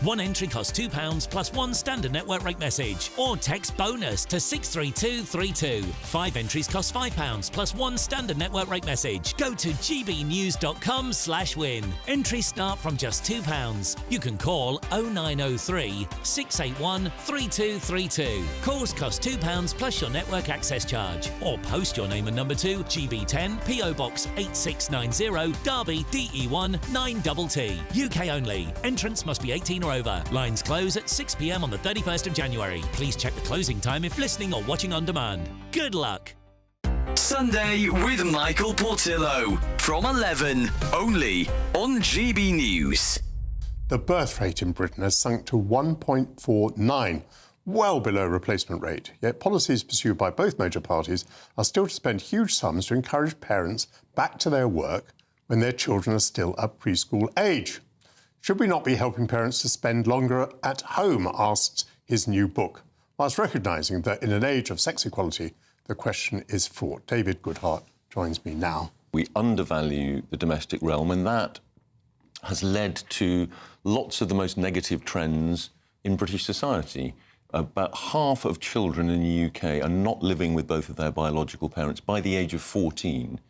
One entry costs £2 plus one standard network rate message, or text bonus to 63232. 5 entries cost £5 plus one standard network rate message. Go to gbnews.com/win. Entries start from just £2. You can call 0903 681 3232. Calls cost £2 plus your network access charge, or post your name and number to GB10 PO Box 8690 Derby DE1 9TT. UK only. Entrance must be 18 or over. Lines close at 6 p.m. on the 31st of January. Please check the closing time if listening or watching on demand. Good luck. Sunday with Michael Portillo from 11, only on GB News. The birth rate in Britain has sunk to 1.49, well below replacement rate. Yet policies pursued by both major parties are still to spend huge sums to encourage parents back to their work when their children are still at preschool age. Should we not be helping parents to spend longer at home, asks his new book, whilst recognising that in an age of sex equality, the question is fraught. David Goodhart joins me now. We undervalue the domestic realm, and that has led to lots of the most negative trends in British society. About half of children in the UK are not living with both of their biological parents by the age of 14.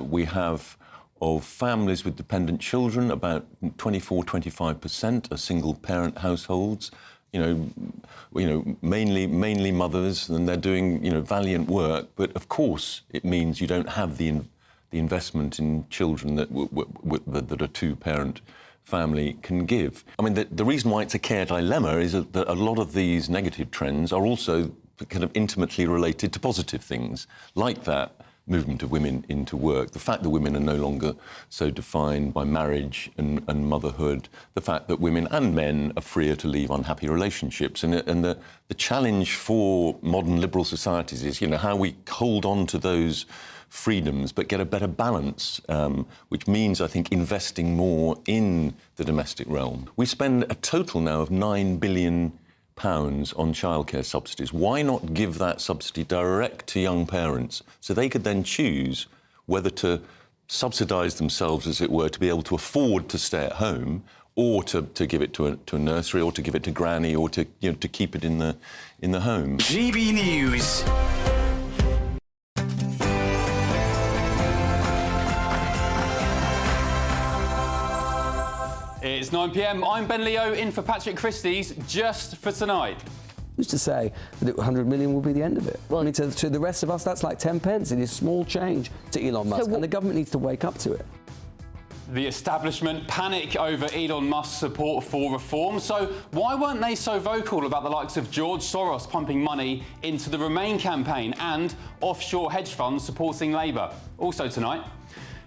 We have, of families with dependent children, about 24-25% are single-parent households. Mainly mothers, and they're doing, valiant work. But of course, it means you don't have the investment in children that a two-parent family can give. I mean, the reason why it's a care dilemma is that a lot of these negative trends are also kind of intimately related to positive things, like that movement of women into work, the fact that women are no longer so defined by marriage and motherhood, the fact that women and men are freer to leave unhappy relationships. And the challenge for modern liberal societies is, how we hold on to those freedoms but get a better balance, which means, I think, investing more in the domestic realm. We spend a total now of £9 billion on childcare subsidies. Why not give that subsidy direct to young parents so they could then choose whether to subsidise themselves, as it were, to be able to afford to stay at home, or to give it to a nursery, or to give it to granny, or to keep it in the home. GB News. It's 9 p.m. I'm Ben Leo, in for Patrick Christys, just for tonight. Who's to say that 100 million will be the end of it? Well, I mean, to the rest of us, that's like 10 pence. It is small change to Elon Musk, and the government needs to wake up to it. The establishment panic over Elon Musk's support for reform. So why weren't they so vocal about the likes of George Soros pumping money into the Remain campaign and offshore hedge funds supporting Labour? Also tonight,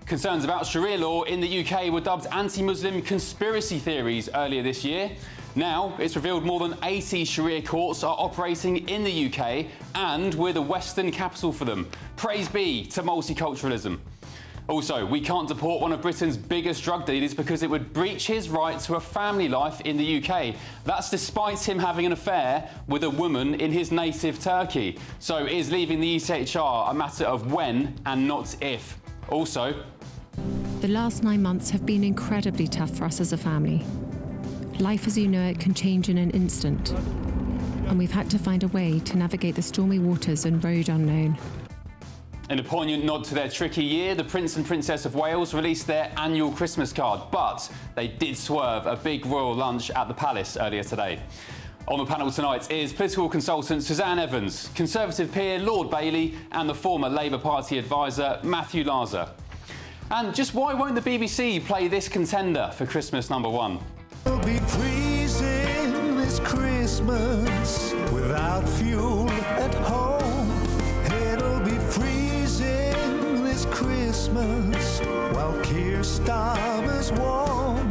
concerns about Sharia law in the UK were dubbed anti-Muslim conspiracy theories earlier this year. Now, it's revealed more than 80 Sharia courts are operating in the UK, and we're the Western capital for them. Praise be to multiculturalism. Also, we can't deport one of Britain's biggest drug dealers because it would breach his right to a family life in the UK. That's despite him having an affair with a woman in his native Turkey. So is leaving the ECHR a matter of when and not if? Also, the last 9 months have been incredibly tough for us as a family. Life as you know it can change in an instant, and we've had to find a way to navigate the stormy waters and road unknown. in a poignant nod to their tricky year, the Prince and Princess of Wales released their annual Christmas card, but they did swerve a big royal lunch at the Palace earlier today. On the panel tonight is political consultant Suzanne Evans, Conservative peer Lord Bailey, and the former Labour Party advisor Matthew Larzer. And just why won't the BBC play this contender for Christmas number one? It'll be freezing this Christmas without fuel at home. It'll be freezing this Christmas while Keir Starmer's warm.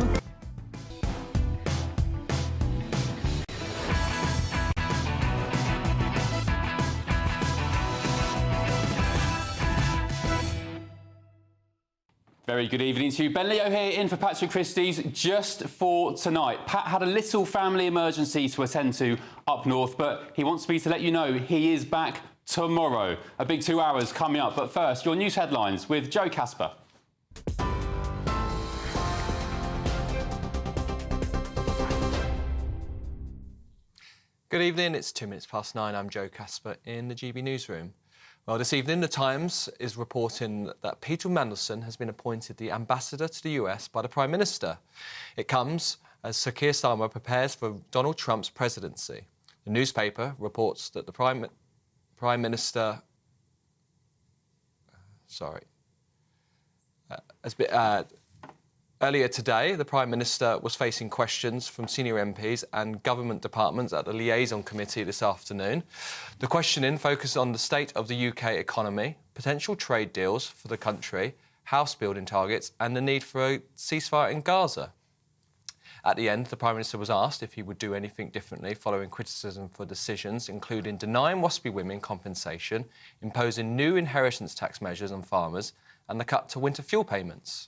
Very good evening to you. Ben Leo here in for Patrick Christys just for tonight. Pat had a little family emergency to attend to up north, but he wants me to let you know he is back tomorrow. A big 2 hours coming up. But first, your news headlines with Joe Casper. Good evening, it's 2 minutes past 9. I'm Joe Casper in the GB newsroom. Well, this evening, The Times is reporting that Peter Mandelson has been appointed the ambassador to the US by the Prime Minister. It comes as Sir Keir Starmer prepares for Donald Trump's presidency. The newspaper reports that the Prime Minister... Earlier today, the Prime Minister was facing questions from senior MPs and government departments at the Liaison Committee this afternoon. The questioning focused on the state of the UK economy, potential trade deals for the country, house building targets and the need for a ceasefire in Gaza. At the end, the Prime Minister was asked if he would do anything differently following criticism for decisions, including denying WASPI women compensation, imposing new inheritance tax measures on farmers and the cut to winter fuel payments.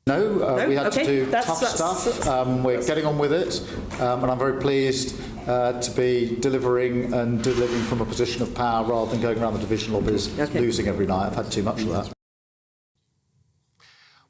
No, we had to do tough stuff. We're getting on with it, and I'm very pleased to be delivering from a position of power rather than going around the division lobbies losing every night. I've had too much of that.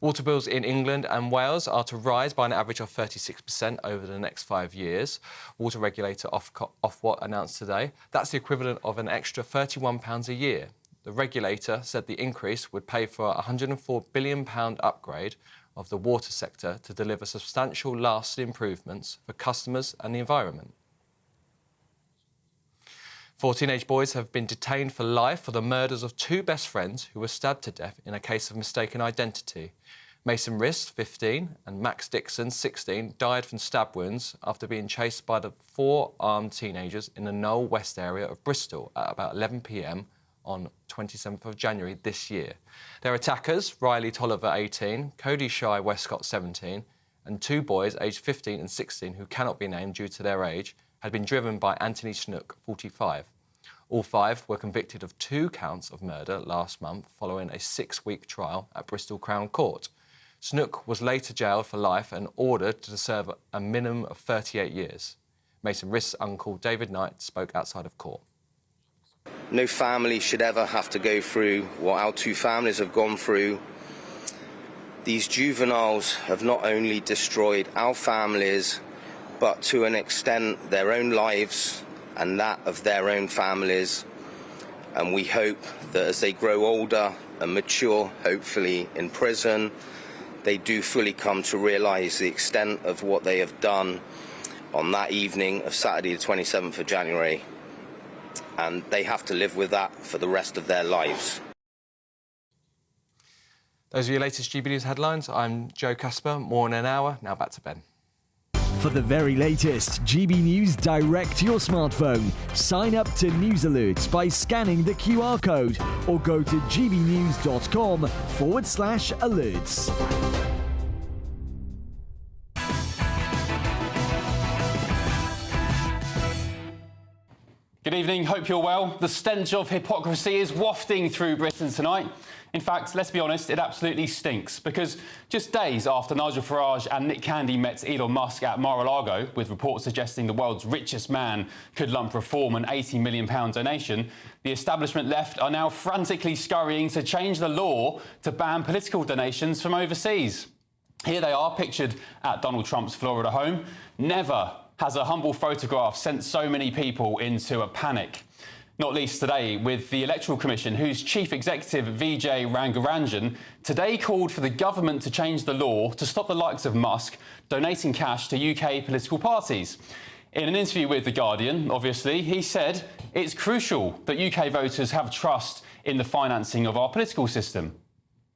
Water bills in England and Wales are to rise by an average of 36% over the next 5 years. Water regulator Ofwat announced today that's the equivalent of an extra £31 a year. The regulator said the increase would pay for a £104 billion upgrade of the water sector to deliver substantial lasting improvements for customers and the environment. 4 teenage boys have been detained for life for the murders of 2 best friends who were stabbed to death in a case of mistaken identity. Mason Riss, 15, and Max Dixon, 16, died from stab wounds after being chased by the 4 armed teenagers in the Knoll West area of Bristol at about 11 p.m. on 27th of January this year. Their attackers, Riley Tolliver, 18, Cody Shy Westcott, 17, and 2 boys aged 15 and 16 who cannot be named due to their age, had been driven by Anthony Snook, 45. All 5 were convicted of 2 counts of murder last month following a 6-week trial at Bristol Crown Court. Snook was later jailed for life and ordered to serve a minimum of 38 years. Mason Riss' uncle David Knight spoke outside of court. No family should ever have to go through what our 2 families have gone through. These juveniles have not only destroyed our families, but to an extent their own lives and that of their own families. And we hope that as they grow older and mature, hopefully in prison, they do fully come to realise the extent of what they have done on that evening of Saturday the 27th of January. And they have to live with that for the rest of their lives. Those are your latest GB News headlines. I'm Joe Casper. More in an hour. Now back to Ben. For the very latest GB News direct to your smartphone, sign up to News Alerts by scanning the QR code or go to gbnews.com/alerts. Good evening, hope you're well. The stench of hypocrisy is wafting through Britain tonight. In fact, let's be honest, it absolutely stinks, because just days after Nigel Farage and Nick Candy met Elon Musk at Mar-a-Lago, with reports suggesting the world's richest man could lump reform an £80 million donation, the establishment left are now frantically scurrying to change the law to ban political donations from overseas. Here they are, pictured at Donald Trump's Florida home. Never has a humble photograph sent so many people into a panic. Not least today with the Electoral Commission, whose chief executive, Vijay Rangarajan, today called for the government to change the law to stop the likes of Musk donating cash to UK political parties. In an interview with The Guardian, obviously, he said it's crucial that UK voters have trust in the financing of our political system.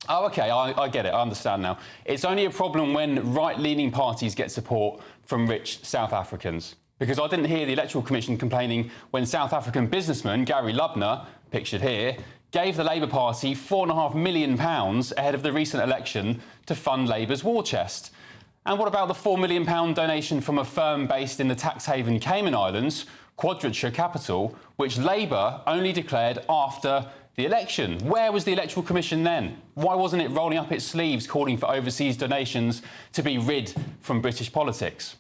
Oh, OK, I get it, I understand now. It's only a problem when right-leaning parties get support from rich South Africans. Because I didn't hear the Electoral Commission complaining when South African businessman Gary Lubner, pictured here, gave the Labour Party £4.5 million ahead of the recent election to fund Labour's war chest. And what about the £4 million donation from a firm based in the tax haven Cayman Islands, Quadrature Capital, which Labour only declared after the election? Where was the Electoral Commission then? Why wasn't it rolling up its sleeves calling for overseas donations to be rid from British politics?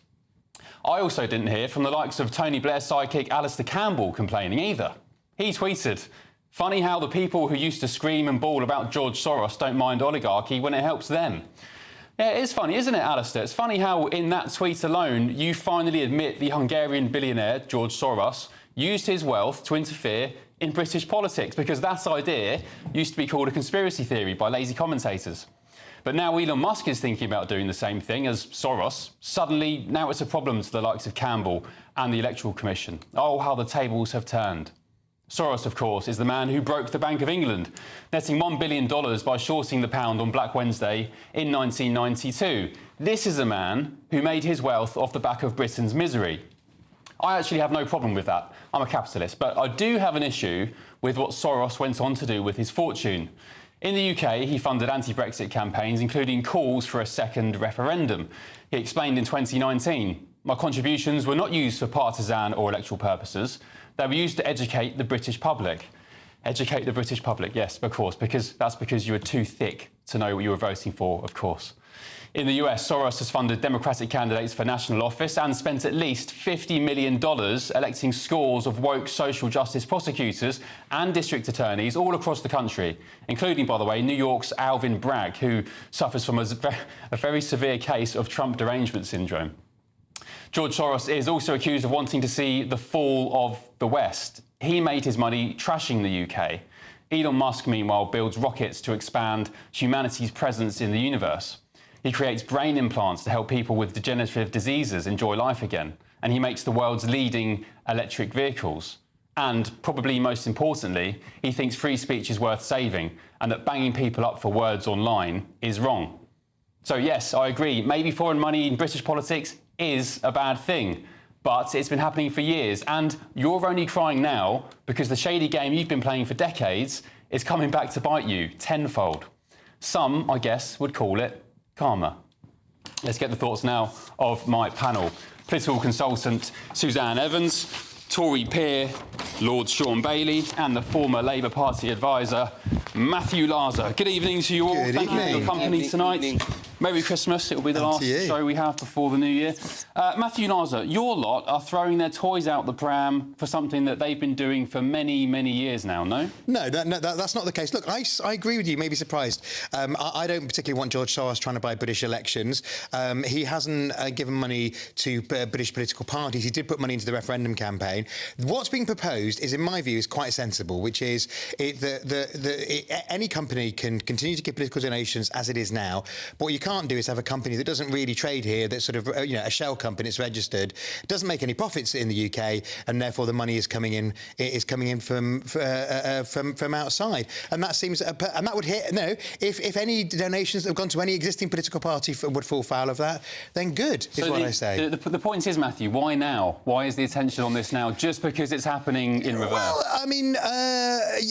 I also didn't hear from the likes of Tony Blair's sidekick Alistair Campbell complaining either. He tweeted, "Funny how the people who used to scream and bawl about George Soros don't mind oligarchy when it helps them." Yeah, it is funny, isn't it, Alistair? It's funny how in that tweet alone you finally admit the Hungarian billionaire, George Soros, used his wealth to interfere in British politics, because that idea used to be called a conspiracy theory by lazy commentators. But now Elon Musk is thinking about doing the same thing as Soros. Suddenly, now it's a problem to the likes of Campbell and the Electoral Commission. Oh, how the tables have turned. Soros, of course, is the man who broke the Bank of England, netting $1 billion by shorting the pound on Black Wednesday in 1992. This is a man who made his wealth off the back of Britain's misery. I actually have no problem with that. I'm a capitalist. But I do have an issue with what Soros went on to do with his fortune. In the UK, he funded anti-Brexit campaigns, including calls for a second referendum. He explained in 2019, "My contributions were not used for partisan or electoral purposes. They were used to educate the British public." Educate the British public, yes, of course, because you were too thick to know what you were voting for, of course. In the US, Soros has funded Democratic candidates for national office and spent at least $50 million electing scores of woke social justice prosecutors and district attorneys all across the country, including, by the way, New York's Alvin Bragg, who suffers from a very severe case of Trump derangement syndrome. George Soros is also accused of wanting to see the fall of the West. He made his money trashing the UK. Elon Musk, meanwhile, builds rockets to expand humanity's presence in the universe. He creates brain implants to help people with degenerative diseases enjoy life again. And he makes the world's leading electric vehicles. And, probably most importantly, he thinks free speech is worth saving and that banging people up for words online is wrong. So, yes, I agree, maybe foreign money in British politics is a bad thing. But it's been happening for years. And you're only crying now because the shady game you've been playing for decades is coming back to bite you tenfold. Some, I guess, would call it karma. Let's get the thoughts now of my panel. Political consultant Suzanne Evans, Tory peer Lord Sean Bailey, and the former Labour Party advisor Matthew Larser. Good evening to you all. Thank you for your company tonight. Merry Christmas. It will be the last show we have before the new year. Matthew Larser, your lot are throwing their toys out the pram for something that they've been doing for many, many years now, no? No, that's not the case. Look, I agree with you, maybe surprised. I don't particularly want George Soros trying to buy British elections. He hasn't given money to British political parties. He did put money into the referendum campaign. What's being proposed is, in my view, is quite sensible, which is any company can continue to give political donations as it is now, but what you can't do is have a company that doesn't really trade here, that's sort of a shell company, it's registered, doesn't make any profits in the UK, and therefore the money is coming in from outside, and that seems and that would hit. No, if any donations that have gone to any existing political party would fall foul of that, then good is what I say. The point is, Matthew, why now? Why is the attention on this now? Just because it's happening in reverse? Well, I mean, I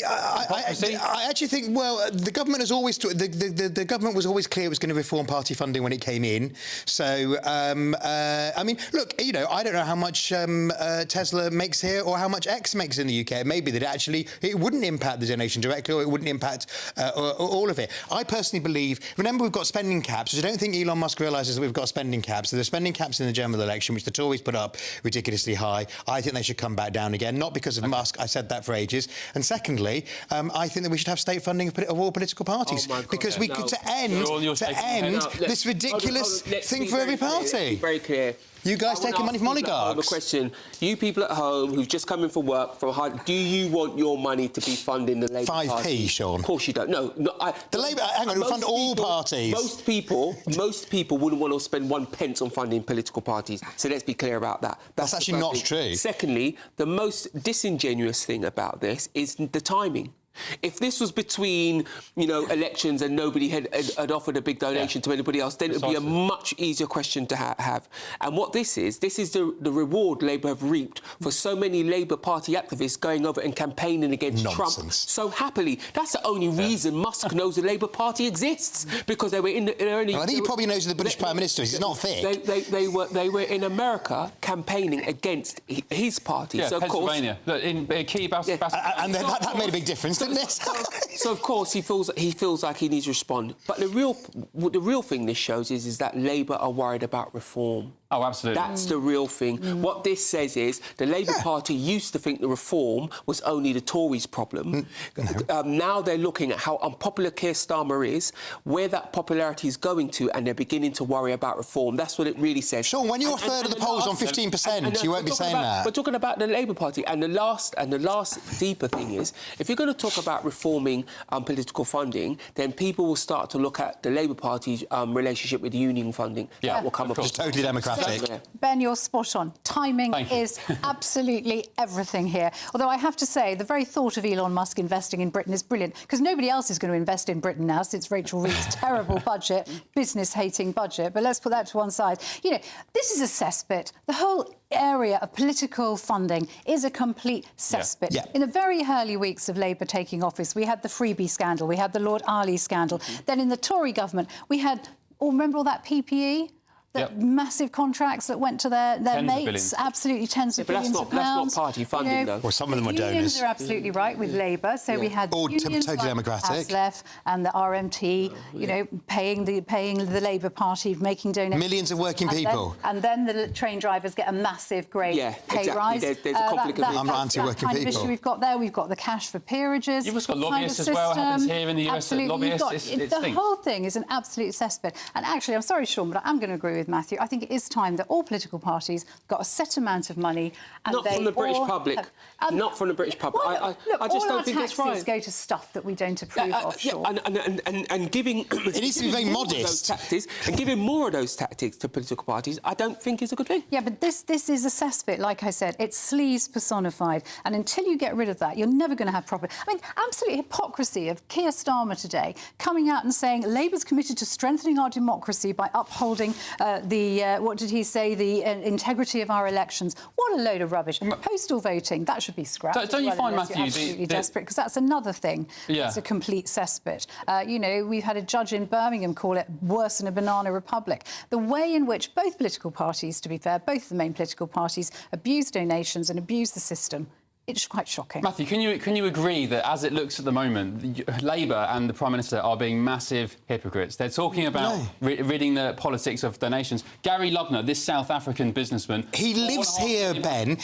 actually think, well, the government has always the government was always clear it was going to reform party funding when it came in. So, I mean, look, I don't know how much Tesla makes here or how much X makes in the UK. Maybe that it wouldn't impact the donation directly, or it wouldn't impact all of it. I personally believe, remember, we've got spending caps, which I don't think Elon Musk realises that we've got spending caps. So there's spending caps in the general election, which the Tories put up ridiculously high. I think they should come back down again, not because of Musk. I said that for ages. And secondly, I think that we should have state funding of all political parties, because we could to end this ridiculous thing for every party. Very clear. You guys taking money from oligarchs? A question. You people at home who've just come in from work, do you want your money to be funding the Labour Party? 5p, Sean. Of course you don't. No. The Labour... Hang on, we fund all parties. Most people wouldn't want to spend 1 pence on funding political parties. So let's be clear about that. That's actually not true. Secondly, the most disingenuous thing about this is the timing. If this was between, elections and nobody had offered a big donation to anybody else, then it would be a much easier question to have. And what this is the reward Labour have reaped for so many Labour Party activists going over and campaigning against Trump so happily. That's the only reason Musk knows the Labour Party exists, because they were in the... I think he probably knows who the British Prime Minister is. He's not thick. They were in America campaigning against his party. Yeah, so, of Pennsylvania. Course, in key and that made a big difference. So of course he feels like he needs to respond. But the real thing this shows is that Labour are worried about reform. Oh, absolutely. That's the real thing. What this says is the Labour Party used to think the reform was only the Tories' problem. Now they're looking at how unpopular Keir Starmer is, where that popularity is going to, and they're beginning to worry about reform. That's what it really says. Sean, when you're a third of the polls on 15%, you won't be saying that. We're talking about the Labour Party, and the last deeper thing is, if you're going to talk about reforming political funding, then people will start to look at the Labour Party's relationship with union funding. Yeah, that will come up. It's totally democratic. Ben, you're spot on. Timing is absolutely everything here. Although I have to say, the very thought of Elon Musk investing in Britain is brilliant, because nobody else is going to invest in Britain now since Rachel Reeves' terrible budget, business-hating budget. But let's put that to one side. You know, this is a cesspit. The whole area of political funding is a complete cesspit. Yeah. In the very early weeks of Labour taking office, we had the freebie scandal, we had the Lord Arley scandal. Then in the Tory government, we had, remember all that PPE? Massive contracts that went to their mates, absolutely tens of billions of pounds. That's not party funding, though. Well, some of them were donors. Unions are absolutely right with Labour. So we had all unions totally democratic. ASLEF and the RMT, you know, paying the Labour Party, making donations. Millions of working people. And then the train drivers get a massive, great pay rise. There's a conflict of I'm not anti-working kind of people. issue we've got there. We've got the cash for peerages. You've also got lobbyists as well. What happens here in the US at lobbyists? The whole thing is an absolute cesspit. And actually, I'm sorry, Sean, but I'm going to agree with Matthew. I think it is time that all political parties got a set amount of money, and not from the British public. Not from the British public. Well, I just don't think that's right. All our taxes go to stuff that we don't approve of. Sean. And giving it needs to be very modest. And giving more of those tactics to political parties, I don't think is a good thing. Yeah, but this is a cesspit. Like I said, it's sleaze personified, and until you get rid of that, you're never going to have proper. I mean, absolute hypocrisy of Keir Starmer today coming out and saying Labour's committed to strengthening our democracy by upholding what did he say? The integrity of our elections. What a load of rubbish. Postal voting, that should be scrapped. Don't you find, Matthew, absolutely desperate, because that's another thing. Yeah. It's a complete cesspit. You know, we've had a judge in Birmingham call it worse than a banana republic. The way in which both political parties, to be fair, both the main political parties, abuse donations and abuse the system, it's quite shocking. Matthew, can you agree that as it looks at the moment, Labour and the Prime Minister are being massive hypocrites? They're talking about ridding the politics of donations. Gary Lubner, this South African businessman... He lives here, Ben.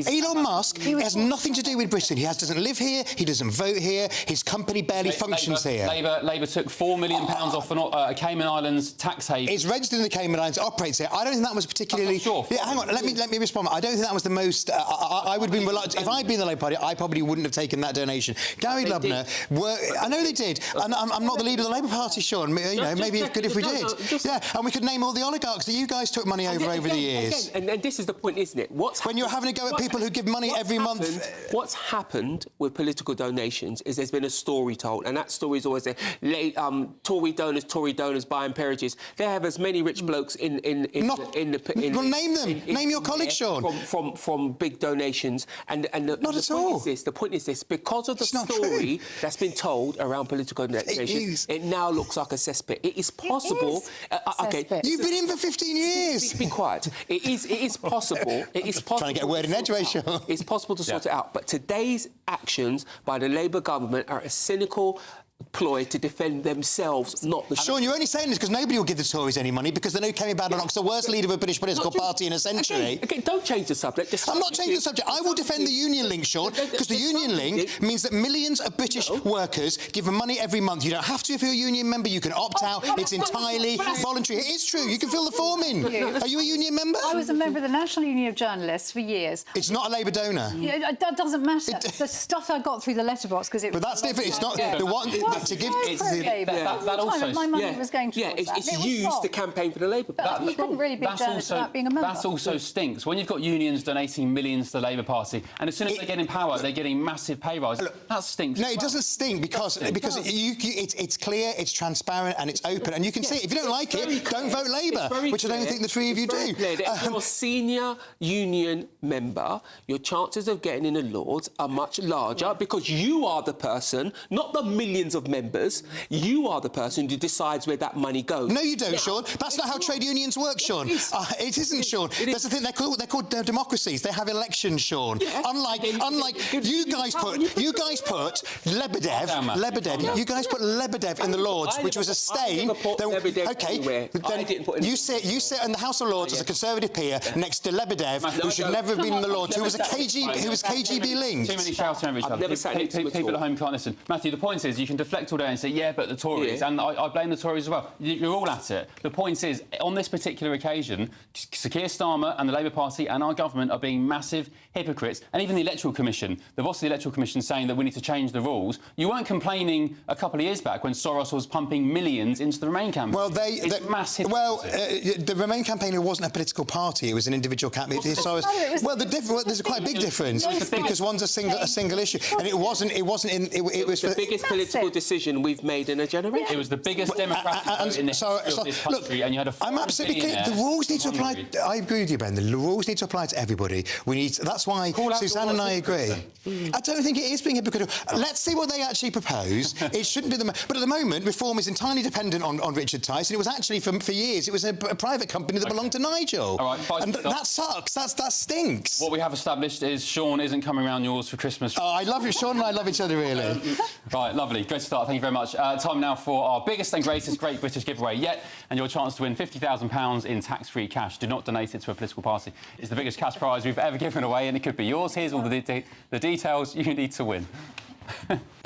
Elon Musk has nothing to do with Britain. He doesn't live here, he doesn't vote here, his company barely functions here. Labour took £4 million off a Cayman Islands tax haven. It's registered in the Cayman Islands, operates here. I don't think that was particularly... Yeah, hang on, let me respond. I don't think that was the most... I would have been reluctant. If I'd been the Labour Party, I probably wouldn't have taken that donation. Gary Lubner, I know they did. And I'm not the leader of the Labour Party, Sean. You know, maybe it's good if we did. Yeah, and we could name all the oligarchs that you guys took money over the years. And this is the point, isn't it? When you're having a go at people who give money every month... What's happened with political donations is there's been a story told, and that story is always there. Tory donors buying peerages. They have as many rich blokes in well, name them. Name your colleagues, Sean. From big donations. And the point is this, because of the story that's been told around political donations, it now looks like a cesspit. It is possible... You've been in for 15 years. Be quiet. It is possible. It is possible. Trying to get a word in edgeways, Sean. It's possible to sort it out. But today's actions by the Labour government are a cynical ploy to defend themselves, not the... Sean, you're only saying this because nobody will give the Tories any money because they know Kemi Badenoch's the worst leader of a British political party in a century. Again, don't change the subject. I'm not changing the subject. I will defend the union link, Sean, because the union link means that millions of British workers give them money every month. You don't have to if you're a union member. You can opt out. It's entirely voluntary. It is true. You can fill the form in. Are you a union member? I was a member of the National Union of Journalists for years. It's not a Labour donor. Yeah, that doesn't matter. The stuff I got through the letterbox because it... But that's different. It's not... The one to give... That also... My money was going towards that. It's used to campaign for the Labour Party. You couldn't really be a journalist without being a member. That also stinks. When you've got unions donating millions to the Labour Party, and as soon as they get in power, they're getting massive pay rises. That stinks. No, it doesn't stink because it's clear, it's transparent, and it's open, and you can see it. If you don't like it, don't vote Labour, which I don't think the three of you do. If you're a senior union member, your chances of getting in the Lords are much larger because you are the person, not the millions millions of members. You are the person who decides where that money goes. No, you don't, Sean. That's not how trade unions work, Sean. It isn't, Sean. That's the thing. They're called democracies. They have elections, Sean. Yeah. Unlike you guys put Lebedev. You guys put Lebedev in the Lords, which was a stain. Okay, then you sit in the House of Lords as a Conservative peer next to Lebedev, who should never have been in the Lords, who was KGB linked. Too many shouting over each other. People at home can't listen. Matthew, the point is, you can deflect all day and say, yeah, but the Tories, and I blame the Tories as well. You're all at it. The point is, on this particular occasion, Sir Keir Starmer and the Labour Party and our government are being massive hypocrites. And even the Electoral Commission, the boss of the Electoral Commission saying that we need to change the rules. You weren't complaining a couple of years back when Soros was pumping millions into the Remain campaign. Well, massive. Well, the Remain campaign wasn't a political party; it was an individual campaign. There's quite a big difference because one's a single issue, and it wasn't. It was the biggest political decision we've made in a generation. It was the biggest democratic vote in the history of this country, and you had a. I'm absolutely clear. The rules need to apply. I agree with you, Ben. The rules need to apply to everybody. That's why Suzanne and I agree. I don't think it is being hypocritical. Let's see what they actually propose. It shouldn't be but at the moment, Reform is entirely dependent on Richard Tice, and it was actually for years. It was a private company that belonged to Nigel. All right, and that sucks. That stinks. What we have established is Sean isn't coming around yours for Christmas. Oh, I love you, Sean, and I love each other really. Right, lovely. Great start. Thank you very much. Time now for our biggest and greatest Great British giveaway yet, and your chance to win £50,000 in tax-free cash. Do not donate it to a political party. It's the biggest cash prize we've ever given away, and it could be yours. Here's all the details you need to win.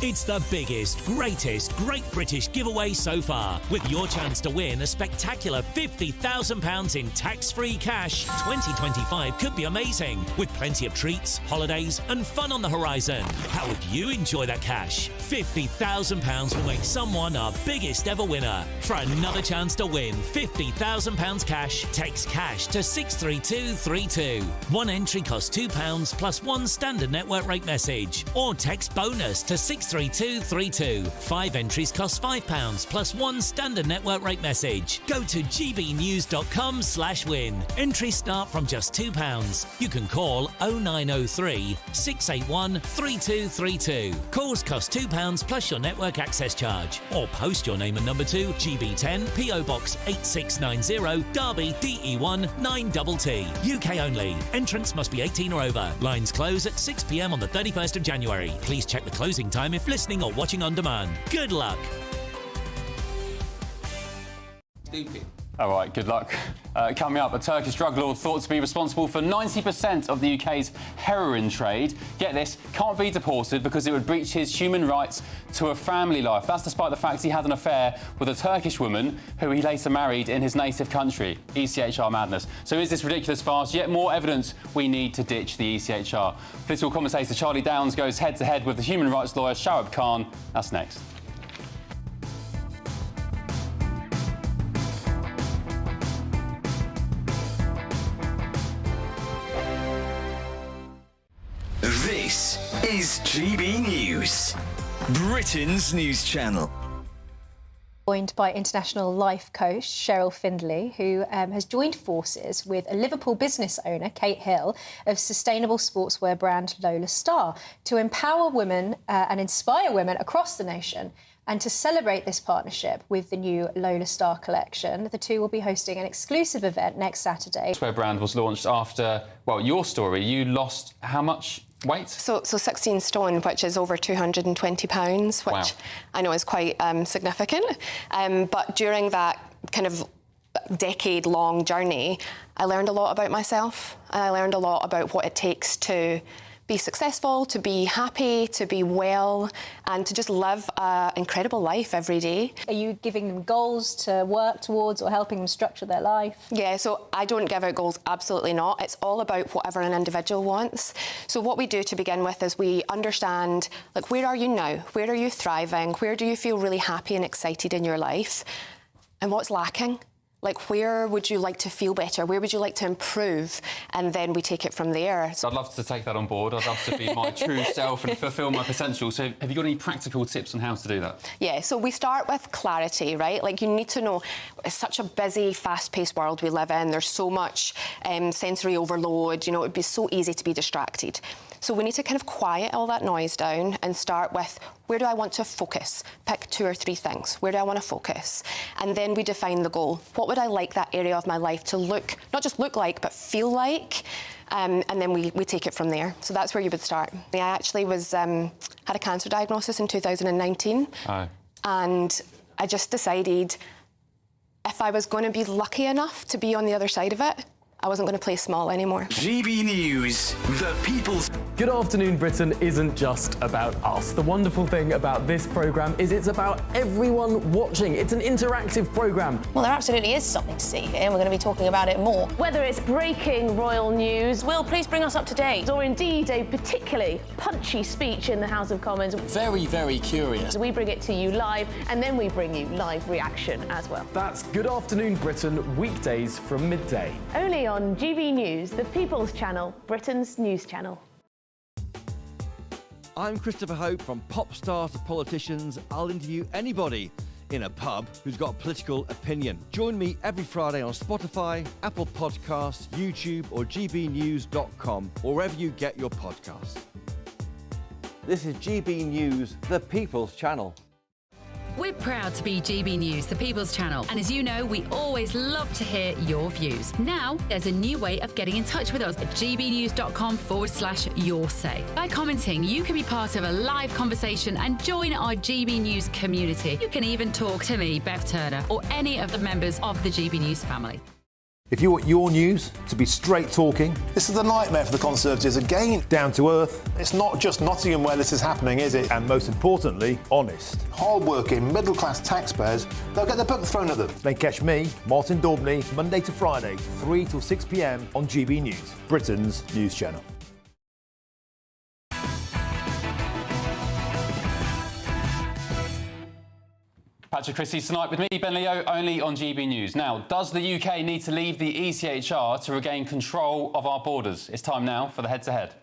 It's the biggest, greatest Great British giveaway so far, with your chance to win a spectacular £50,000 in tax-free cash. 2025 could be amazing, with plenty of treats, holidays and fun on the horizon. How would you enjoy that cash? £50,000 will make someone our biggest ever winner. For another chance to win £50,000 cash, text cash to 63232. One entry costs £2 plus one standard network rate message, or text bonus to 63232. 5 entries cost £5 plus one standard network rate message. Go to gbnews.com/win. Entries start from just £2. You can call 0903 681 3232. Calls cost £2 plus your network access charge, or post your name and number to GB10 PO Box 8690 Derby DE1 9TT. UK only. Entrance must be 18 or over. Lines close at 6 p.m. on the 31st of January. Please check the closing time if listening or watching on demand. Good luck. Stupid. All right, good luck. Coming up, a Turkish drug lord thought to be responsible for 90% of the UK's heroin trade. Get this, can't be deported because it would breach his human rights to a family life. That's despite the fact he had an affair with a Turkish woman who he later married in his native country. ECHR madness. So is this ridiculous farce yet more evidence we need to ditch the ECHR? Political commentator Charlie Downs goes head-to-head with the human rights lawyer Shawab Khan. That's next. This is GB News, Britain's news channel. Joined by international life coach Cheryl Findlay, who has joined forces with a Liverpool business owner, Kate Hill, of sustainable sportswear brand Lola Star, to empower women and inspire women across the nation. And to celebrate this partnership with the new Lola Star collection, the two will be hosting an exclusive event next Saturday. The sportswear brand was launched after, well, your story. You lost how much weight? So 16 stone, which is over £220, which wow. I know is quite significant. But during that kind of decade-long journey, I learned a lot about myself, and I learned a lot about what it takes to be successful, to be happy, to be well, and to just live an incredible life every day. Are you giving them goals to work towards or helping them structure their life? Yeah, so I don't give out goals, absolutely not. It's all about whatever an individual wants. So what we do to begin with is we understand, like, where are you now? Where are you thriving? Where do you feel really happy and excited in your life? And what's lacking? Like, where would you like to feel better? Where would you like to improve? And then we take it from there. I'd love to take that on board. I'd love to be my true self and fulfil my potential. So have you got any practical tips on how to do that? Yeah, so we start with clarity, right? Like, you need to know, it's such a busy, fast-paced world we live in. There's so much sensory overload. You know, it'd be so easy to be distracted. So we need to kind of quiet all that noise down and start with, Where do I want to focus? Pick 2 or 3 things. Where do I want to focus? And then we define the goal. What would I like that area of my life to look, not just look like, but feel like? And then we take it from there. So that's where you would start. I actually had a cancer diagnosis in 2019. Aye. And I just decided if I was going to be lucky enough to be on the other side of it, I wasn't going to play small anymore. GB News, the people's... Good Afternoon Britain isn't just about us. The wonderful thing about this programme is it's about everyone watching. It's an interactive programme. Well, there absolutely is something to see here, and we're going to be talking about it more. Whether it's breaking royal news, Will, please bring us up to date. or indeed a particularly punchy speech in the House of Commons, Very, very curious. we bring it to you live, and then we bring you live reaction as well. That's Good Afternoon Britain, weekdays from midday. Only on GB News, the People's Channel, Britain's news channel. I'm Christopher Hope. From pop stars to politicians, I'll interview anybody in a pub who's got a political opinion. Join me every Friday on Spotify, Apple Podcasts, YouTube or gbnews.com, or wherever you get your podcasts. This is GB News, the People's Channel. We're proud to be GB News, the People's Channel. And as you know, we always love to hear your views. Now, there's a new way of getting in touch with us at gbnews.com/your say. By commenting, you can be part of a live conversation and join our GB News community. You can even talk to me, Bev Turner, or any of the members of the GB News family. If you want your news to be straight talking... This is a nightmare for the Conservatives again. Down to earth. It's not just Nottingham where this is happening, is it? And most importantly, honest. Hard-working, middle-class taxpayers, they'll get their book thrown at them. Then catch me, Martin Daubney, Monday to Friday, 3 till 6 p.m. on GB News, Britain's news channel. Patrick Christys tonight with me, Ben Leo, only on GB News. Now, does the UK need to leave the ECHR to regain control of our borders? It's time now for the head-to-head.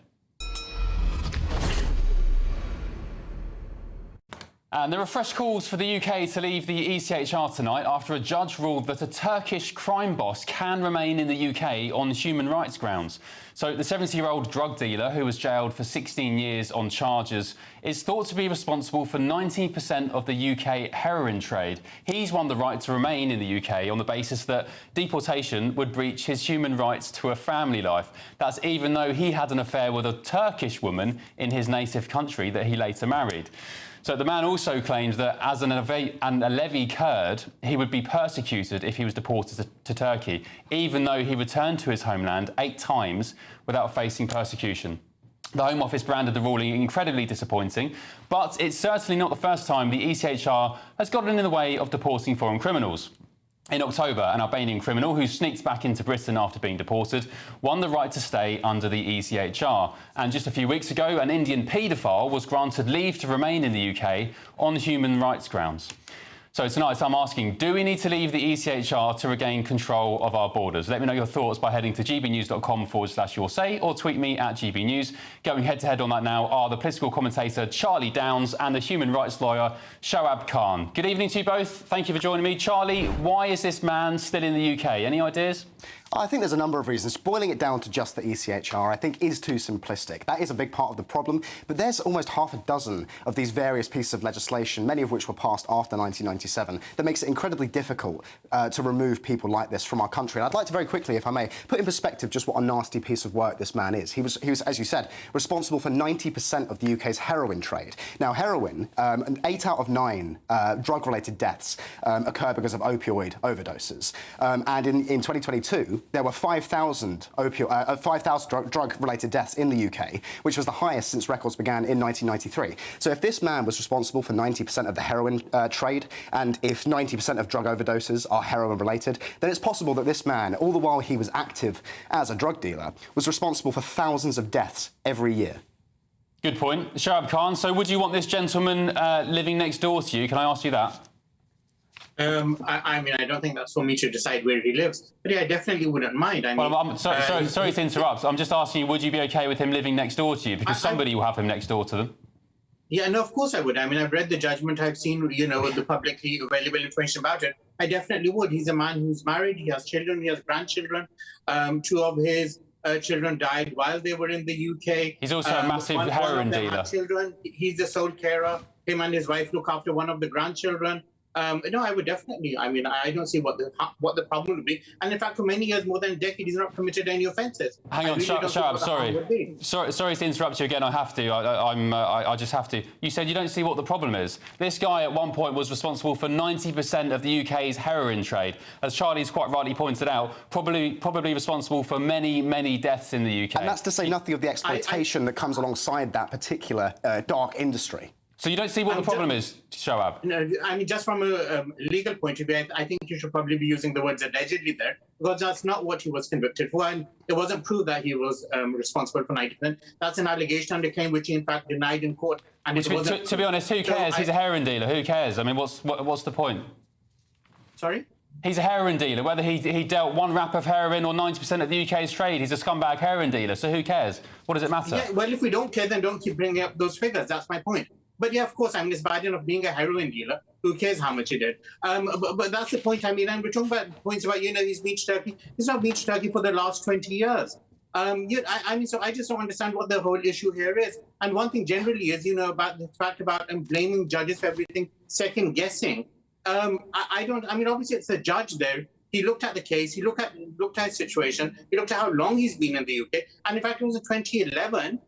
And there are fresh calls for the UK to leave the ECHR tonight after a judge ruled that a Turkish crime boss can remain in the UK on human rights grounds. So the 70-year-old drug dealer, who was jailed for 16 years on charges, is thought to be responsible for 90% of the UK heroin trade. He's won the right to remain in the UK on the basis that deportation would breach his human rights to a family life. That's even though he had an affair with a Turkish woman in his native country that he later married. So the man also claims that as an Alevi Kurd, he would be persecuted if he was deported to Turkey, even though he returned to his homeland 8 times without facing persecution. The Home Office branded the ruling incredibly disappointing, but it's certainly not the first time the ECHR has gotten in the way of deporting foreign criminals. In October, an Albanian criminal who sneaked back into Britain after being deported won the right to stay under the ECHR. And just a few weeks ago, an Indian paedophile was granted leave to remain in the UK on human rights grounds. So tonight I'm asking, do we need to leave the ECHR to regain control of our borders? Let me know your thoughts by heading to gbnews.com/your say or tweet me at GBNews. Going head-to-head on that now are the political commentator Charlie Downs and the human rights lawyer Shoaib Khan. Good evening to you both. Thank you for joining me. Charlie, why is this man still in the UK? Any ideas? I think there's a number of reasons. Boiling it down to just the ECHR, I think, is too simplistic. That is a big part of the problem, but there's almost half a dozen of these various pieces of legislation, many of which were passed after 1997, that makes it incredibly difficult to remove people like this from our country. And I'd like to very quickly, if I may, put in perspective just what a nasty piece of work this man is. He was, as you said, responsible for 90% of the UK's heroin trade. Now, heroin, 8 out of 9 drug-related deaths occur because of opioid overdoses. And in 2022, there were 5,000 drug-related deaths in the UK, which was the highest since records began in 1993. So if this man was responsible for 90% of the heroin trade, and if 90% of drug overdoses are heroin-related, then it's possible that this man, all the while he was active as a drug dealer, was responsible for thousands of deaths every year. Good point. Shoaib Khan, so would you want this gentleman living next door to you? Can I ask you that? I mean, I don't think that's for me to decide where he lives. But yeah, I definitely wouldn't mind. I mean, well, I'm sorry to interrupt. I'm just asking you, would you be OK with him living next door to you? Because somebody will have him next door to them. Yeah, no, of course I would. I mean, I've read the judgment. I've seen, you know, the publicly available information about it. I definitely would. He's a man who's married. He has children. He has grandchildren. 2 of his children died while they were in the UK. He's also a massive heroin dealer. Children. He's the sole carer. him and his wife look after one of the grandchildren. No, I would definitely. I mean, I don't see what the problem would be. And in fact, for many years, more than a decade, he's not committed any offences. Hang on, Shahab, sorry to interrupt you again. I have to. I just have to. You said you don't see what the problem is. This guy at one point was responsible for 90% of the UK's heroin trade. As Charlie's quite rightly pointed out, probably responsible for many deaths in the UK. And that's to say nothing of the exploitation that comes alongside that particular dark industry. So you don't see what the problem is, Shoaib? No, I mean, just from a legal point of view, I think you should probably be using the words allegedly there, because that's not what he was convicted for, and it wasn't proved that he was responsible for 90%. That's an allegation under claim which he in fact denied in court. And to be honest, who cares? He's a heroin dealer. Who cares? I mean, what's the point? Sorry? He's a heroin dealer. Whether he dealt one wrap of heroin or 90% of the UK's trade, he's a scumbag heroin dealer. So who cares? What does it matter? Yeah, well, if we don't care, then don't keep bringing up those figures. That's my point. But yeah, of course, I mean, it's bad enough being a heroin dealer. Who cares how much he did? But that's the point. I mean, and we're talking about points about, he's been to Turkey. He's not been to Turkey for the last 20 years. I mean, so I just don't understand what the whole issue here is. And one thing generally is, about the fact about blaming judges for everything, second guessing. I mean, obviously, it's the judge there. He looked at the case. He looked at his situation. He looked at how long he's been in the UK. And in fact, it was in 2011.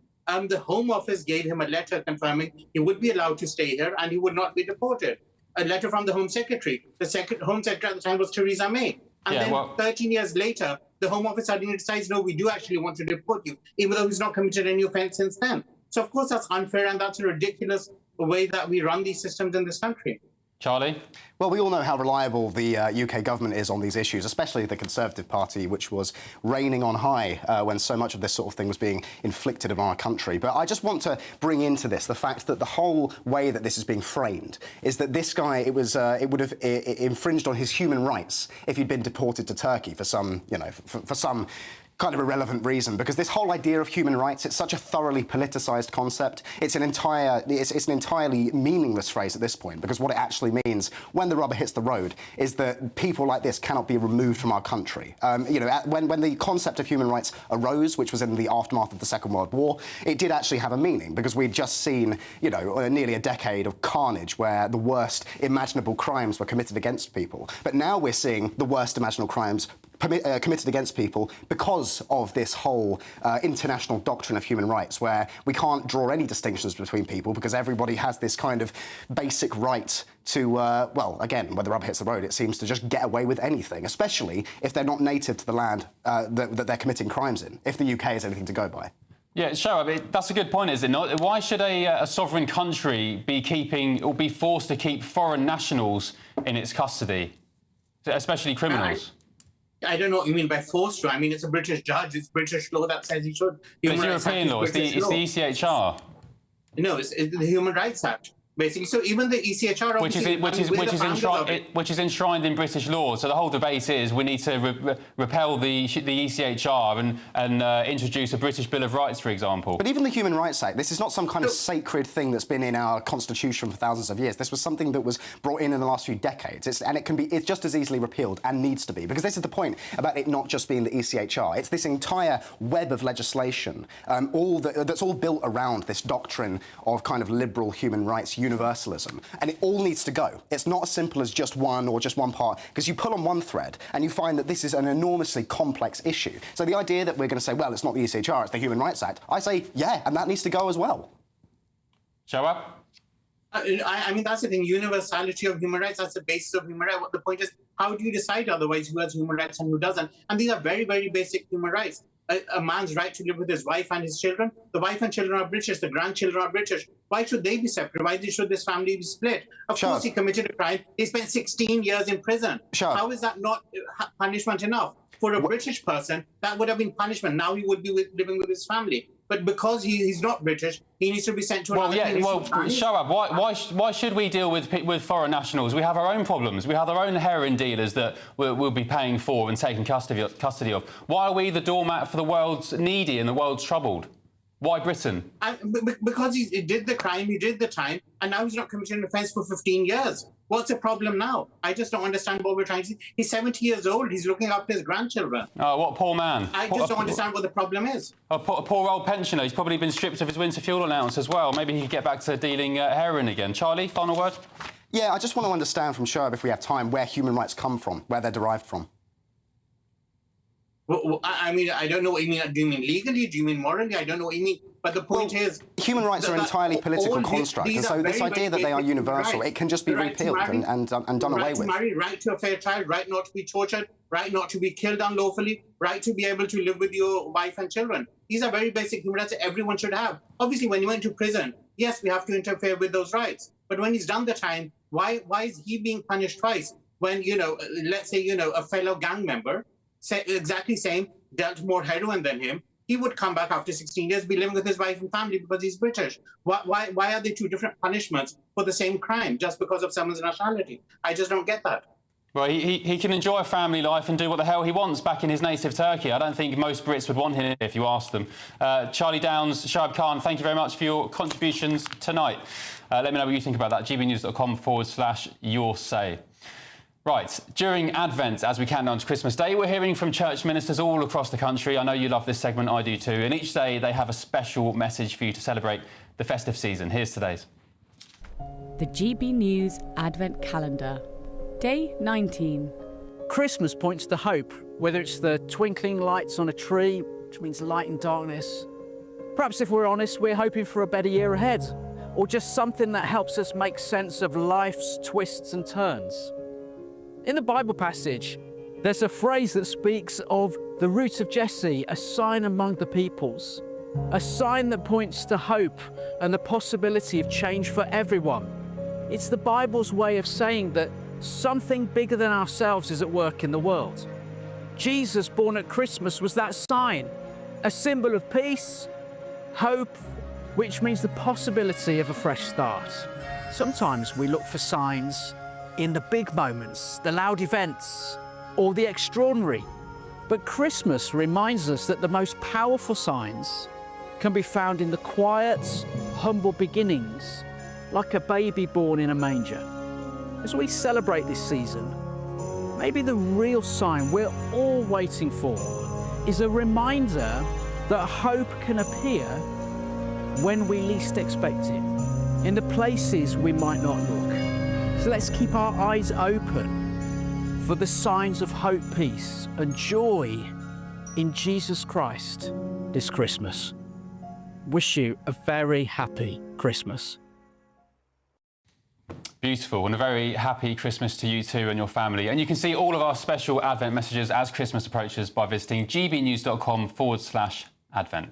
The Home Office gave him a letter confirming he would be allowed to stay here and he would not be deported. A letter from the Home Secretary. The Home Secretary at the time was Theresa May. And 13 years later, the Home Office suddenly decides, no, we do actually want to deport you, even though he's not committed any offence since then. So, of course, that's unfair and that's a ridiculous way that we run these systems in this country. Charlie? Well, we all know how reliable the UK government is on these issues, especially the Conservative Party, which was reigning on high when so much of this sort of thing was being inflicted on our country. But I just want to bring into this the fact that the whole way that this is being framed is that this guy, it would have infringed on his human rights if he'd been deported to Turkey for some, for some kind of irrelevant reason, because this whole idea of human rights, it's such a thoroughly politicised concept. It's an entirely meaningless phrase at this point, because what it actually means when the rubber hits the road is that people like this cannot be removed from our country. When the concept of human rights arose, which was in the aftermath of the Second World War, it did actually have a meaning, because we'd just seen, nearly a decade of carnage where the worst imaginable crimes were committed against people. But now we're seeing the worst imaginable crimes committed against people because of this whole international doctrine of human rights, where we can't draw any distinctions between people because everybody has this kind of basic right to, again, when the rubber hits the road, it seems to just get away with anything, especially if they're not native to the land that they're committing crimes in, if the UK is anything to go by. Yeah, sure. That's a good point, is it not? Why should a sovereign country be forced to keep foreign nationals in its custody, especially criminals? I don't know what you mean by forced to. I mean, it's a British judge. It's British law that says he should. It's European law. It's the ECHR. No, it's the Human Rights Act. Basically, so even the ECHR, which is enshrined in British law. So the whole debate is we need to repeal the ECHR and introduce a British Bill of Rights, for example. But even the Human Rights Act, this is not some kind of sacred thing that's been in our constitution for thousands of years. This was something that was brought in the last few decades, it's just as easily repealed and needs to be, because this is the point about it not just being the ECHR. It's this entire web of legislation, that's all built around this doctrine of kind of liberal human rights, universalism, and it all needs to go. It's not as simple as just one part, because you pull on one thread and you find that this is an enormously complex issue. So the idea that we're going to say, well, it's not the ECHR, it's the Human Rights Act, I say, yeah, and that needs to go as well. Shoaib? I mean, that's the thing, universality of human rights, that's the basis of human rights. What the point is, how do you decide otherwise who has human rights and who doesn't? And these are very, very basic human rights. A man's right to live with his wife and his children. The wife and children are British, the grandchildren are British. Why should they be separate? Why should this family be split? Of course he committed a crime. He spent 16 years in prison. How is that not punishment enough? For a British person, that would have been punishment. Now he would be living with his family. But because he's not British, he needs to be sent to another country. Shoaib, why should we deal with foreign nationals? We have our own problems. We have our own heroin dealers that we'll be paying for and taking custody of. Why are we the doormat for the world's needy and the world's troubled? Why Britain? Because he did the crime, he did the time, and now he's not committed an offence for 15 years. What's the problem now? I just don't understand what we're trying to see. He's 70 years old. He's looking after his grandchildren. Oh, what a poor man. I just don't understand what the problem is. A poor old pensioner. He's probably been stripped of his winter fuel allowance as well. Maybe he could get back to dealing heroin again. Charlie, final word? Yeah, I just want to understand from Shoaib, if we have time, where human rights come from, where they're derived from. Well, I mean, I don't know what you mean. Do you mean legally? Do you mean morally? I don't know what you mean. But the point is... Human rights are entirely political construct, and so this idea that they are universal, it can just be repealed and done away with. Right to marry, right to a fair trial, right not to be tortured, right not to be killed unlawfully, right to be able to live with your wife and children. These are very basic human rights that everyone should have. Obviously, when you went to prison, yes, we have to interfere with those rights. But when he's done the time, why is he being punished twice? When, let's say, a fellow gang member, exactly same, dealt more heroin than him, he would come back after 16 years, be living with his wife and family because he's British. Why are there two different punishments for the same crime just because of someone's nationality? I just don't get that. Well, he can enjoy a family life and do what the hell he wants back in his native Turkey. I don't think most Brits would want him if you asked them. Charlie Downs, Shoaib Khan, thank you very much for your contributions tonight. Let me know what you think about that. gbnews.com/your say. Right, during Advent, as we count down to Christmas Day, we're hearing from church ministers all across the country. I know you love this segment, I do too. And each day they have a special message for you to celebrate the festive season. Here's today's. The GB News Advent Calendar. Day 19. Christmas points to hope, whether it's the twinkling lights on a tree, which means light in darkness. Perhaps if we're honest, we're hoping for a better year ahead, or just something that helps us make sense of life's twists and turns. In the Bible passage, there's a phrase that speaks of the root of Jesse, a sign among the peoples, a sign that points to hope and the possibility of change for everyone. It's the Bible's way of saying that something bigger than ourselves is at work in the world. Jesus, born at Christmas, was that sign, a symbol of peace, hope, which means the possibility of a fresh start. Sometimes we look for signs in the big moments, the loud events, or the extraordinary. But Christmas reminds us that the most powerful signs can be found in the quiet, humble beginnings, like a baby born in a manger. As we celebrate this season, maybe the real sign we're all waiting for is a reminder that hope can appear when we least expect it, in the places we might not look. So let's keep our eyes open for the signs of hope, peace and joy in Jesus Christ this Christmas. Wish you a very happy Christmas. Beautiful, and a very happy Christmas to you too and your family. And you can see all of our special Advent messages as Christmas approaches by visiting gbnews.com/Advent.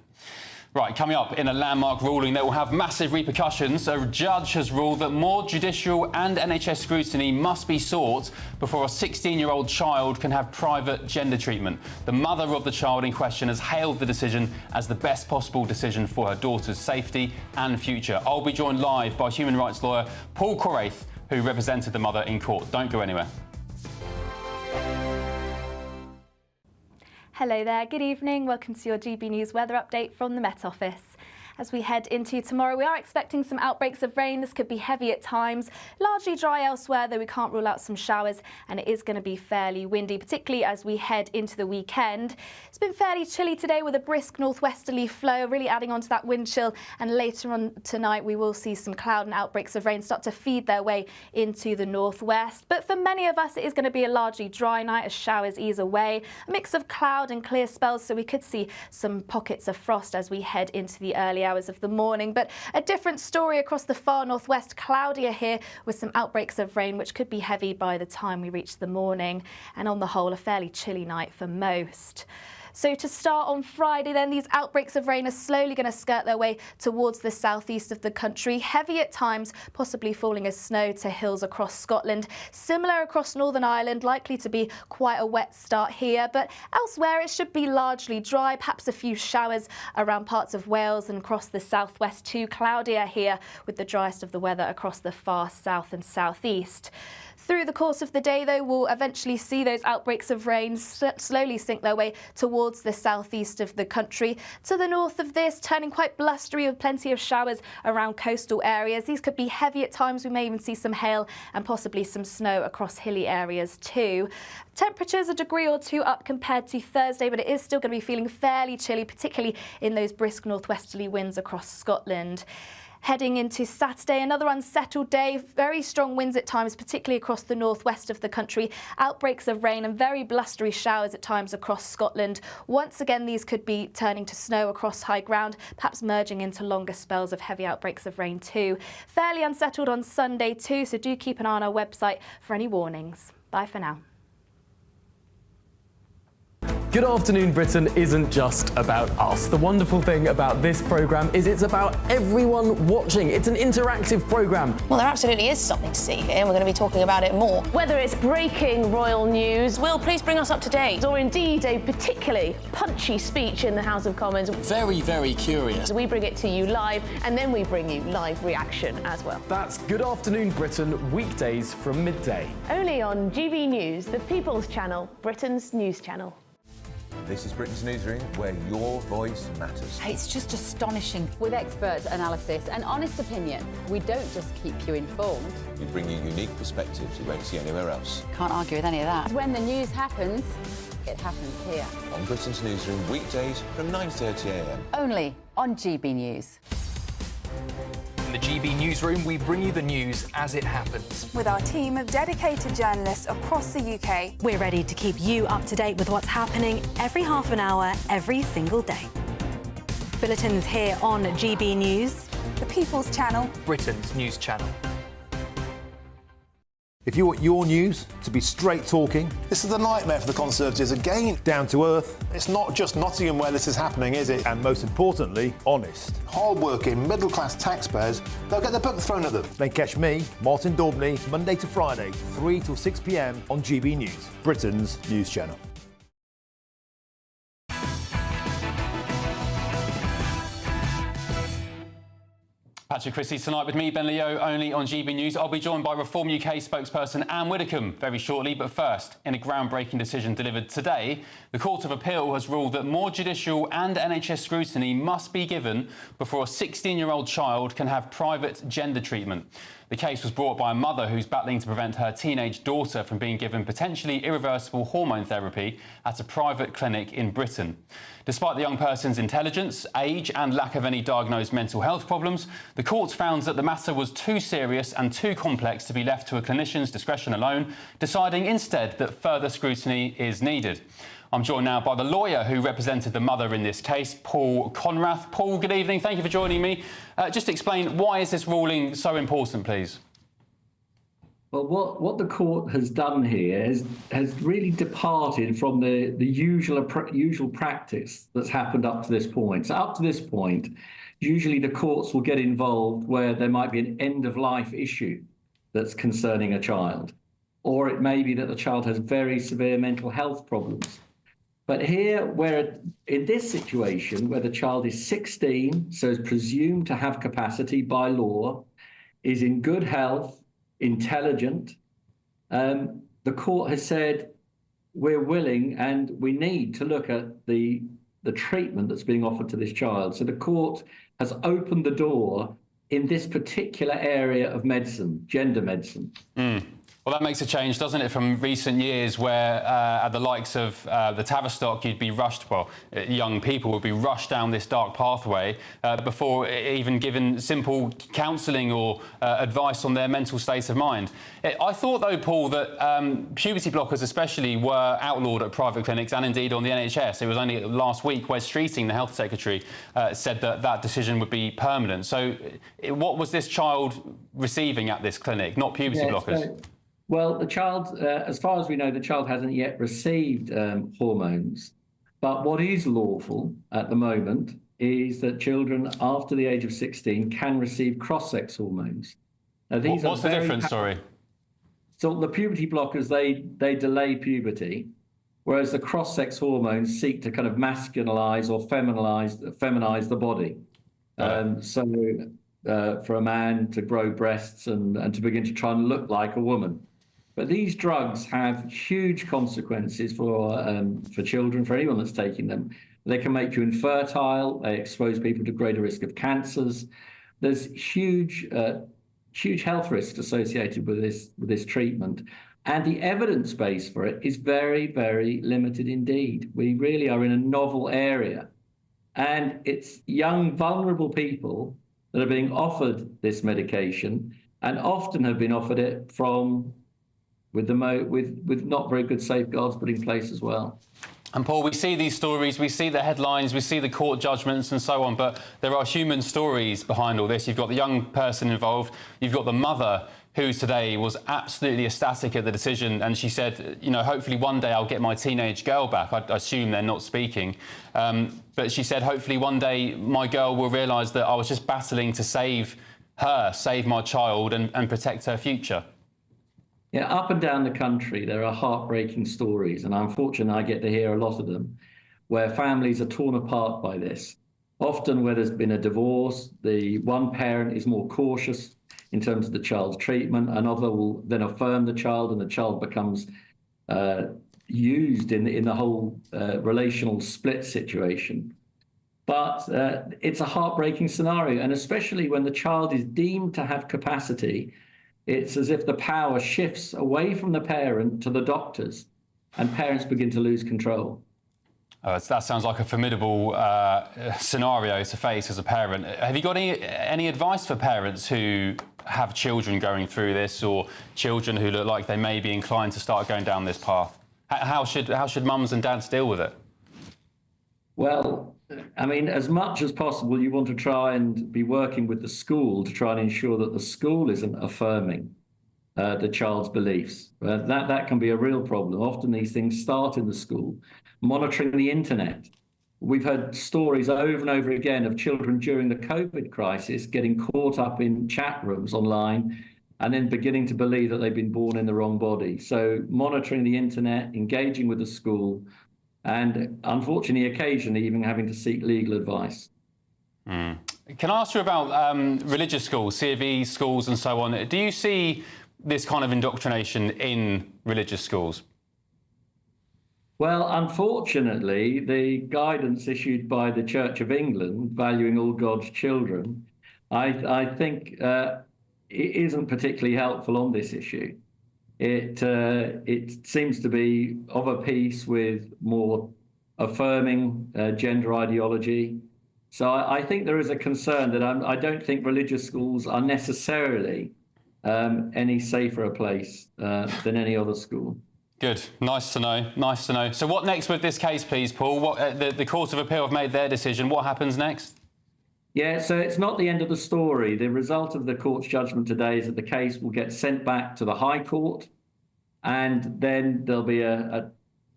Right, coming up in a landmark ruling that will have massive repercussions, a judge has ruled that more judicial and NHS scrutiny must be sought before a 16-year-old child can have private gender treatment. The mother of the child in question has hailed the decision as the best possible decision for her daughter's safety and future. I'll be joined live by human rights lawyer Paul Coraith, who represented the mother in court. Don't go anywhere. Hello there, good evening. Welcome to your GB News weather update from the Met Office. As we head into tomorrow, we are expecting some outbreaks of rain. This could be heavy at times, largely dry elsewhere, though we can't rule out some showers, and it is going to be fairly windy, particularly as we head into the weekend. It's been fairly chilly today with a brisk northwesterly flow, really adding on to that wind chill, and later on tonight we will see some cloud and outbreaks of rain start to feed their way into the northwest. But for many of us, it is going to be a largely dry night as showers ease away, a mix of cloud and clear spells, so we could see some pockets of frost as we head into the early hours of the morning. But a different story across the far northwest, cloudier here with some outbreaks of rain which could be heavy by the time we reach the morning, and on the whole a fairly chilly night for most. So to start on Friday then, these outbreaks of rain are slowly going to skirt their way towards the southeast of the country. Heavy at times, possibly falling as snow to hills across Scotland. Similar across Northern Ireland, likely to be quite a wet start here. But elsewhere it should be largely dry, perhaps a few showers around parts of Wales and across the southwest too. Cloudier here with the driest of the weather across the far south and southeast. Through the course of the day, though, we'll eventually see those outbreaks of rain slowly sink their way towards the southeast of the country. To the north of this, turning quite blustery with plenty of showers around coastal areas. These could be heavy at times. We may even see some hail and possibly some snow across hilly areas too. Temperatures a degree or two up compared to Thursday, but it is still going to be feeling fairly chilly, particularly in those brisk northwesterly winds across Scotland. Heading into Saturday, another unsettled day, very strong winds at times, particularly across the northwest of the country, outbreaks of rain and very blustery showers at times across Scotland. Once again, these could be turning to snow across high ground, perhaps merging into longer spells of heavy outbreaks of rain too. Fairly unsettled on Sunday too, so do keep an eye on our website for any warnings. Bye for now. Good Afternoon Britain isn't just about us. The wonderful thing about this programme is it's about everyone watching. It's an interactive programme. Well, there absolutely is something to see here, and we're going to be talking about it more. Whether it's breaking royal news, Will, please bring us up to date. or indeed a particularly punchy speech in the House of Commons, Very, very curious. we bring it to you live, and then we bring you live reaction as well. That's Good Afternoon Britain, weekdays from midday. Only on GB News, the People's Channel, Britain's news channel. This is Britain's Newsroom, where your voice matters. It's just astonishing. With expert analysis and honest opinion, we don't just keep you informed. We bring you unique perspectives you won't see anywhere else. Can't argue with any of that. When the news happens, it happens here. On Britain's Newsroom, weekdays from 9:30 a.m. Only on GB News. In the GB Newsroom, we bring you the news as it happens. With our team of dedicated journalists across the UK, we're ready to keep you up to date with what's happening every half an hour, every single day. Bulletins here on GB News, the People's Channel, Britain's news channel. If you want your news to be straight talking, this is a nightmare for the Conservatives again. Down to earth. It's not just Nottingham where this is happening, is it? And most importantly, honest. Hard-working, middle-class taxpayers, they'll get the book thrown at them. Then catch me, Martin Daubney, Monday to Friday, 3 till 6 p.m. on GB News, Britain's news channel. Patrick Christys tonight with me, Ben Leo, only on GB News. I'll be joined by Reform UK spokesperson Anne Widdecombe very shortly, but first, in a groundbreaking decision delivered today, the Court of Appeal has ruled that more judicial and NHS scrutiny must be given before a 16-year-old child can have private gender treatment. The case was brought by a mother who's battling to prevent her teenage daughter from being given potentially irreversible hormone therapy at a private clinic in Britain. Despite the young person's intelligence, age and lack of any diagnosed mental health problems, the court found that the matter was too serious and too complex to be left to a clinician's discretion alone, deciding instead that further scrutiny is needed. I'm joined now by the lawyer who represented the mother in this case, Paul Conrath. Paul, good evening. Thank you for joining me. Just explain, why is this ruling so important, please? Well, what the court has done here has really departed from the usual practice that's happened up to this point. So up to this point, usually the courts will get involved where there might be an end-of-life issue that's concerning a child, or it may be that the child has very severe mental health problems. But here, where in this situation, where the child is 16, so is presumed to have capacity by law, is in good health, intelligent, the court has said we're willing and we need to look at the treatment that's being offered to this child. So the court has opened the door in this particular area of medicine, gender medicine. Well, that makes a change, doesn't it, from recent years where at the likes of the Tavistock, you'd be rushed, well, young people would be rushed down this dark pathway before even given simple counselling or advice on their mental state of mind. I thought, though, Paul, that puberty blockers especially were outlawed at private clinics and indeed on the NHS. It was only last week Wes Streeting, the Health Secretary, said that that decision would be permanent. So what was this child receiving at this clinic, not puberty blockers? Well, the child, as far as we know, the child hasn't yet received hormones. But what is lawful at the moment is that children after the age of 16 can receive cross-sex hormones. Now, these What's the difference, sorry? So the puberty blockers, they delay puberty, whereas the cross-sex hormones seek to kind of masculinize or feminize the body. For a man to grow breasts and to begin to try and look like a woman. But these drugs have huge consequences for children, for anyone that's taking them. They can make you infertile. They expose people to greater risk of cancers. There's huge health risks associated with this treatment. And the evidence base for it is very, very limited indeed. We really are in a novel area. And it's young, vulnerable people that are being offered this medication, and often have been offered it with not very good safeguards put in place as well. And Paul, we see these stories, we see the headlines, we see the court judgments and so on, but there are human stories behind all this. You've got the young person involved, you've got the mother who today was absolutely ecstatic at the decision, and she said, you know, hopefully one day I'll get my teenage girl back. I assume they're not speaking. But she said, hopefully one day my girl will realise that I was just battling to save her, save my child and protect her future. Yeah, up and down the country, there are heartbreaking stories, and I'm fortunate I get to hear a lot of them, where families are torn apart by this. Often where there's been a divorce, the one parent is more cautious in terms of the child's treatment, another will then affirm the child, and the child becomes used in the whole relational split situation. But it's a heartbreaking scenario, and especially when the child is deemed to have capacity, it's as if the power shifts away from the parent to the doctors, and parents begin to lose control. That sounds like a formidable scenario to face as a parent. Have you got any advice for parents who have children going through this, or children who look like they may be inclined to start going down this path? How should mums and dads deal with it? Well, I mean, as much as possible, you want to try and be working with the school to try and ensure that the school isn't affirming the child's beliefs. That can be a real problem. Often these things start in the school. Monitoring the internet. We've heard stories over and over again of children during the COVID crisis getting caught up in chat rooms online and then beginning to believe that they've been born in the wrong body. So monitoring the internet, engaging with the school, and unfortunately, occasionally even having to seek legal advice. Can I ask you about religious schools, C.V. schools and so on? Do you see this kind of indoctrination in religious schools? Well, unfortunately, the guidance issued by the Church of England, valuing all God's children, I think it isn't particularly helpful on this issue. It seems to be of a piece with more affirming gender ideology. So I think there is a concern that I don't think religious schools are necessarily any safer a place than any other school. Good. Nice to know. Nice to know. So what next with this case, please, Paul? The Court of Appeal have made their decision. What happens next? Yeah, so it's not the end of the story. The result of the court's judgment today is that the case will get sent back to the High Court, and then there'll be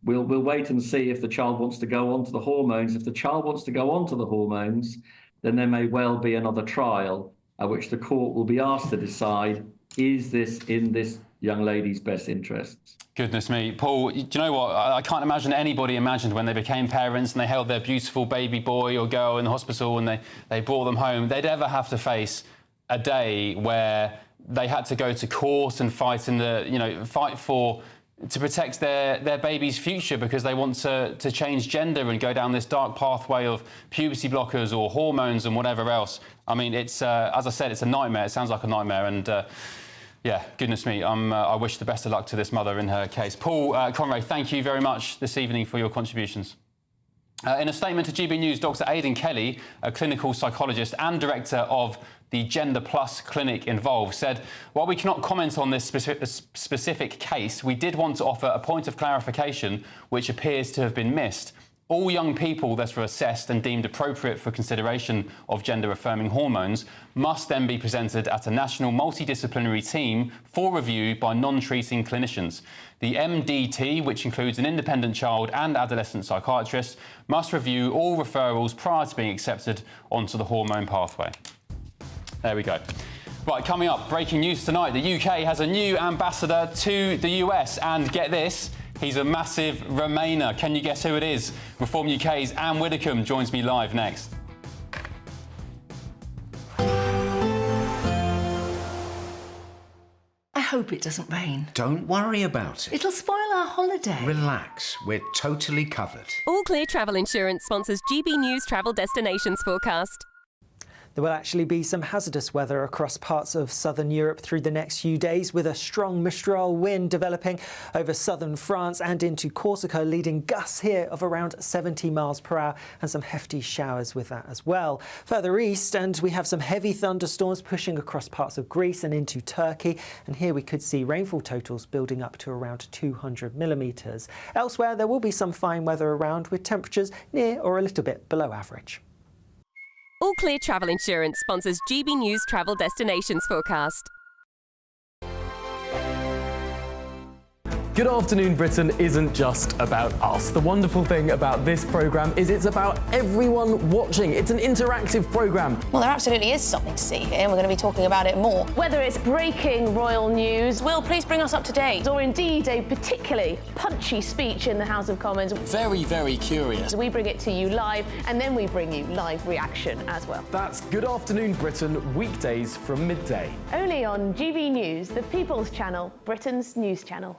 we'll wait and see if the child wants to go on to the hormones. If the child wants to go on to the hormones, then there may well be another trial at which the court will be asked to decide, is this in this young lady's best interests? Goodness me. Paul, do you know what? I can't imagine anybody imagined when they became parents and they held their beautiful baby boy or girl in the hospital and they brought them home, they'd ever have to face a day where they had to go to court and fight to protect their baby's future because they want to change gender and go down this dark pathway of puberty blockers or hormones and whatever else. I mean, it's as I said, it's a nightmare. It sounds like a nightmare, and yeah, goodness me, I wish the best of luck to this mother in her case. Paul Conray, thank you very much this evening for your contributions. In a statement to GB News, Dr. Aidan Kelly, a clinical psychologist and director of the Gender Plus clinic involved, said, while we cannot comment on this specific case, we did want to offer a point of clarification which appears to have been missed. All young people that are assessed and deemed appropriate for consideration of gender-affirming hormones must then be presented at a national multidisciplinary team for review by non-treating clinicians. The MDT, which includes an independent child and adolescent psychiatrist, must review all referrals prior to being accepted onto the hormone pathway. There we go. Right, coming up, breaking news tonight. The UK has a new ambassador to the US, and get this, he's a massive Remainer. Can you guess who it is? Reform UK's Anne Widdecombe joins me live next. I hope it doesn't rain. Don't worry about it. It'll spoil our holiday. Relax, we're totally covered. All Clear Travel Insurance sponsors GB News Travel Destinations Forecast. There will actually be some hazardous weather across parts of southern Europe through the next few days, with a strong Mistral wind developing over southern France and into Corsica, leading gusts here of around 70 miles per hour and some hefty showers with that as well. Further east, and we have some heavy thunderstorms pushing across parts of Greece and into Turkey, and here we could see rainfall totals building up to around 200 millimetres. Elsewhere, there will be some fine weather around, with temperatures near or a little bit below average. All Clear Travel Insurance sponsors GB News Travel Destinations Forecast. Good Afternoon Britain isn't just about us. The wonderful thing about this programme is it's about everyone watching. It's an interactive programme. Well, there absolutely is something to see here, and we're going to be talking about it more. Whether it's breaking royal news, Will, please bring us up to date. or indeed a particularly punchy speech in the House of Commons, Very, very curious. we bring it to you live, and then we bring you live reaction as well. That's Good Afternoon Britain, weekdays from midday. Only on GB News, the People's Channel, Britain's news channel.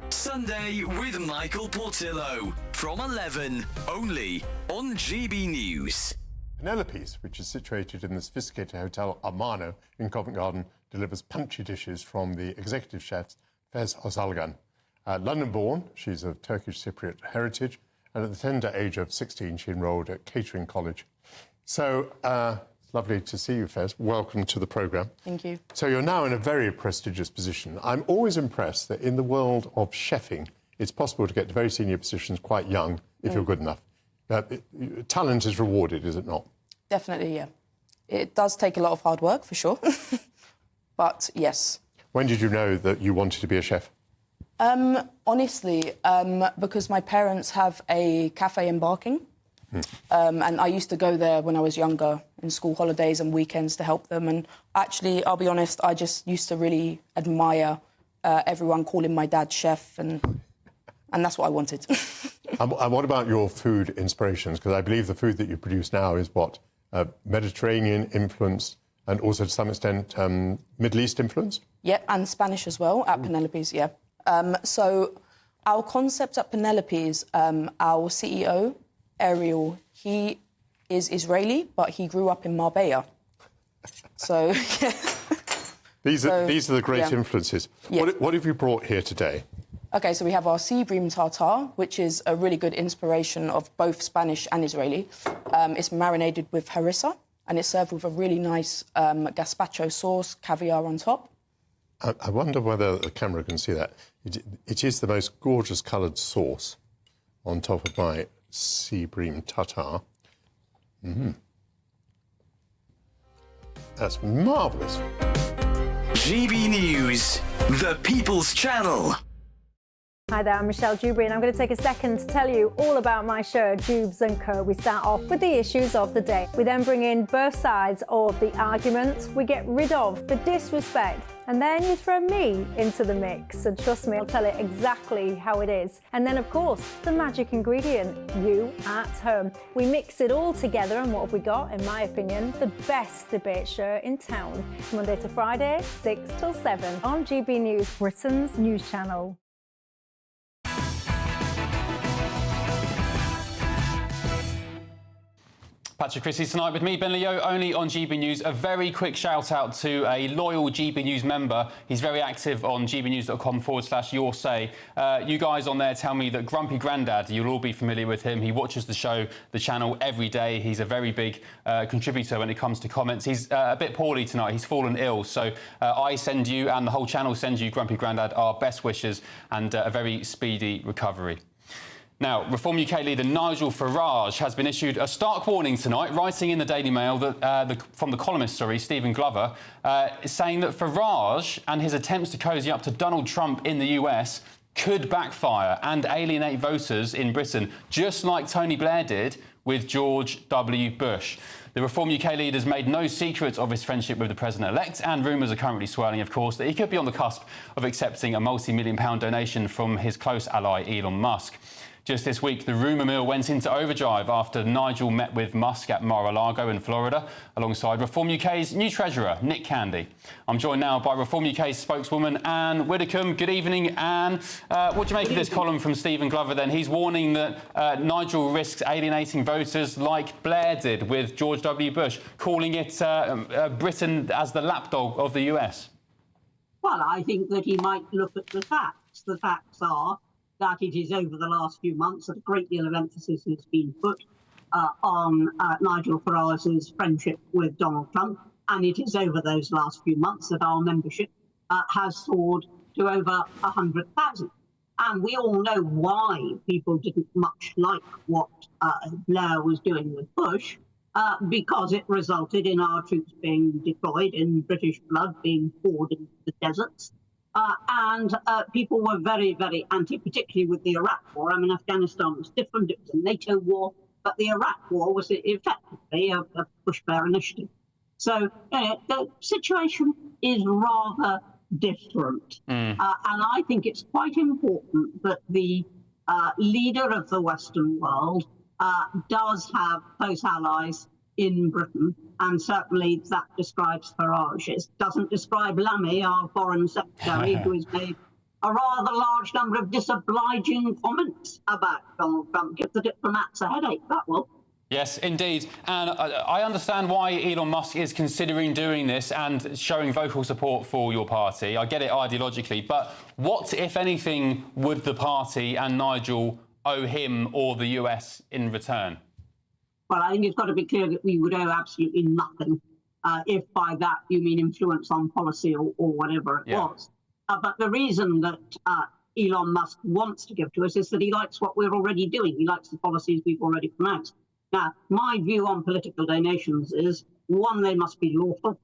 Sunday with Michael Portillo from 11, only on GB News. Penelope's, which is situated in the sophisticated Hotel Armano in Covent Garden, delivers punchy dishes from the executive chef Fez Ozalgan. London-born, she's of Turkish Cypriot heritage, and at the tender age of 16, she enrolled at Catering College. So, it's lovely to see you, Fez. Welcome to the programme. Thank you. So you're now in a very prestigious position. I'm always impressed that in the world of chefing, it's possible to get to very senior positions quite young if you're good enough. Talent is rewarded, is it not? Definitely, yeah. It does take a lot of hard work, for sure. But, yes. When did you know that you wanted to be a chef? Honestly, because my parents have a cafe in Barking. And I used to go there when I was younger in school holidays and weekends to help them. And actually, I'll be honest, I just used to really admire everyone calling my dad chef, and that's what I wanted. And what about your food inspirations? Because I believe the food that you produce now is what? Mediterranean influence and also to some extent Middle East influence? Yeah, and Spanish as well at Penelope's, yeah. So our concept at Penelope's, our CEO, Ariel, he is Israeli, but he grew up in Marbella. So, yeah. These are the great influences. Yeah. What have you brought here today? OK, so we have our sea bream tartare, which is a really good inspiration of both Spanish and Israeli. It's marinated with harissa, and it's served with a really nice gazpacho sauce, caviar on top. I wonder whether the camera can see that. It is the most gorgeous coloured sauce on top of my sea bream tartare. That's marvellous. GB News, the People's Channel. Hi there, I'm Michelle Dewberry, and I'm going to take a second to tell you all about my show, Dubes & Co. We start off with the issues of the day. We then bring in both sides of the argument. We get rid of the disrespect, and then you throw me into the mix. And trust me, I'll tell it exactly how it is. And then, of course, the magic ingredient, you at home. We mix it all together, and what have we got? In my opinion, the best debate show in town. Monday to Friday, 6 till 7 on GB News, Britain's news channel. Patrick Christys tonight with me, Ben Leo, only on GB News. A very quick shout out to a loyal GB News member. He's very active on gbnews.com/your say. You guys on there tell me that Grumpy Grandad, you'll all be familiar with him. He watches the show, the channel every day. He's a very big contributor when it comes to comments. He's a bit poorly tonight. He's fallen ill. So I send you, and the whole channel sends you, Grumpy Grandad, our best wishes and a very speedy recovery. Now, Reform UK leader Nigel Farage has been issued a stark warning tonight, writing in the Daily Mail that from the columnist, Stephen Glover, is saying that Farage and his attempts to cosy up to Donald Trump in the US could backfire and alienate voters in Britain, just like Tony Blair did with George W. Bush. The Reform UK leader has made no secret of his friendship with the president-elect, and rumours are currently swirling, of course, that he could be on the cusp of accepting a multi-million-pound donation from his close ally, Elon Musk. Just this week, the rumour mill went into overdrive after Nigel met with Musk at Mar-a-Lago in Florida, alongside Reform UK's new treasurer, Nick Candy. I'm joined now by Reform UK's spokeswoman, Anne Widdecombe. Good evening, Anne. What do you make of this column from Stephen Glover then? He's warning that Nigel risks alienating voters like Blair did with George W. Bush, calling it Britain as the lapdog of the US. Well, I think that he might look at the facts. The facts are that it is over the last few months that a great deal of emphasis has been put on Nigel Farage's friendship with Donald Trump, and it is over those last few months that our membership has soared to over 100,000. And we all know why people didn't much like what Blair was doing with Bush, because it resulted in our troops being deployed, in British blood being poured into the deserts. And people were very, very anti, particularly with the Iraq War. I mean, Afghanistan was different. It was a NATO war. But the Iraq War was effectively a Bush-Blair initiative. So the situation is rather different. And I think it's quite important that the leader of the Western world does have close allies in Britain, and certainly that describes Farage. It doesn't describe Lamy, our foreign secretary, who has made a rather large number of disobliging comments about Donald Trump. Give the diplomats a headache, that will. Yes, indeed. And I understand why Elon Musk is considering doing this and showing vocal support for your party. I get it ideologically, but what, if anything, would the party and Nigel owe him or the US in return? Well, I think it's got to be clear that we would owe absolutely nothing, if by that you mean influence on policy or whatever it was. But the reason that Elon Musk wants to give to us is that he likes what we're already doing. He likes the policies we've already pronounced. Now, my view on political donations is, 1, they must be lawful,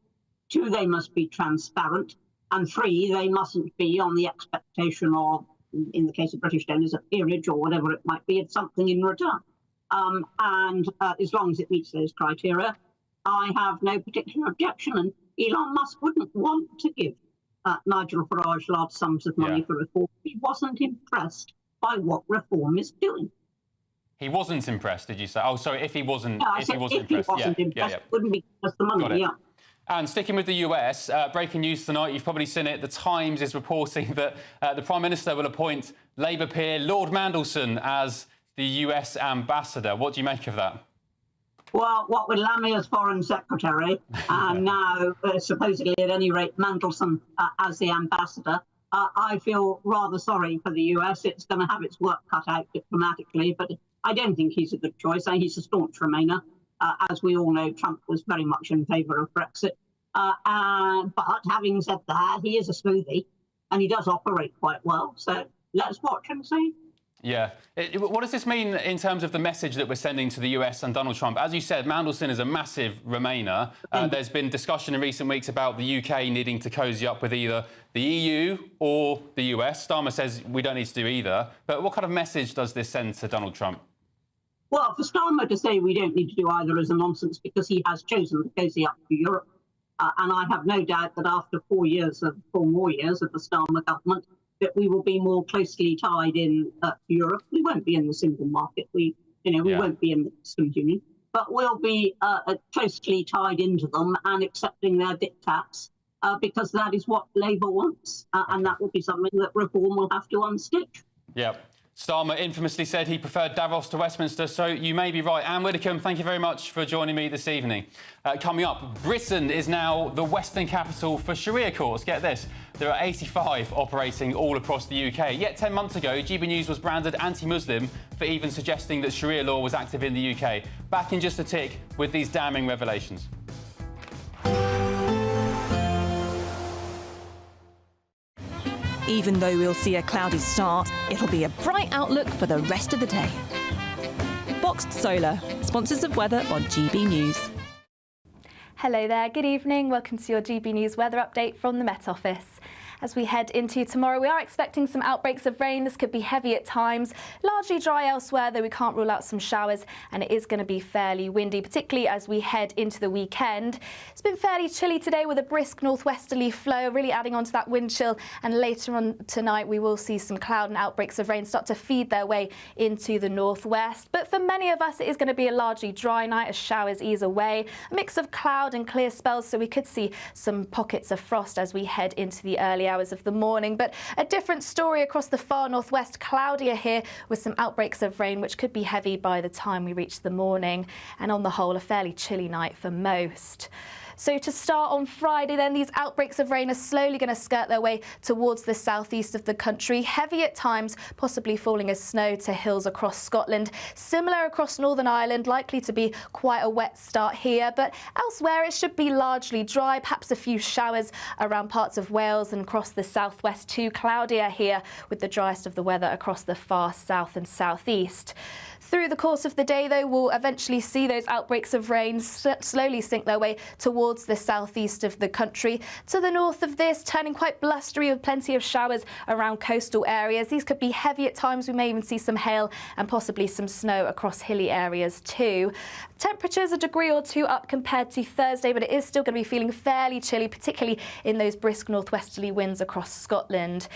2, they must be transparent, and 3, they mustn't be on the expectation of, in the case of British donors, a peerage or whatever it might be, it's something in return. And as long as it meets those criteria, I have no particular objection. And Elon Musk wouldn't want to give Nigel Farage large sums of money for reform. He wasn't impressed by what reform is doing. He wasn't impressed, did you say? Oh, sorry, if he wasn't, No, if he wasn't impressed. It wouldn't be just the money, And sticking with the US, breaking news tonight, you've probably seen it, The Times is reporting that the Prime Minister will appoint Labour peer Lord Mandelson as the US ambassador. What do you make of that? Well, what with Lamy as foreign secretary, and now supposedly at any rate Mandelson as the ambassador, I feel rather sorry for the US. It's going to have its work cut out diplomatically, but I don't think he's a good choice. He's a staunch Remainer. As we all know, Trump was very much in favour of Brexit. But having said that, he is a smoothie and he does operate quite well. So let's watch and see. Yeah. What does this mean in terms of the message that we're sending to the US and Donald Trump? As you said, Mandelson is a massive Remainer. There's been discussion in recent weeks about the UK needing to cosy up with either the EU or the US. Starmer says we don't need to do either. But what kind of message does this send to Donald Trump? Well, for Starmer to say we don't need to do either is a nonsense, because he has chosen to cozy up to Europe. And I have no doubt that after 4 more years of the Starmer government, that we will be more closely tied in Europe. We won't be in the single market. We won't be in the customs union, but we'll be closely tied into them and accepting their diktats, because that is what Labour wants, and that will be something that reform will have to unstitch. Yeah. Starmer infamously said he preferred Davos to Westminster, so you may be right. Anne Widdecombe, thank you very much for joining me this evening. Coming up, Britain is now the Western capital for Sharia courts. Get this, there are 85 operating all across the UK. Yet 10 months ago, GB News was branded anti-Muslim for even suggesting that Sharia law was active in the UK. Back in just a tick with these damning revelations. Even though we'll see a cloudy start, it'll be a bright outlook for the rest of the day. Boxed Solar, sponsors of weather on GB News. Hello there, good evening. Welcome to your GB News weather update from the Met Office. As we head into tomorrow, we are expecting some outbreaks of rain. This could be heavy at times, largely dry elsewhere, though we can't rule out some showers, and it is going to be fairly windy, particularly as we head into the weekend. It's been fairly chilly today with a brisk northwesterly flow, really adding on to that wind chill, and later on tonight we will see some cloud and outbreaks of rain start to feed their way into the northwest. But for many of us, it is going to be a largely dry night as showers ease away, a mix of cloud and clear spells, so we could see some pockets of frost as we head into the early hours of the morning. But a different story across the far northwest, cloudier here with some outbreaks of rain which could be heavy by the time we reach the morning, and on the whole a fairly chilly night for most. So to start on Friday then, these outbreaks of rain are slowly going to skirt their way towards the southeast of the country. Heavy at times, possibly falling as snow to hills across Scotland. Similar across Northern Ireland, likely to be quite a wet start here. But elsewhere it should be largely dry, perhaps a few showers around parts of Wales and across the southwest too. Cloudier here with the driest of the weather across the far south and southeast. Through the course of the day, though, we'll eventually see those outbreaks of rain slowly sink their way towards the southeast of the country. To the north of this, turning quite blustery with plenty of showers around coastal areas. These could be heavy at times. We may even see some hail and possibly some snow across hilly areas too. Temperatures a degree or two up compared to Thursday, but it is still going to be feeling fairly chilly, particularly in those brisk northwesterly winds across Scotland.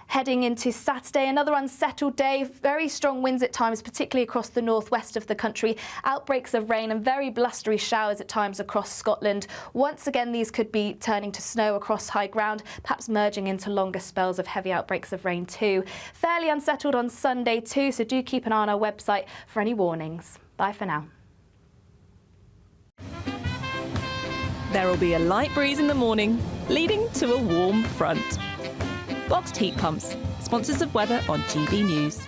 Heading into Saturday, another unsettled day, very strong winds at times, particularly across the northwest of the country, outbreaks of rain and very blustery showers at times across Scotland. Once again, these could be turning to snow across high ground, perhaps merging into longer spells of heavy outbreaks of rain too. Fairly unsettled on Sunday too, so do keep an eye on our website for any warnings. Bye for now. There will be a light breeze in the morning, leading to a warm front. Boxed heat pumps, sponsors of weather on GB News.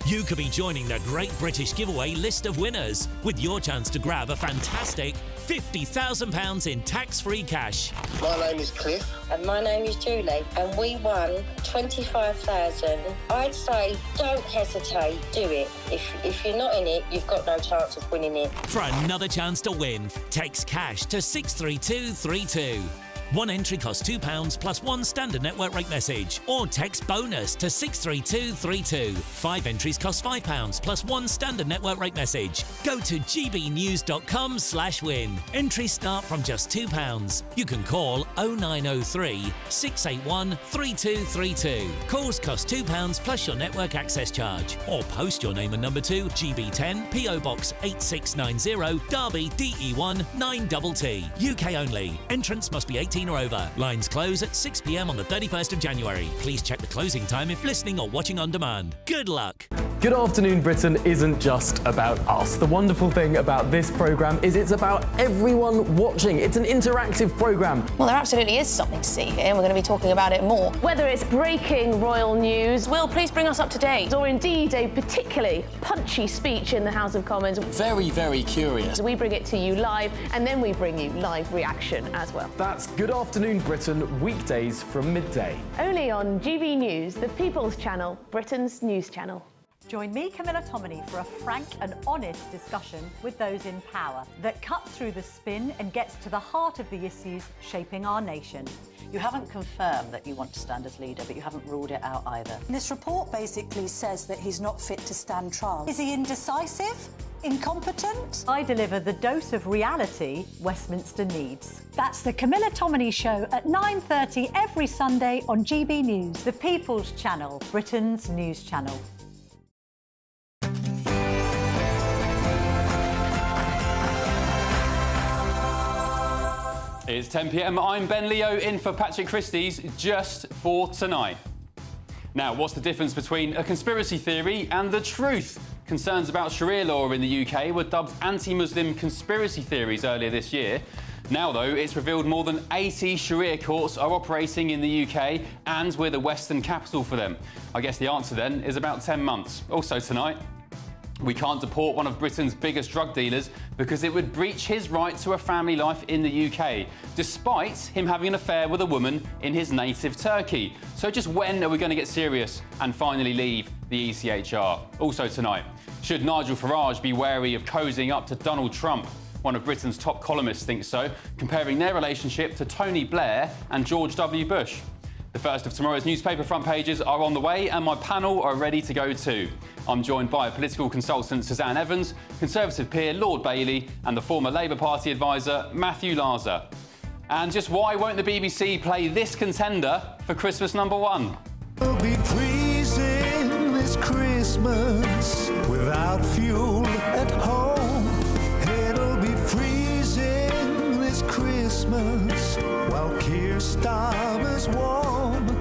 You could be joining the Great British Giveaway list of winners with your chance to grab a fantastic £50,000 in tax-free cash. My name is Cliff. And my name is Julie. And we won 25,000. I'd say don't hesitate, do it. If you're not in it, you've got no chance of winning it. For another chance to win, text cash to 63232. One entry costs £2 plus one standard network rate message, or text bonus to 63232. 5 entries cost £5 plus one standard network rate message. Go to gbnews.com/win. Entries start from just £2. You can call 0903 681 3232. Calls cost £2 plus your network access charge, or post your name and number to GB10 PO Box 8690 Derby DE1 9TT. UK only. Entrance must be 18 or over. Lines close at 6 p.m. on the 31st of January. Please check the closing time if listening or watching on demand. Good luck. Good Afternoon Britain isn't just about us. The wonderful thing about this programme is it's about everyone watching. It's an interactive programme. Well, there absolutely is something to see here, and we're going to be talking about it more. Whether it's breaking royal news, Will, please bring us up to date, or indeed a particularly punchy speech in the House of Commons. Very, very curious. We bring it to you live, and then we bring you live reaction as well. That's Good Afternoon Britain, weekdays from midday. Only on GB News, the People's Channel, Britain's news channel. Join me, Camilla Tominey, for a frank and honest discussion with those in power that cuts through the spin and gets to the heart of the issues shaping our nation. You haven't confirmed that you want to stand as leader, but you haven't ruled it out either. This report basically says that he's not fit to stand trial. Is he indecisive? Incompetent? I deliver the dose of reality Westminster needs. That's the Camilla Tominey Show at 9:30 every Sunday on GB News, the People's Channel, Britain's news channel. It's 10 p.m. I'm Ben Leo in for Patrick Christys just for tonight. Now, what's the difference between a conspiracy theory and the truth? Concerns about Sharia law in the UK were dubbed anti-Muslim conspiracy theories earlier this year. Now, though, it's revealed more than 80 Sharia courts are operating in the UK, and we're the Western capital for them. I guess the answer then is about 10 months. Also tonight, we can't deport one of Britain's biggest drug dealers because it would breach his right to a family life in the UK, despite him having an affair with a woman in his native Turkey. So just when are we going to get serious and finally leave the ECHR? Also tonight, should Nigel Farage be wary of cozying up to Donald Trump? One of Britain's top columnists thinks so, comparing their relationship to Tony Blair and George W. Bush. The first of tomorrow's newspaper front pages are on the way, and my panel are ready to go too. I'm joined by political consultant Suzanne Evans, Conservative peer Lord Bailey, and the former Labour Party advisor Matthew Larzer. And just why won't the BBC play this contender for Christmas #1? It'll be freezing this Christmas without fuel at home. It'll be freezing this Christmas while Keir Starmer's warm.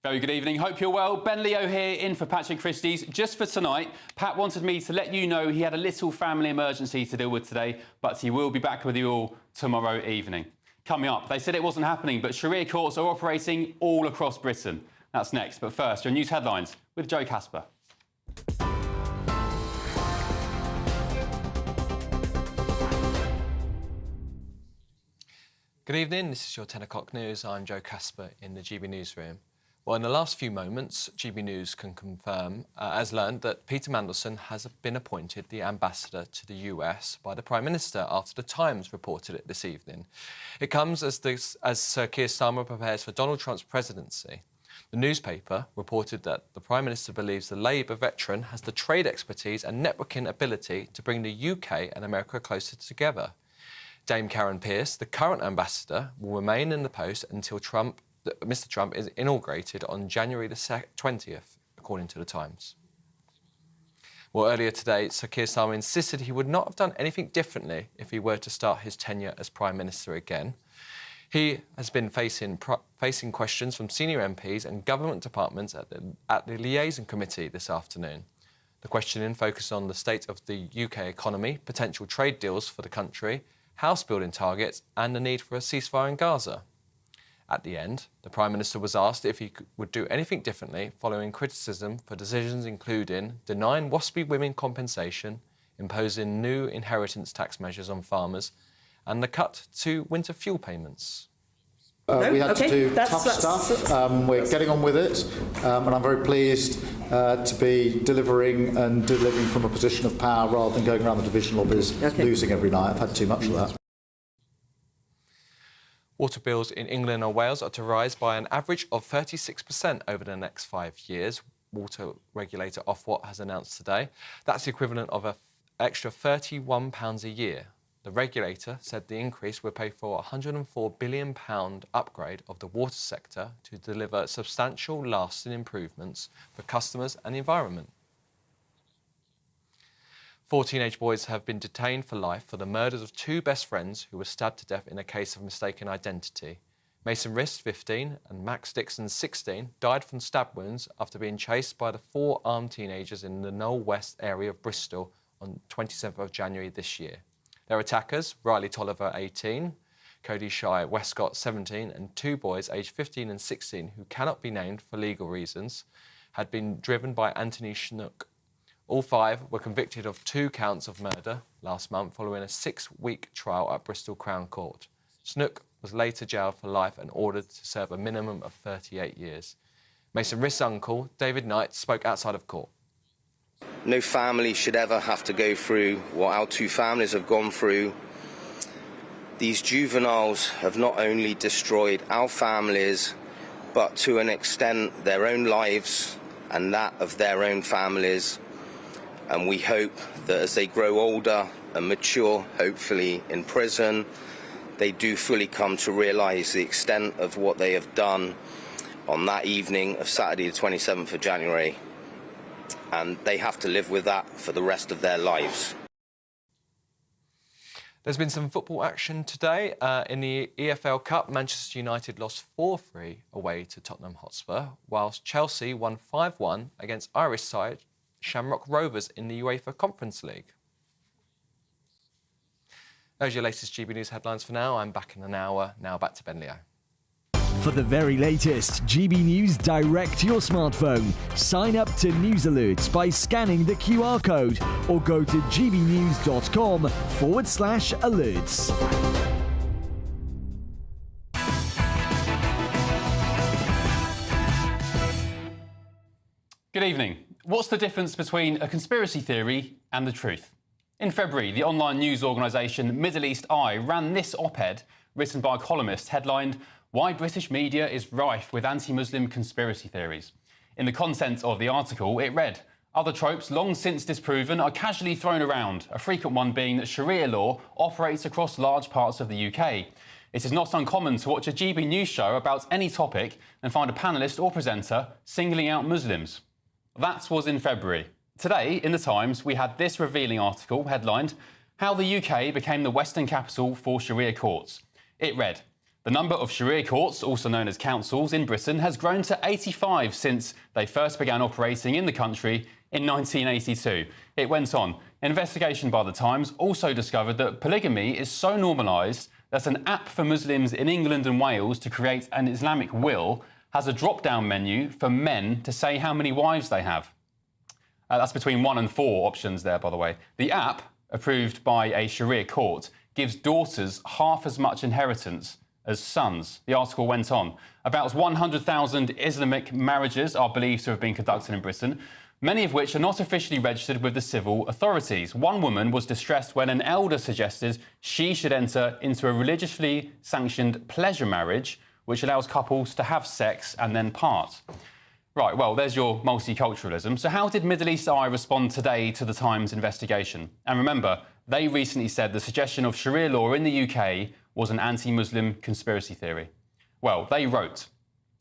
Very good evening. Hope you're well. Ben Leo here in for Patrick Christys. Just for tonight, Pat wanted me to let you know he had a little family emergency to deal with today, but he will be back with you all tomorrow evening. Coming up, they said it wasn't happening, but Sharia courts are operating all across Britain. That's next. But first, your news headlines with Joe Casper. Good evening. This is your 10 o'clock news. I'm Joe Casper in the GB newsroom. Well, in the last few moments, GB News can confirm, has learned that Peter Mandelson has been appointed the ambassador to the US by the Prime Minister after the Times reported it this evening. It comes as Sir Keir Starmer prepares for Donald Trump's presidency. The newspaper reported that the Prime Minister believes the Labour veteran has the trade expertise and networking ability to bring the UK and America closer together. Dame Karen Pierce, the current ambassador, will remain in the post until Mr Trump is inaugurated on January the 20th, according to the Times. Well, earlier today, Sir Keir Starmer insisted he would not have done anything differently if he were to start his tenure as Prime Minister again. He has been facing questions from senior MPs and government departments at the liaison committee this afternoon. The questioning focused on the state of the UK economy, potential trade deals for the country, house building targets and the need for a ceasefire in Gaza. At the end, the Prime Minister was asked if he would do anything differently following criticism for decisions including denying WASPy women compensation, imposing new inheritance tax measures on farmers and the cut to winter fuel payments. We had to do tough stuff. We're getting on with it, and I'm very pleased to be delivering from a position of power rather than going around the division lobbies losing every night. I've had too much of that. Water bills in England and Wales are to rise by an average of 36% over the next 5 years, water regulator Ofwat has announced today. That's the equivalent of an extra £31 a year. The regulator said the increase would pay for a £104 billion upgrade of the water sector to deliver substantial, lasting improvements for customers and the environment. 4 teenage boys have been detained for life for the murders of 2 best friends who were stabbed to death in a case of mistaken identity. Mason Rist, 15, and Max Dixon, 16, died from stab wounds after being chased by the 4 armed teenagers in the Knoll West area of Bristol on 27th of January this year. Their attackers, Riley Tolliver, 18, Cody Shy Westcott, 17, and 2 boys aged 15 and 16 who cannot be named for legal reasons, had been driven by Anthony Snook. All 5 were convicted of 2 counts of murder last month following a 6-week trial at Bristol Crown Court. Snook was later jailed for life and ordered to serve a minimum of 38 years. Mason Rist's uncle, David Knight, spoke outside of court. No family should ever have to go through what our 2 families have gone through. These juveniles have not only destroyed our families, but to an extent their own lives and that of their own families. And we hope that as they grow older and mature, hopefully in prison, they do fully come to realise the extent of what they have done on that evening of Saturday the 27th of January. And they have to live with that for the rest of their lives. There's been some football action today. In the EFL Cup, Manchester United lost 4-3 away to Tottenham Hotspur, whilst Chelsea won 5-1 against Irish side Shamrock Rovers in the UEFA Conference League. Those are your latest GB News headlines for now. I'm back in an hour. Now back to Ben Leo. For the very latest GB News direct to your smartphone, sign up to News Alerts by scanning the QR code or go to gbnews.com/alerts. Good evening. What's the difference between a conspiracy theory and the truth? In February, the online news organisation Middle East Eye ran this op-ed written by a columnist headlined, "Why British Media is Rife with Anti-Muslim Conspiracy Theories." In the content of the article, it read, "Other tropes long since disproven are casually thrown around, a frequent one being that Sharia law operates across large parts of the UK. It is not uncommon to watch a GB News show about any topic and find a panellist or presenter singling out Muslims." That was in February. Today, in The Times, we had this revealing article headlined, "How the UK became the Western capital for Sharia courts." It read, "The number of Sharia courts, also known as councils, in Britain has grown to 85 since they first began operating in the country in 1982. It went on. An investigation by The Times also discovered that polygamy is so normalised that an app for Muslims in England and Wales to create an Islamic will has a drop-down menu for men to say how many wives they have. That's between 1 and 4 options there, by the way. The app, approved by a Sharia court, gives daughters half as much inheritance as sons. The article went on. About 100,000 Islamic marriages are believed to have been conducted in Britain, many of which are not officially registered with the civil authorities. One woman was distressed when an elder suggested she should enter into a religiously sanctioned pleasure marriage, which allows couples to have sex and then part. Right, well, there's your multiculturalism. So how did Middle East Eye respond today to the Times investigation? And remember, they recently said the suggestion of Sharia law in the UK was an anti-Muslim conspiracy theory. Well, they wrote,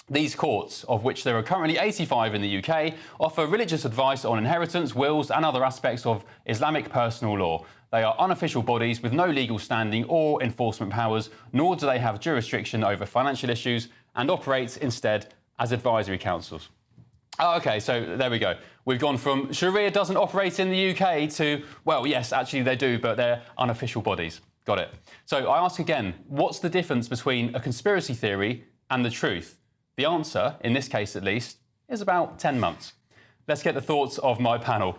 "These courts, of which there are currently 85 in the UK, offer religious advice on inheritance, wills and other aspects of Islamic personal law. They are unofficial bodies with no legal standing or enforcement powers, nor do they have jurisdiction over financial issues and operate instead as advisory councils." Oh, OK, so there we go. We've gone from Sharia doesn't operate in the UK to, well, yes, actually they do, but they're unofficial bodies. Got it. So I ask again, what's the difference between a conspiracy theory and the truth? The answer, in this case at least, is about 10 months. Let's get the thoughts of my panel.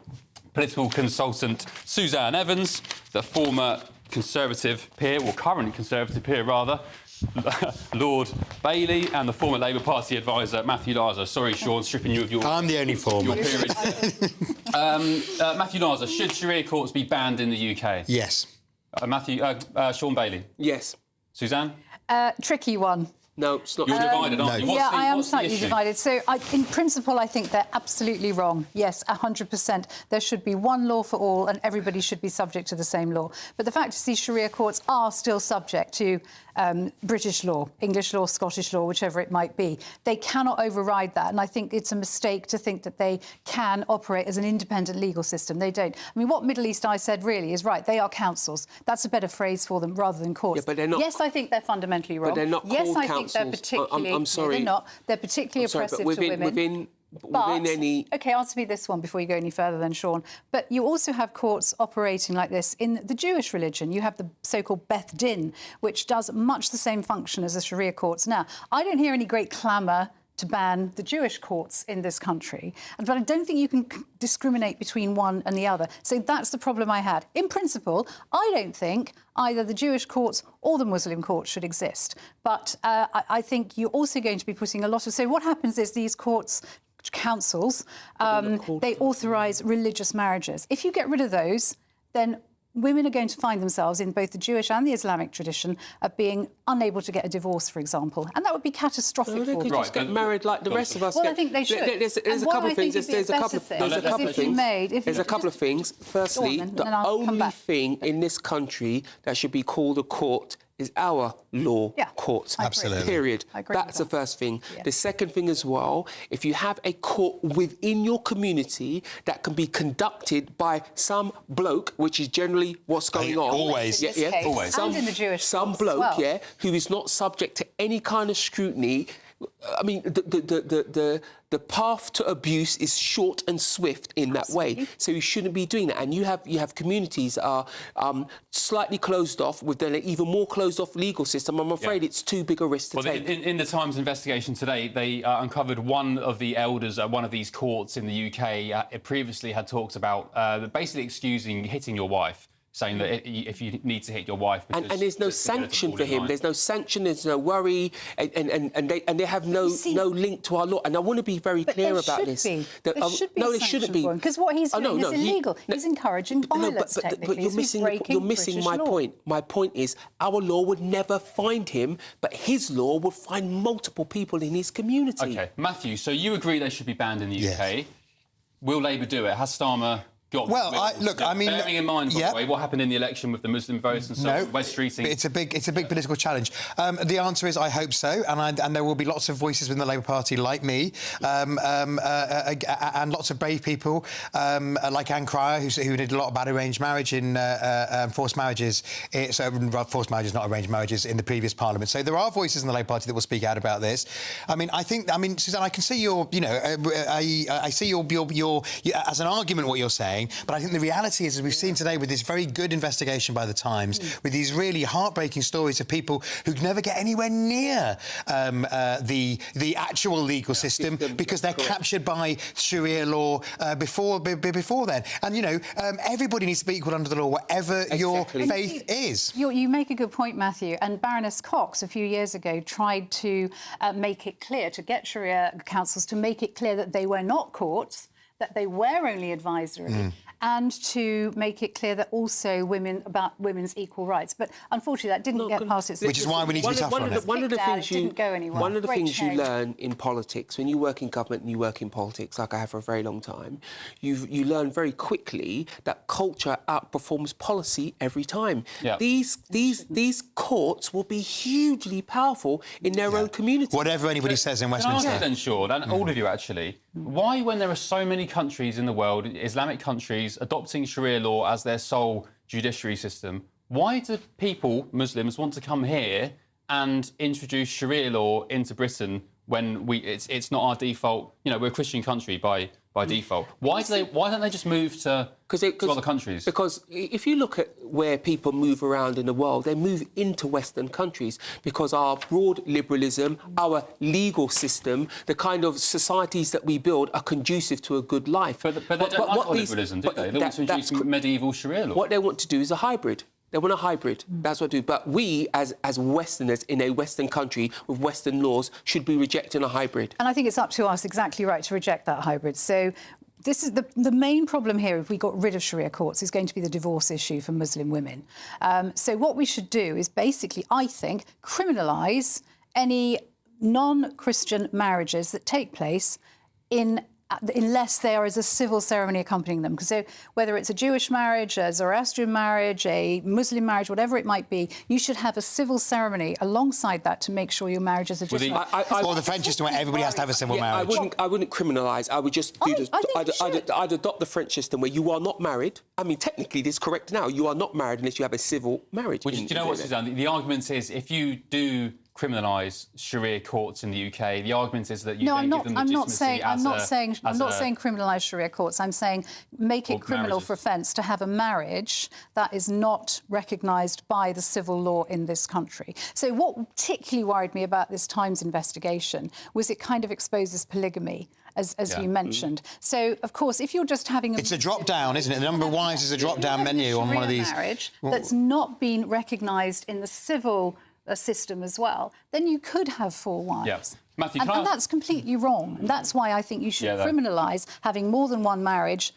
Political consultant Suzanne Evans, the former Conservative peer, or current Conservative peer rather, Lord Bailey, and the former Labour Party advisor Matthew Larser. Sorry, Sean, stripping you of your... I'm the only former. Your peerage. Matthew Larser, should Sharia courts be banned in the UK? Yes. Sean Bailey? Yes. Suzanne? Tricky one. No, it's not. You're divided, aren't you? I am slightly divided. So, in principle, I think they're absolutely wrong. Yes, 100%. There should be one law for all and everybody should be subject to the same law. But the fact is these Sharia courts are still subject to British law, English law, Scottish law, whichever it might be. They cannot override that. And I think it's a mistake to think that they can operate as an independent legal system. They don't. I mean, what Middle East Eye said really is right. They are councils. That's a better phrase for them rather than courts. Yeah, but they're not... Yes, I think they're fundamentally wrong. But they're not called councils. They're particularly... I'm sorry. They're not. They're particularly oppressive to women. Within any... OK, answer me this one before you go any further then, Sean. But you also have courts operating like this in the Jewish religion. You have the so-called Beth Din, which does much the same function as the Sharia courts. Now, I don't hear any great clamour to ban the Jewish courts in this country. But I don't think you can discriminate between one and the other. So that's the problem I had. In principle, I don't think either the Jewish courts or the Muslim courts should exist. But I think you're also going to be putting a lot of... So what happens is these courts... councils, they authorise religious marriages. If you get rid of those, then women are going to find themselves in both the Jewish and the Islamic tradition of being unable to get a divorce, for example. And that would be catastrophic for them. They could just get married like the rest of us. Well, I think they should. There's a couple of things. There's a couple of things. Firstly, the only thing in this country that should be called a court is our law court. Absolutely. Period. That's the first thing. Yeah. The second thing as well, if you have a court within your community that can be conducted by some bloke, which is generally what's going on. Always. Always. And in the Jewish some bloke, who is not subject to any kind of scrutiny. I mean, the path to abuse is short and swift in that way. So you shouldn't be doing that. And you have communities that are slightly closed off with an even more closed off legal system. I'm afraid it's too big a risk to take. In the Times investigation today, they uncovered one of the elders at one of these courts in the UK. It previously had talked about basically excusing hitting your wife. saying that if you need to hit your wife... And there's no sanction for him. There's no sanction, there's no worry, and they have no link to our law. And I want to be very clear about this. There should be there shouldn't be. Because what he's doing is illegal. He's encouraging violence, technically. But you're missing my point. My point is our law would never find him, but his law would find multiple people in his community. OK. Matthew, so you agree they should be banned in the UK. Will Labour do it? Has Starmer... Well, bearing in mind, by the way, what happened in the election with the Muslim votes and so on, West Streeting... It's a big political challenge. The answer is I hope so, and there will be lots of voices within the Labour Party like me, and lots of brave people like Anne Cryer, who did a lot about arranged marriage in forced marriages. Forced marriages, not arranged marriages, in the previous Parliament. So there are voices in the Labour Party that will speak out about this. Suzanne, I can see your, I see your as an argument what you're saying. But I think the reality is, as we've seen today with this very good investigation by the Times, with these really heartbreaking stories of people who never get anywhere near the actual legal system because they're captured by Sharia law before then. And, everybody needs to be equal under the law, whatever your faith is. You make a good point, Matthew. And Baroness Cox, a few years ago, tried to make it clear, to get Sharia councils to make it clear that they were not courts, that they were only advisory, and to make it clear that also women's equal rights. But unfortunately, that didn't get past its... Which is why we need to be tougher on it. One of the things didn't go anywhere. One of the things you learn in politics, when you work in government and you work in politics, like I have for a very long time, you learn very quickly that culture outperforms policy every time. Yeah. These courts will be hugely powerful in their own community. Whatever anybody says in Westminster. Can I ask you then, Sean, and all of you actually, why, when there are so many countries in the world, Islamic countries, adopting Sharia law as their sole judiciary system, why do people, Muslims, want to come here and introduce Sharia law into Britain when it's not our default? We're a Christian country by default. Why don't they just move to other countries? Because if you look at where people move around in the world, they move into Western countries because our broad liberalism, our legal system, the kind of societies that we build are conducive to a good life. But they don't like liberalism, do they? They want to introduce medieval Sharia law. What they want to do is a hybrid. They want a hybrid. That's what they do. But we, as Westerners in a Western country with Western laws, should be rejecting a hybrid. And I think it's up to us, exactly right, to reject that hybrid. So this is the main problem here, if we got rid of Sharia courts, is going to be the divorce issue for Muslim women. So what we should do is basically, I think, criminalise any non-Christian marriages that take place unless there is a civil ceremony accompanying them. So whether it's a Jewish marriage, a Zoroastrian marriage, a Muslim marriage, whatever it might be, you should have a civil ceremony alongside that to make sure your marriage is legitimate. Or the French system where everybody has to have a civil marriage. I wouldn't criminalise. I would just I'd adopt the French system where you are not married. I mean, technically, this is correct now. You are not married unless you have a civil marriage. Do you know what, Suzanne? The argument is if you do criminalise Sharia courts in the UK, the argument is that you don't give them legitimacy I'm not saying criminalise Sharia courts. I'm saying make it criminal for offence to have a marriage that is not recognised by the civil law in this country. So what particularly worried me about this Times investigation was it kind of exposes polygamy, as you mentioned. So, of course, if you're just having It's a drop-down, isn't it? The number of wives is a drop-down menu on one of these... marriage that's not been recognised in the civil system as well, then you could have 4 wives. Yeah. Matthew, and that's completely wrong. And that's why I think you should criminalise having more than one marriage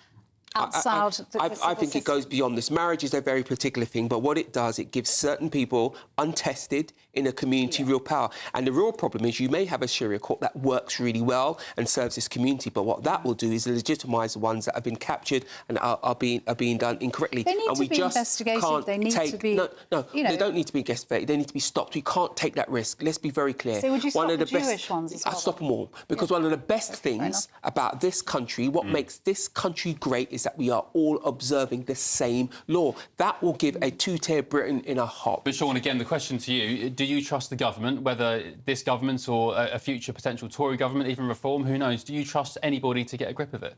outside I think it goes beyond this. Marriage is a very particular thing, but what it does, it gives certain people, untested in a community, real power. And the real problem is you may have a Sharia court that works really well and serves this community, but what that will do is legitimise the ones that have been captured and are being done incorrectly. They need to be investigated. They need to be... They don't need to be investigated. They need to be stopped. We can't take that risk. Let's be very clear. So would you stop the Jewish ones as well? I'll stop them all. Because one of the best things about this country, what makes this country great, is that we are all observing the same law. That will give a two-tier Britain in a hop. But Sean, again, the question to you, do you trust the government, whether this government or a future potential Tory government, even Reform, who knows, do you trust anybody to get a grip of it?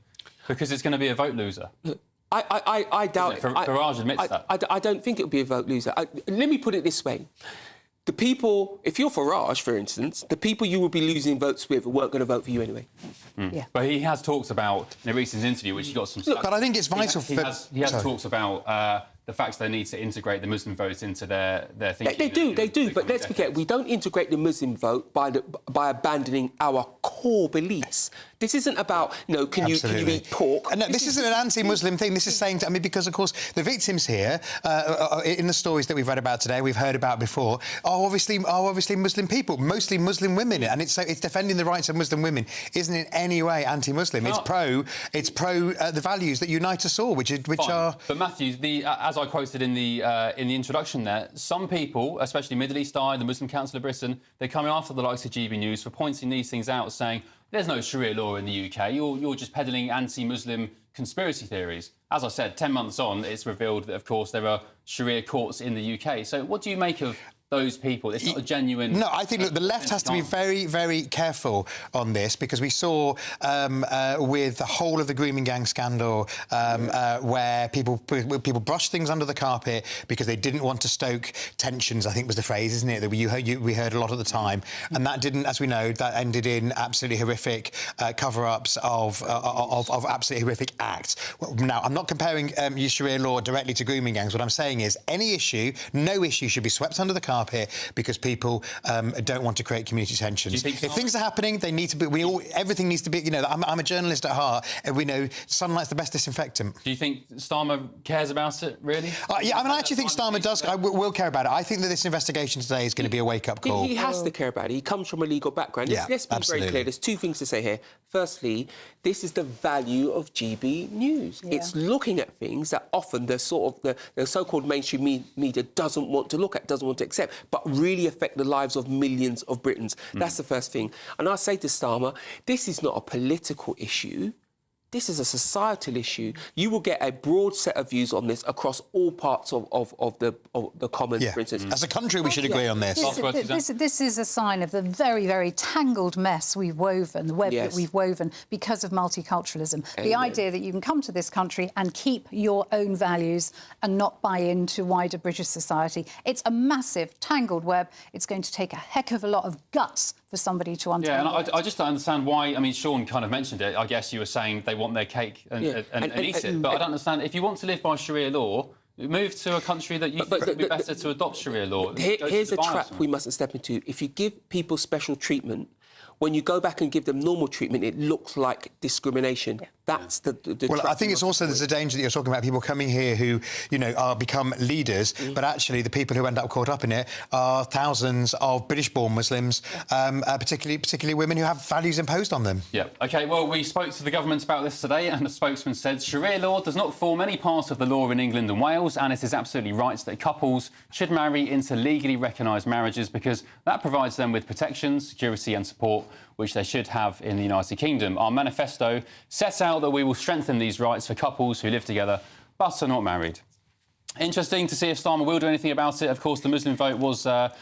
Because it's going to be a vote loser. I doubt it. Farage admits that. I don't think it will be a vote loser. Let me put it this way. The people, if you're Farage, for instance, the people you will be losing votes with weren't going to vote for you anyway. Yeah. But he has talked about, in a recent interview, which he got some... Look, but I think it's vital He has talked about the fact they need to integrate the Muslim vote into their thinking. They do. But let's forget, we don't integrate the Muslim vote by abandoning our core beliefs. This isn't about, can you eat pork? No, this isn't an anti-Muslim thing. This is saying, because, of course, the victims here, in the stories that we've read about today, we've heard about before, are obviously Muslim people, mostly Muslim women, and it's defending the rights of Muslim women isn't in any way anti-Muslim. It's pro the values that unite us all, which are. But Matthew, as I quoted in the introduction there, some people, especially Middle East Eye, the Muslim Council of Britain, they're coming after the likes of GB News for pointing these things out, saying there's no Sharia law in the UK. You're just peddling anti-Muslim conspiracy theories. As I said, 10 months on, it's revealed that, of course, there are Sharia courts in the UK. So what do you make of those people? It's not a genuine... No, I think, look, the left has to be very, very careful on this, because we saw with the whole of the grooming gang scandal where people brushed things under the carpet because they didn't want to stoke tensions, I think was the phrase, isn't it, that we heard a lot at the time. And that didn't, as we know, that ended in absolutely horrific cover-ups of absolutely horrific acts. Well, now, I'm not comparing Sharia law directly to grooming gangs. What I'm saying is no issue should be swept under the carpet because people don't want to create community tensions. If things are happening, they need to be. Everything needs to be. I'm a journalist at heart, and we know sunlight's the best disinfectant. Do you think Starmer cares about it, really? Yeah, I actually think Starmer does. Will care about it. I think that this investigation today is going to be a wake-up call. He has to care about it. He comes from a legal background. Yeah, let's be absolutely. very clear. There's two things to say here. Firstly, this is the value of GB News. Yeah. It's looking at things that often the so-called mainstream media doesn't want to look at, doesn't want to accept, but really affect the lives of millions of Britons. That's the first thing. And I say to Starmer, this is not a political issue. This is a societal issue. You will get a broad set of views on this across all parts of the Commons, for instance. As a country, we should agree on this. This is a sign of the very, very tangled mess we've woven, the web that we've woven because of multiculturalism. The idea that you can come to this country and keep your own values and not buy into wider British society. It's a massive, tangled web. It's going to take a heck of a lot of guts for somebody to untangle. Yeah, and I just don't understand why. I mean, Sean kind of mentioned it. I guess you were saying they want their cake and eat it. But I don't understand. If you want to live by Sharia law, move to a country that you think would be better to adopt Sharia law. Here's a trap we mustn't step into. If you give people special treatment, when you go back and give them normal treatment, it looks like discrimination. Yeah. That's the well, I think it's also there's a danger that you're talking about people coming here who, are become leaders, but actually the people who end up caught up in it are thousands of British-born Muslims, particularly women who have values imposed on them. Yeah. OK, well, we spoke to the government about this today, and the spokesman said Sharia law does not form any part of the law in England and Wales, and it is absolutely right that couples should marry into legally recognised marriages because that provides them with protection, security and support, which they should have in the United Kingdom. Our manifesto sets out that we will strengthen these rights for couples who live together but are not married. Interesting to see if Starmer will do anything about it. Of course, the Muslim vote was, a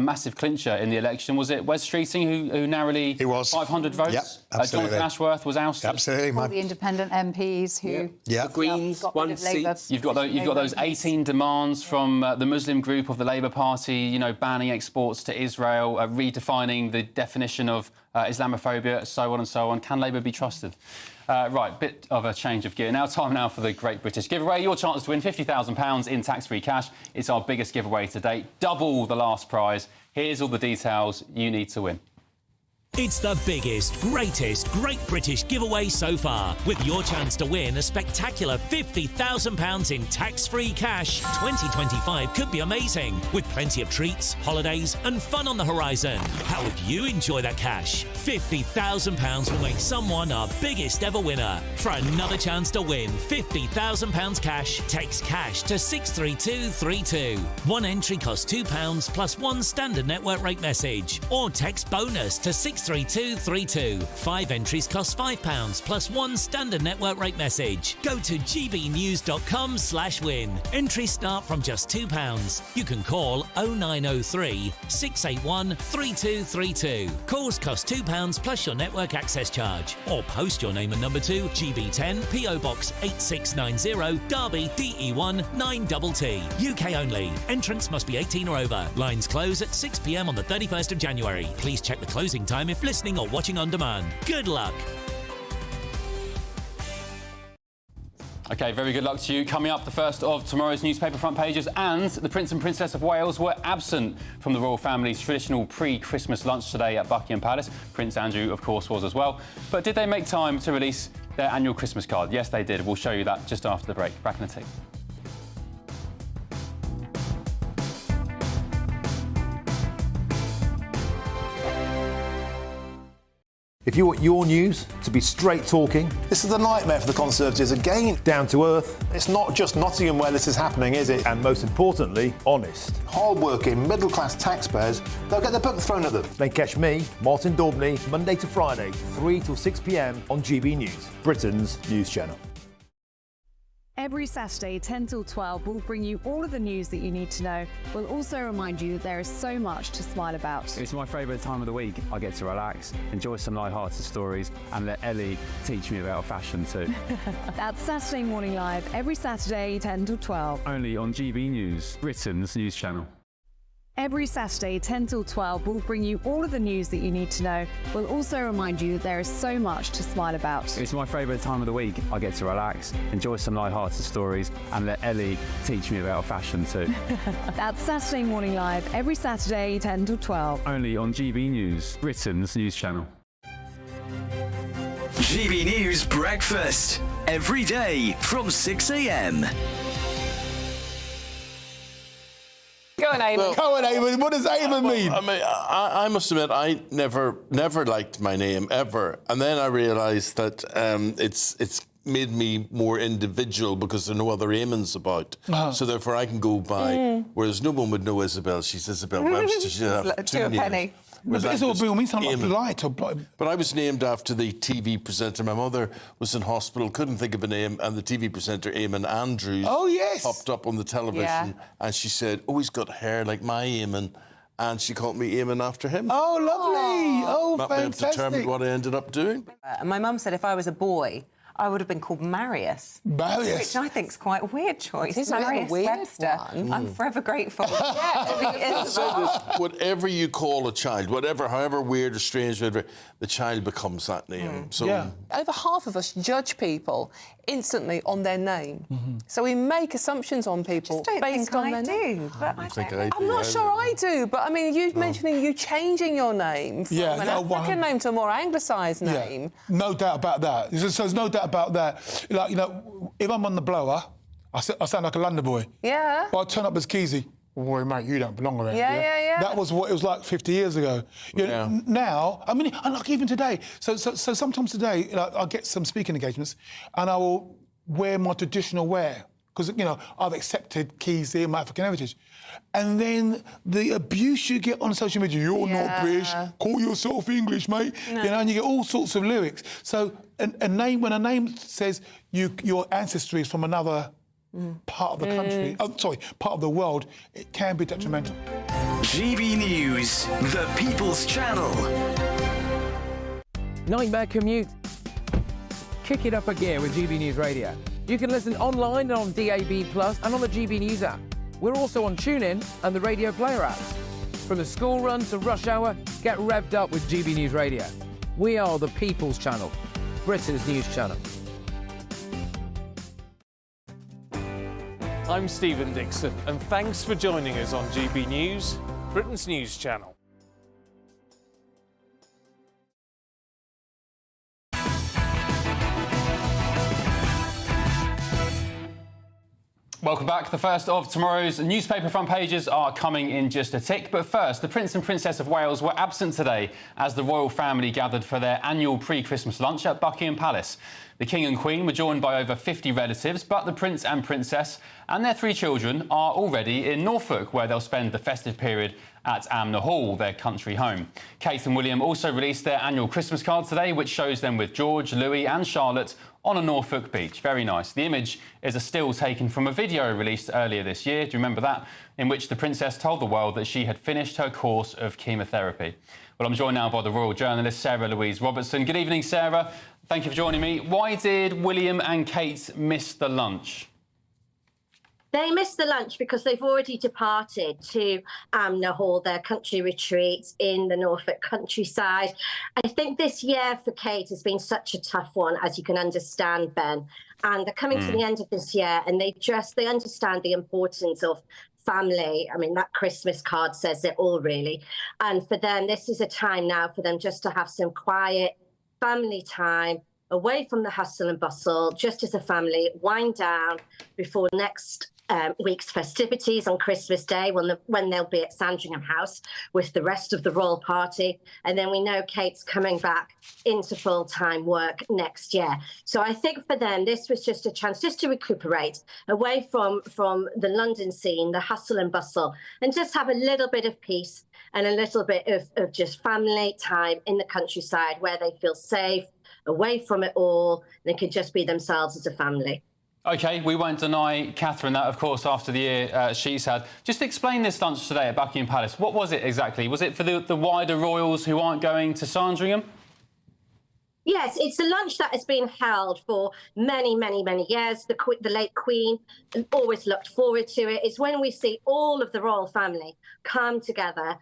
massive clincher in the election. Was it Wes Streeting who narrowly 500 votes? Yep, absolutely. Jonathan Ashworth was ousted. Absolutely. All the independent MPs who... The Greens, one seat. You've got those 18 demands from the Muslim group of the Labour Party, banning exports to Israel, redefining the definition of Islamophobia, so on and so on. Can Labour be trusted? Right, bit of a change of gear. Time for the Great British Giveaway. Your chance to win £50,000 in tax-free cash. It's our biggest giveaway to date. Double the last prize. Here's all the details you need to win. It's the biggest, greatest Great British giveaway so far, with your chance to win a spectacular £50,000 in tax-free cash. 2025 could be amazing, with plenty of treats, holidays and fun on the horizon. How would you enjoy that cash? £50,000 will make someone our biggest ever winner. For another chance to win £50,000 cash, text cash to 63232. One entry costs £2 plus one standard network rate message, or text bonus to 63232. 5 entries cost £5 plus one standard network rate message. Go to gbnews.com/win. Entries start from just £2. You can call 0903 681 3232. Calls cost £2 plus your network access charge. Or post your name and number to GB10 PO Box 8690 Derby DE1 9TT. UK only. Entrance must be 18 or over. Lines close at 6 p.m. on the 31st of January. Please check the closing time if listening or watching on demand. Good luck. OK, very good luck to you. Coming up, the first of tomorrow's newspaper front pages, and the Prince and Princess of Wales were absent from the royal family's traditional pre-Christmas lunch today at Buckingham Palace. Prince Andrew, of course, was as well. But did they make time to release their annual Christmas card? Yes, they did. We'll show you that just after the break. Back in the tape. If you want your news to be straight talking... This is a nightmare for the Conservatives again. Down to earth. It's not just Nottingham where this is happening, is it? And most importantly, honest. Hard-working, middle-class taxpayers, they'll get their book thrown at them. Then catch me, Martin Daubney, Monday to Friday, 3 till 6 p.m. on GB News, Britain's news channel. Every Saturday, 10 till 12, we'll bring you all of the news that you need to know. We'll also remind you that there is so much to smile about. It's my favourite time of the week. I get to relax, enjoy some light-hearted stories, and let Ellie teach me about fashion too. That's Saturday Morning Live, every Saturday, 10 till 12. Only on GB News, Britain's news channel. Every Saturday, 10 till 12, we'll bring you all of the news that you need to know. We'll also remind you that there is so much to smile about. It's my favourite time of the week. I get to relax, enjoy some light-hearted stories, and let Ellie teach me about fashion too. That's Saturday Morning Live, every Saturday, 10 till 12. Only on GB News, Britain's news channel. GB News Breakfast, every day from 6 a.m. Go on, Eamon. Well, go on, Eamon. What does Eamon mean? I mean, I must admit, I never liked my name, ever. And then I realised that it's made me more individual because there are no other Eamons about. So therefore I can go by, whereas no one would know Isabel. She's Isabel Webster. She'd have two names. But it's all real means something like light. But I was named after the TV presenter. My mother was in hospital, couldn't think of a name, and the TV presenter, Eamon Andrews, popped up on the television, and she said, "Oh, he's got hair like my Eamon," and she called me Eamon after him. Oh, lovely! Oh, that may have determined what I ended up doing. My mum said if I was a boy, I would have been called Marius. Marius? Which I think is quite a weird choice. It is Marius a weird Webster. one. I'm forever grateful. Whatever you call a child, however weird or strange, whatever, the child becomes that name. So over half of us judge people instantly on their name. So we make assumptions on people based on their name. I'm not sure I do, but I mean, you mentioning you changing your name from an African name to a more anglicised name. No doubt about that. So there's no doubt about that. Like, you know, if I'm on the blower, I sound like a London boy. Yeah. But I turn up as Keezy. Boy, mate, you don't belong around here. That was what it was like 50 years ago. You know, now, I mean, and like even today. So sometimes today, I get some speaking engagements, and I will wear my traditional wear because you know I've accepted Keezy and my African heritage. And then the abuse you get on social media, you're not British, call yourself English, mate. No. You know, and you get all sorts of lyrics. So a name, when a name says your ancestry is from another part of the country, part of the world, it can be detrimental. GB News, the People's Channel. Nightmare commute? Kick it up a gear with GB News Radio. You can listen online and on DAB+, and on the GB News app. We're also on TuneIn and the Radio Player apps. From the school run to rush hour, get revved up with GB News Radio. We are the People's Channel, Britain's news channel. I'm Stephen Dixon, and thanks for joining us on GB News, Britain's news channel. Welcome back. The first of tomorrow's newspaper front pages are coming in just a tick. But first, the Prince and Princess of Wales were absent today as the royal family gathered for their annual pre-Christmas lunch at Buckingham Palace. The King and Queen were joined by over 50 relatives, but the Prince and Princess and their 3 children are already in Norfolk, where they'll spend the festive period at Amner Hall, their country home. Kate and William also released their annual Christmas card today, which shows them with George, Louis and Charlotte on a Norfolk beach. Very nice. The image is a still taken from a video released earlier this year, do you remember that? In which the Princess told the world that she had finished her course of chemotherapy. Well, I'm joined now by the royal journalist Sarah Louise Robertson. Good evening, Sarah. Thank you for joining me. Why did William and Kate miss the lunch? They missed the lunch because they've already departed to Amna Hall, their country retreat in the Norfolk countryside. I think this year for Kate has been such a tough one, as you can understand, Ben. And they're coming to the end of this year, and they understand the importance of family. I mean, that Christmas card says it all, really. And for them, this is a time now for them just to have some quiet family time, away from the hustle and bustle, just as a family, wind down before next week's festivities on Christmas Day, when they'll be at Sandringham House with the rest of the royal party. And then we know Kate's coming back into full-time work next year. So I think for them, this was just a chance just to recuperate away from the London scene, the hustle and bustle, and just have a little bit of peace and a little bit of just family time in the countryside where they feel safe, away from it all, and they can just be themselves as a family. OK, we won't deny Catherine that, of course, after the year she's had. Just explain this lunch today at Buckingham Palace. What was it exactly? Was it for the wider royals who aren't going to Sandringham? Yes, it's a lunch that has been held for many, many, many years. The late Queen always looked forward to it. It's when we see all of the royal family come together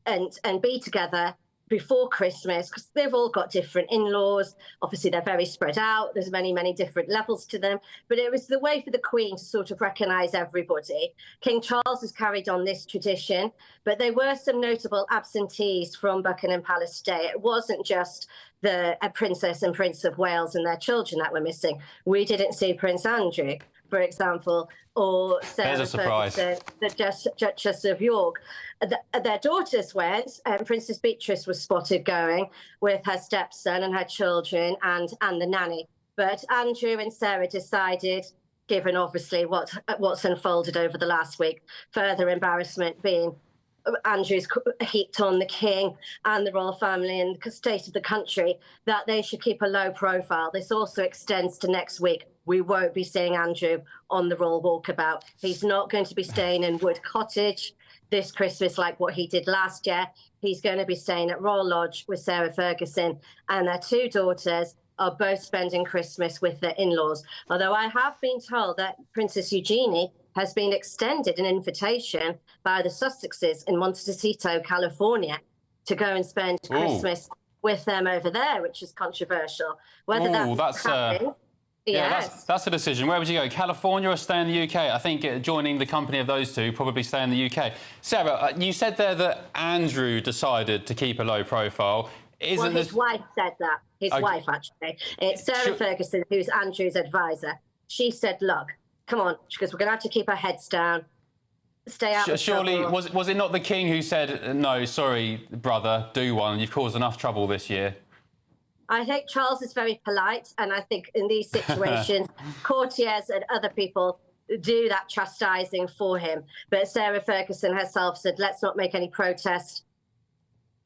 and be together before Christmas, because they've all got different in-laws. Obviously, they're very spread out. There's many, many different levels to them. But it was the way for the Queen to sort of recognise everybody. King Charles has carried on this tradition, but there were some notable absentees from Buckingham Palace Day. It wasn't just the Princess and Prince of Wales and their children that were missing. We didn't see Prince Andrew, for example, or Sarah Ferguson, the Duchess of York. Their daughters went, and Princess Beatrice was spotted going with her stepson and her children and the nanny. But Andrew and Sarah decided, given obviously what's unfolded over the last week, further embarrassment being Andrew's heaped on the King and the royal family and the state of the country, that they should keep a low profile. This also extends to next week. We won't be seeing Andrew on the royal walkabout. He's not going to be staying in Wood Cottage this Christmas like what he did last year. He's going to be staying at Royal Lodge with Sarah Ferguson, and their two daughters are both spending Christmas with their in-laws. Although I have been told that Princess Eugenie has been extended an invitation by the Sussexes in Montecito, California, to go and spend Christmas with them over there, which is controversial. Whether that's happening... Yeah, that's a decision. Where would you go, California or stay in the UK? I think joining the company of those two, probably stay in the UK. Sarah, you said there that Andrew decided to keep a low profile. Well, his wife said that. His wife, actually. It's Sarah Ferguson, who's Andrew's advisor. She said, look, come on, because we're going to have to keep our heads down, stay out of Surely, trouble. was it not the King who said, no, sorry, brother, do one, you've caused enough trouble this year? I think Charles is very polite, and I think in these situations, courtiers and other people do that chastising for him. But Sarah Ferguson herself said, let's not make any protest,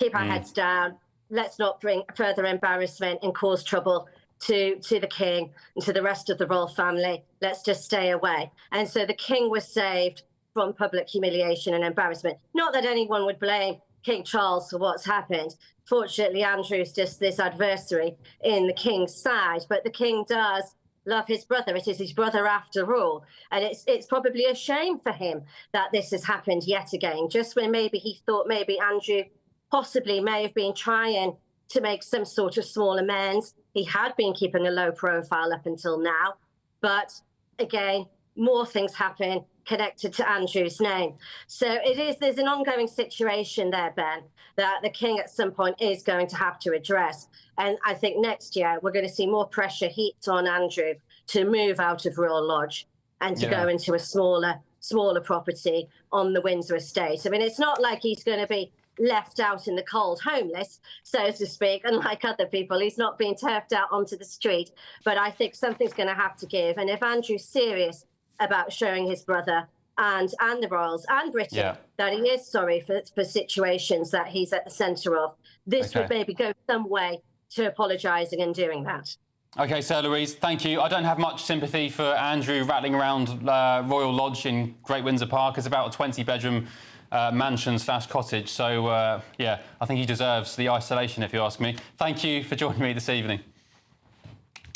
keep our heads down, let's not bring further embarrassment and cause trouble to the King and to the rest of the royal family. Let's just stay away. And so the King was saved from public humiliation and embarrassment. Not that anyone would blame King Charles for what's happened. Fortunately, Andrew's just this adversary in the King's side, but the King does love his brother. It is his brother after all. And it's probably a shame for him that this has happened yet again, just when maybe he thought maybe Andrew possibly may have been trying to make some sort of small amends. He had been keeping a low profile up until now. But again, more things happen connected to Andrew's name. So there's an ongoing situation there, Ben, that the King at some point is going to have to address. And I think next year we're going to see more pressure heaped on Andrew to move out of Royal Lodge and to go into a smaller property on the Windsor estate. I mean, it's not like he's going to be left out in the cold, homeless, so to speak, unlike other people. He's not being turfed out onto the street. But I think something's going to have to give. And if Andrew's serious about showing his brother and the royals and Britain that he is sorry for situations that he's at the centre of, this would maybe go some way to apologising and doing that. OK, Sir Louise, thank you. I don't have much sympathy for Andrew rattling around Royal Lodge in Great Windsor Park. It's about a 20-bedroom mansion/cottage. So, yeah, I think he deserves the isolation, if you ask me. Thank you for joining me this evening.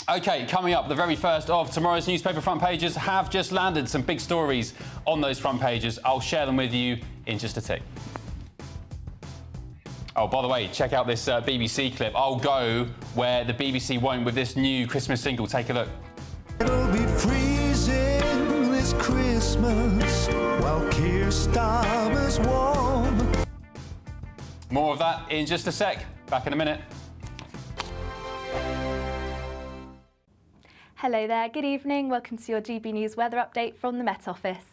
OK, coming up, the very first of tomorrow's newspaper front pages have just landed. Some big stories on those front pages. I'll share them with you in just a tick. Oh, by the way, check out this BBC clip. I'll go where the BBC won't with this new Christmas single. Take a look. It'll be freezing this Christmas while Keir Starmer's warm. More of that in just a sec. Back in a minute. Hello there, good evening. Welcome to your GB News weather update from the Met Office.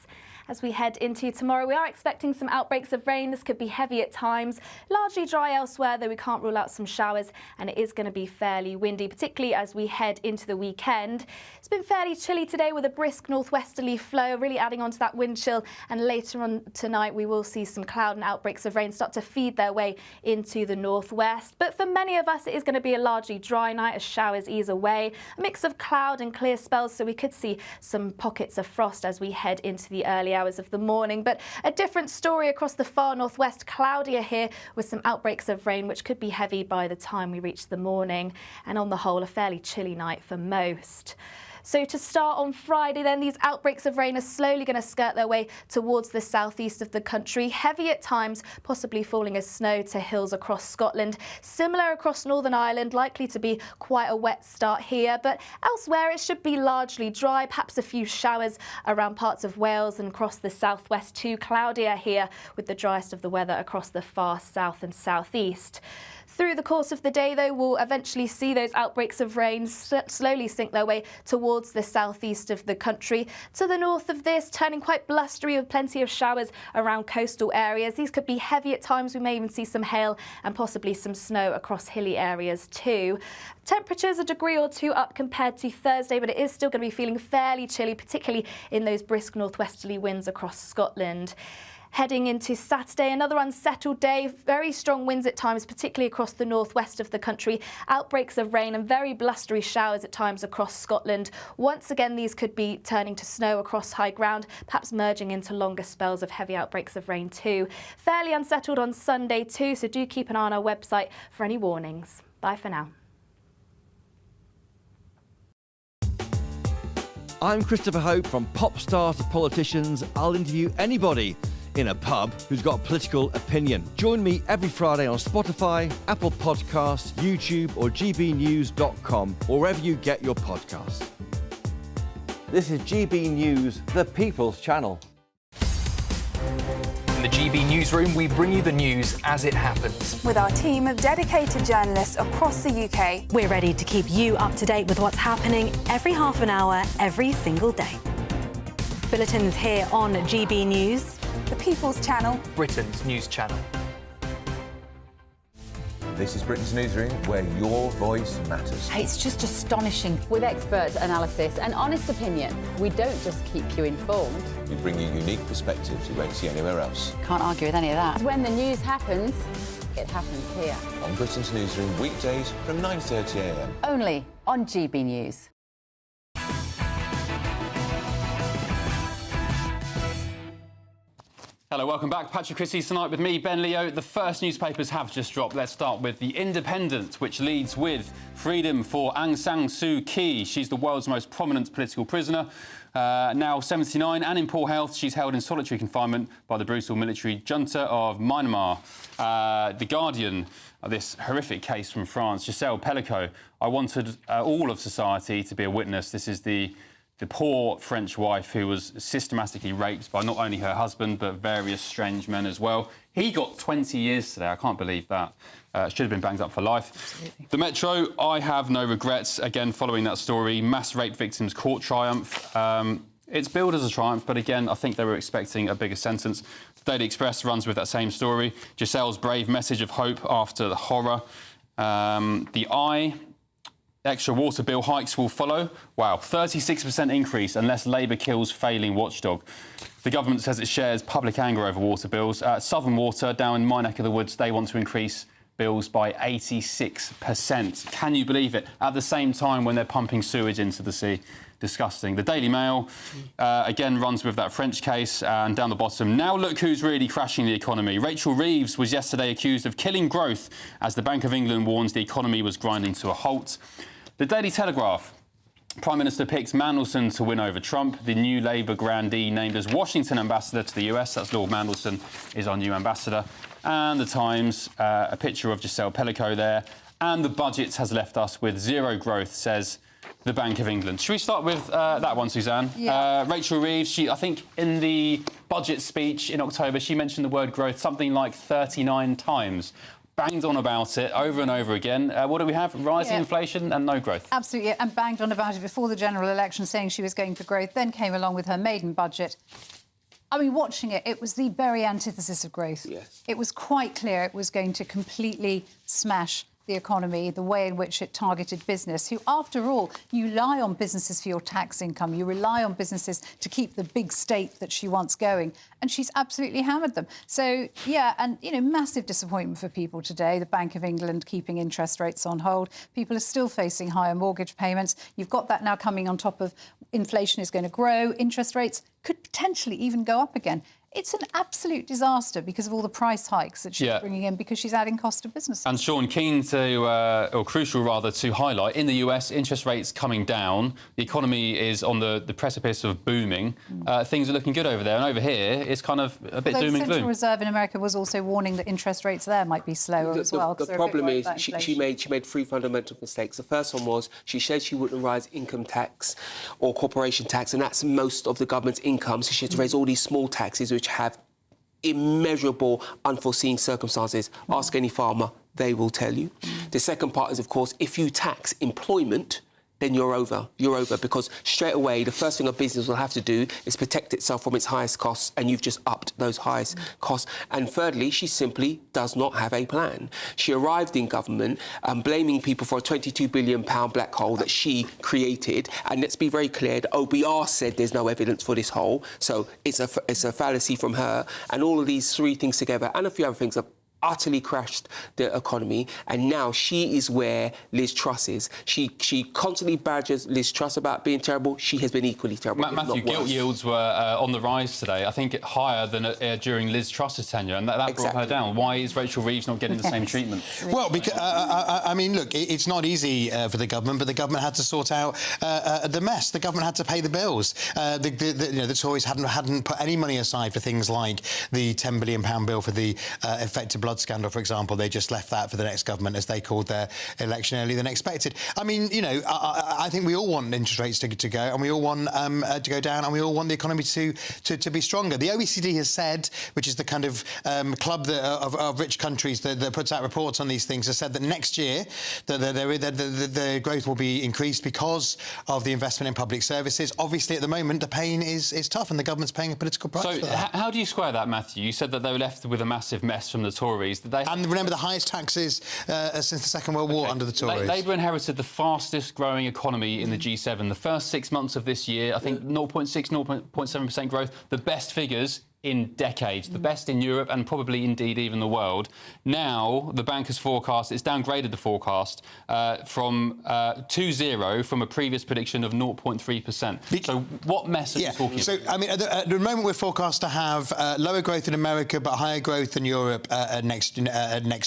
As we head into tomorrow, we are expecting some outbreaks of rain. This could be heavy at times, largely dry elsewhere, though we can't rule out some showers, and it is going to be fairly windy, particularly as we head into the weekend. It's been fairly chilly today with a brisk northwesterly flow, really adding on to that wind chill, and later on tonight we will see some cloud and outbreaks of rain start to feed their way into the northwest. But for many of us, it is going to be a largely dry night as showers ease away, a mix of cloud and clear spells, so we could see some pockets of frost as we head into the early hours of the morning. But a different story across the far northwest, cloudier here with some outbreaks of rain which could be heavy by the time we reach the morning, and on the whole a fairly chilly night for most. So to start on Friday then, these outbreaks of rain are slowly going to skirt their way towards the southeast of the country. Heavy at times, possibly falling as snow to hills across Scotland. Similar across Northern Ireland, likely to be quite a wet start here. But elsewhere it should be largely dry, perhaps a few showers around parts of Wales and across the southwest too. Cloudier here with the driest of the weather across the far south and southeast. Through the course of the day, though, we'll eventually see those outbreaks of rain slowly sink their way towards the southeast of the country. To the north of this, turning quite blustery with plenty of showers around coastal areas. These could be heavy at times. We may even see some hail and possibly some snow across hilly areas too. Temperatures a degree or two up compared to Thursday, but it is still going to be feeling fairly chilly, particularly in those brisk northwesterly winds across Scotland. Heading into Saturday, another unsettled day, very strong winds at times, particularly across the northwest of the country, outbreaks of rain and very blustery showers at times across Scotland. Once again, these could be turning to snow across high ground, perhaps merging into longer spells of heavy outbreaks of rain too. Fairly unsettled on Sunday too, so do keep an eye on our website for any warnings. Bye for now. I'm Christopher Hope. From pop stars to politicians, I'll interview anybody in a pub who's got a political opinion. Join me every Friday on Spotify, Apple Podcasts, YouTube or gbnews.com, or wherever you get your podcasts. This is GB News, the People's Channel. In the GB Newsroom, we bring you the news as it happens. With our team of dedicated journalists across the UK, we're ready to keep you up to date with what's happening every half an hour, every single day. Bulletins here on GB News, the People's Channel, Britain's news channel. This is Britain's Newsroom, where your voice matters. It's just astonishing. With expert analysis and honest opinion, we don't just keep you informed. We bring you unique perspectives you won't see anywhere else. Can't argue with any of that. When the news happens, it happens here. On Britain's Newsroom, weekdays from 9:30 a.m. Only on GB News. Hello, welcome back. Patrick Christys tonight with me, Ben Leo. The first newspapers have just dropped. Let's start with The Independent, which leads with freedom for Aung San Suu Kyi. She's the world's most prominent political prisoner, now 79 and in poor health. She's held in solitary confinement by the brutal military junta of Myanmar. The Guardian, this horrific case from France, Giselle Pellicot. I wanted all of society to be a witness. This is the poor French wife who was systematically raped by not only her husband, but various strange men as well. He got 20 years today. I can't believe that. Should have been banged up for life. Absolutely. The Metro, I have no regrets. Again, following that story, mass rape victims court triumph. It's billed as a triumph, but again, I think they were expecting a bigger sentence. The Daily Express runs with that same story. Giselle's brave message of hope after the horror. The Eye, extra water bill hikes will follow. Wow, 36% increase unless Labour kills failing watchdog. The government says it shares public anger over water bills. Southern Water, down in my neck of the woods, they want to increase bills by 86%. Can you believe it? At the same time when they're pumping sewage into the sea. Disgusting. The Daily Mail, again, runs with that French case. And down the bottom, now look who's really crashing the economy. Rachel Reeves was yesterday accused of killing growth as the Bank of England warns the economy was grinding to a halt. The Daily Telegraph, Prime Minister picks Mandelson to win over Trump. The new Labour grandee named as Washington ambassador to the US. That's Lord Mandelson is our new ambassador. And the Times, a picture of Giselle Pellico there. And the budget has left us with zero growth, says the Bank of England. Should we start with that one, Suzanne? Yeah. Rachel Reeves, I think in the budget speech in October, she mentioned the word growth something like 39 times. Banged on about it over and over again. What do we have? Rising inflation and no growth. Absolutely, and banged on about it before the general election, saying she was going for growth, then came along with her maiden budget. I mean, watching it, it was the very antithesis of growth. Yes. It was quite clear it was going to completely smash the economy, the way in which it targeted business, who, after all, you rely on businesses for your tax income. You rely on businesses to keep the big state that she wants going. And she's absolutely hammered them. So, yeah, and, you know, massive disappointment for people today. The Bank of England keeping interest rates on hold. People are still facing higher mortgage payments. You've got that now coming on top of inflation is going to grow. Interest rates could potentially even go up again. It's an absolute disaster because of all the price hikes that she's bringing in, because she's adding cost to business. And Sean, keen to, or crucial rather, to highlight, in the US, interest rates coming down, the economy is on the precipice of booming. Things are looking good over there, and over here, it's kind of a bit doom and gloom. The Central Reserve in America was also warning that interest rates there might be slower as well. The problem is she made three fundamental mistakes. The first one was she said she wouldn't raise income tax or corporation tax, and that's most of the government's income, so she had to raise all these small taxes, which have immeasurable unforeseen circumstances. Ask any farmer, they will tell you. The second part is, of course, if you tax employment, then you're over. You're over, because straight away the first thing a business will have to do is protect itself from its highest costs, and you've just upped those highest costs. And thirdly, she simply does not have a plan. She arrived in government blaming people for a £22 billion black hole that she created. And let's be very clear, the OBR said there's no evidence for this hole, so it's a fallacy from her. And all of these three things together, and a few other things, are utterly crashed the economy, and now she is where Liz Truss is. She constantly badgers Liz Truss about being terrible. She has been equally terrible. Matthew, gilt yields were on the rise today. I think higher than during Liz Truss's tenure, and that brought her down. Why is Rachel Reeves not getting the same treatment? Well, because I mean, look, it's not easy for the government, but the government had to sort out the mess. The government had to pay the bills. The Tories hadn't put any money aside for things like the £10 billion bill for the affected blood scandal, for example. They just left that for the next government, as they called their election earlier than expected. I mean, you know, I think we all want interest rates to go, and we all want to go down, and we all want the economy to be stronger. The OECD has said, which is the kind of club of rich countries that puts out reports on these things, has said that next year the growth will be increased because of the investment in public services. Obviously, at the moment, the pain is tough, and the government's paying a political price for that. How do you square that, Matthew? You said that they were left with a massive mess from the Tories. And remember, the highest taxes since the Second World War under the Tories. Labour inherited the fastest growing economy in the G7. The first 6 months of this year, I think 0.6, 0.7% growth, the best figures in decades, the best in Europe and probably indeed even the world. Now the bank has forecast, it's downgraded the forecast from 2.0 from a previous prediction of 0.3%. So what mess are you talking about? So, I mean, at the moment we're forecast to have lower growth in America but higher growth in Europe next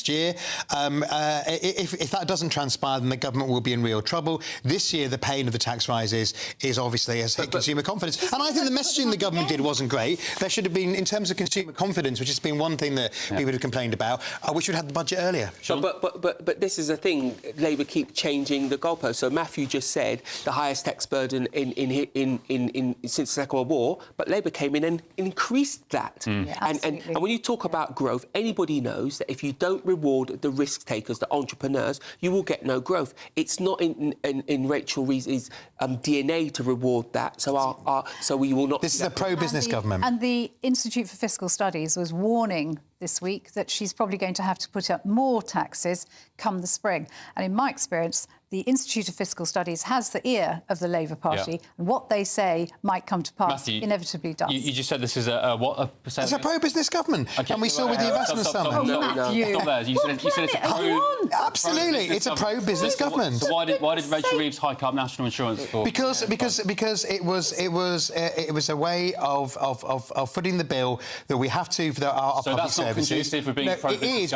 year. If that doesn't transpire, then the government will be in real trouble. This year, the pain of the tax rises is obviously has hit consumer confidence. And I think the messaging the government did wasn't great. There should have been, in terms of consumer confidence, which has been one thing that people have complained about, I wish we'd had the budget earlier. But this is the thing. Labour keep changing the goalposts. So Matthew just said the highest tax burden in since the Second World War, but Labour came in and increased that. And when you talk about growth, anybody knows that if you don't reward the risk takers, the entrepreneurs, you will get no growth. It's not in Rachel Reeves' DNA to reward that. So we will not. This is a pro-business government. And the Institute for Fiscal Studies was warning this week that she's probably going to have to put up more taxes come the spring. And in my experience, the Institute of Fiscal Studies has the ear of the Labour Party, and what they say might come to pass, Matthew, inevitably does. You just said this is a percent? It's a pro-business government, and we saw with the investment summit. Stop there. You said it's a pro... Absolutely, it's a pro-business government. So why did Rachel Reeves hike up national insurance for? Because it was a way of footing the bill that we have to for our so public that's not services. conducive for being It is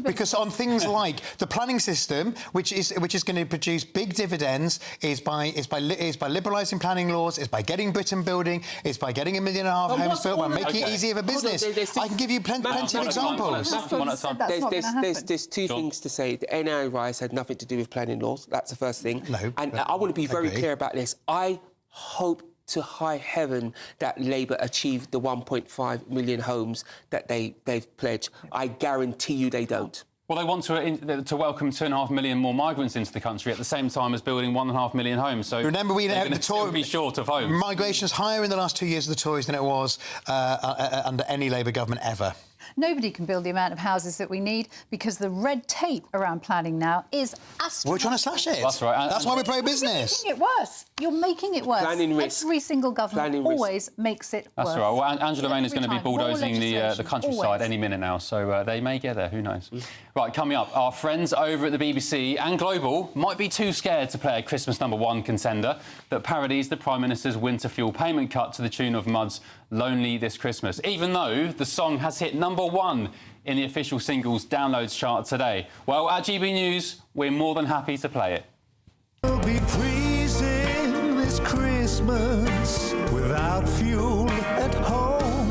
because on things like the planning system, which is going to produce big dividends, is by liberalising planning laws, is by getting Britain building, is by getting 1.5 million homes built, by making it easier for business. I can give you plenty of examples. There's two things to say. The NI rise had nothing to do with planning laws. That's the first thing. No, and I want to be very clear about this. I hope to high heaven that Labour achieve the 1.5 million homes that they've pledged. I guarantee you they don't. Well, they want to welcome 2.5 million more migrants into the country at the same time as building 1.5 million homes. So remember, the Tories be short of homes. Migration's higher in the last 2 years of the Tories than it was under any Labour government ever. Nobody can build the amount of houses that we need because the red tape around planning now is astronomical. We're trying to slash it. That's right. That's why we're pro-business. You're making it worse. You're making it worse. Planning risk. Every single government always makes it worse. That's right. Well, Angela Rayner is going to be bulldozing the countryside always. Any minute now, so they may get there. Who knows? Right, coming up, our friends over at the BBC and Global might be too scared to play a Christmas #1 contender that parodies the Prime Minister's winter fuel payment cut to the tune of Mud's Lonely This Christmas, even though the song has hit #1 in the official singles downloads chart today. Well, at GB News, we're more than happy to play it. It'll be freezing this Christmas without fuel at home.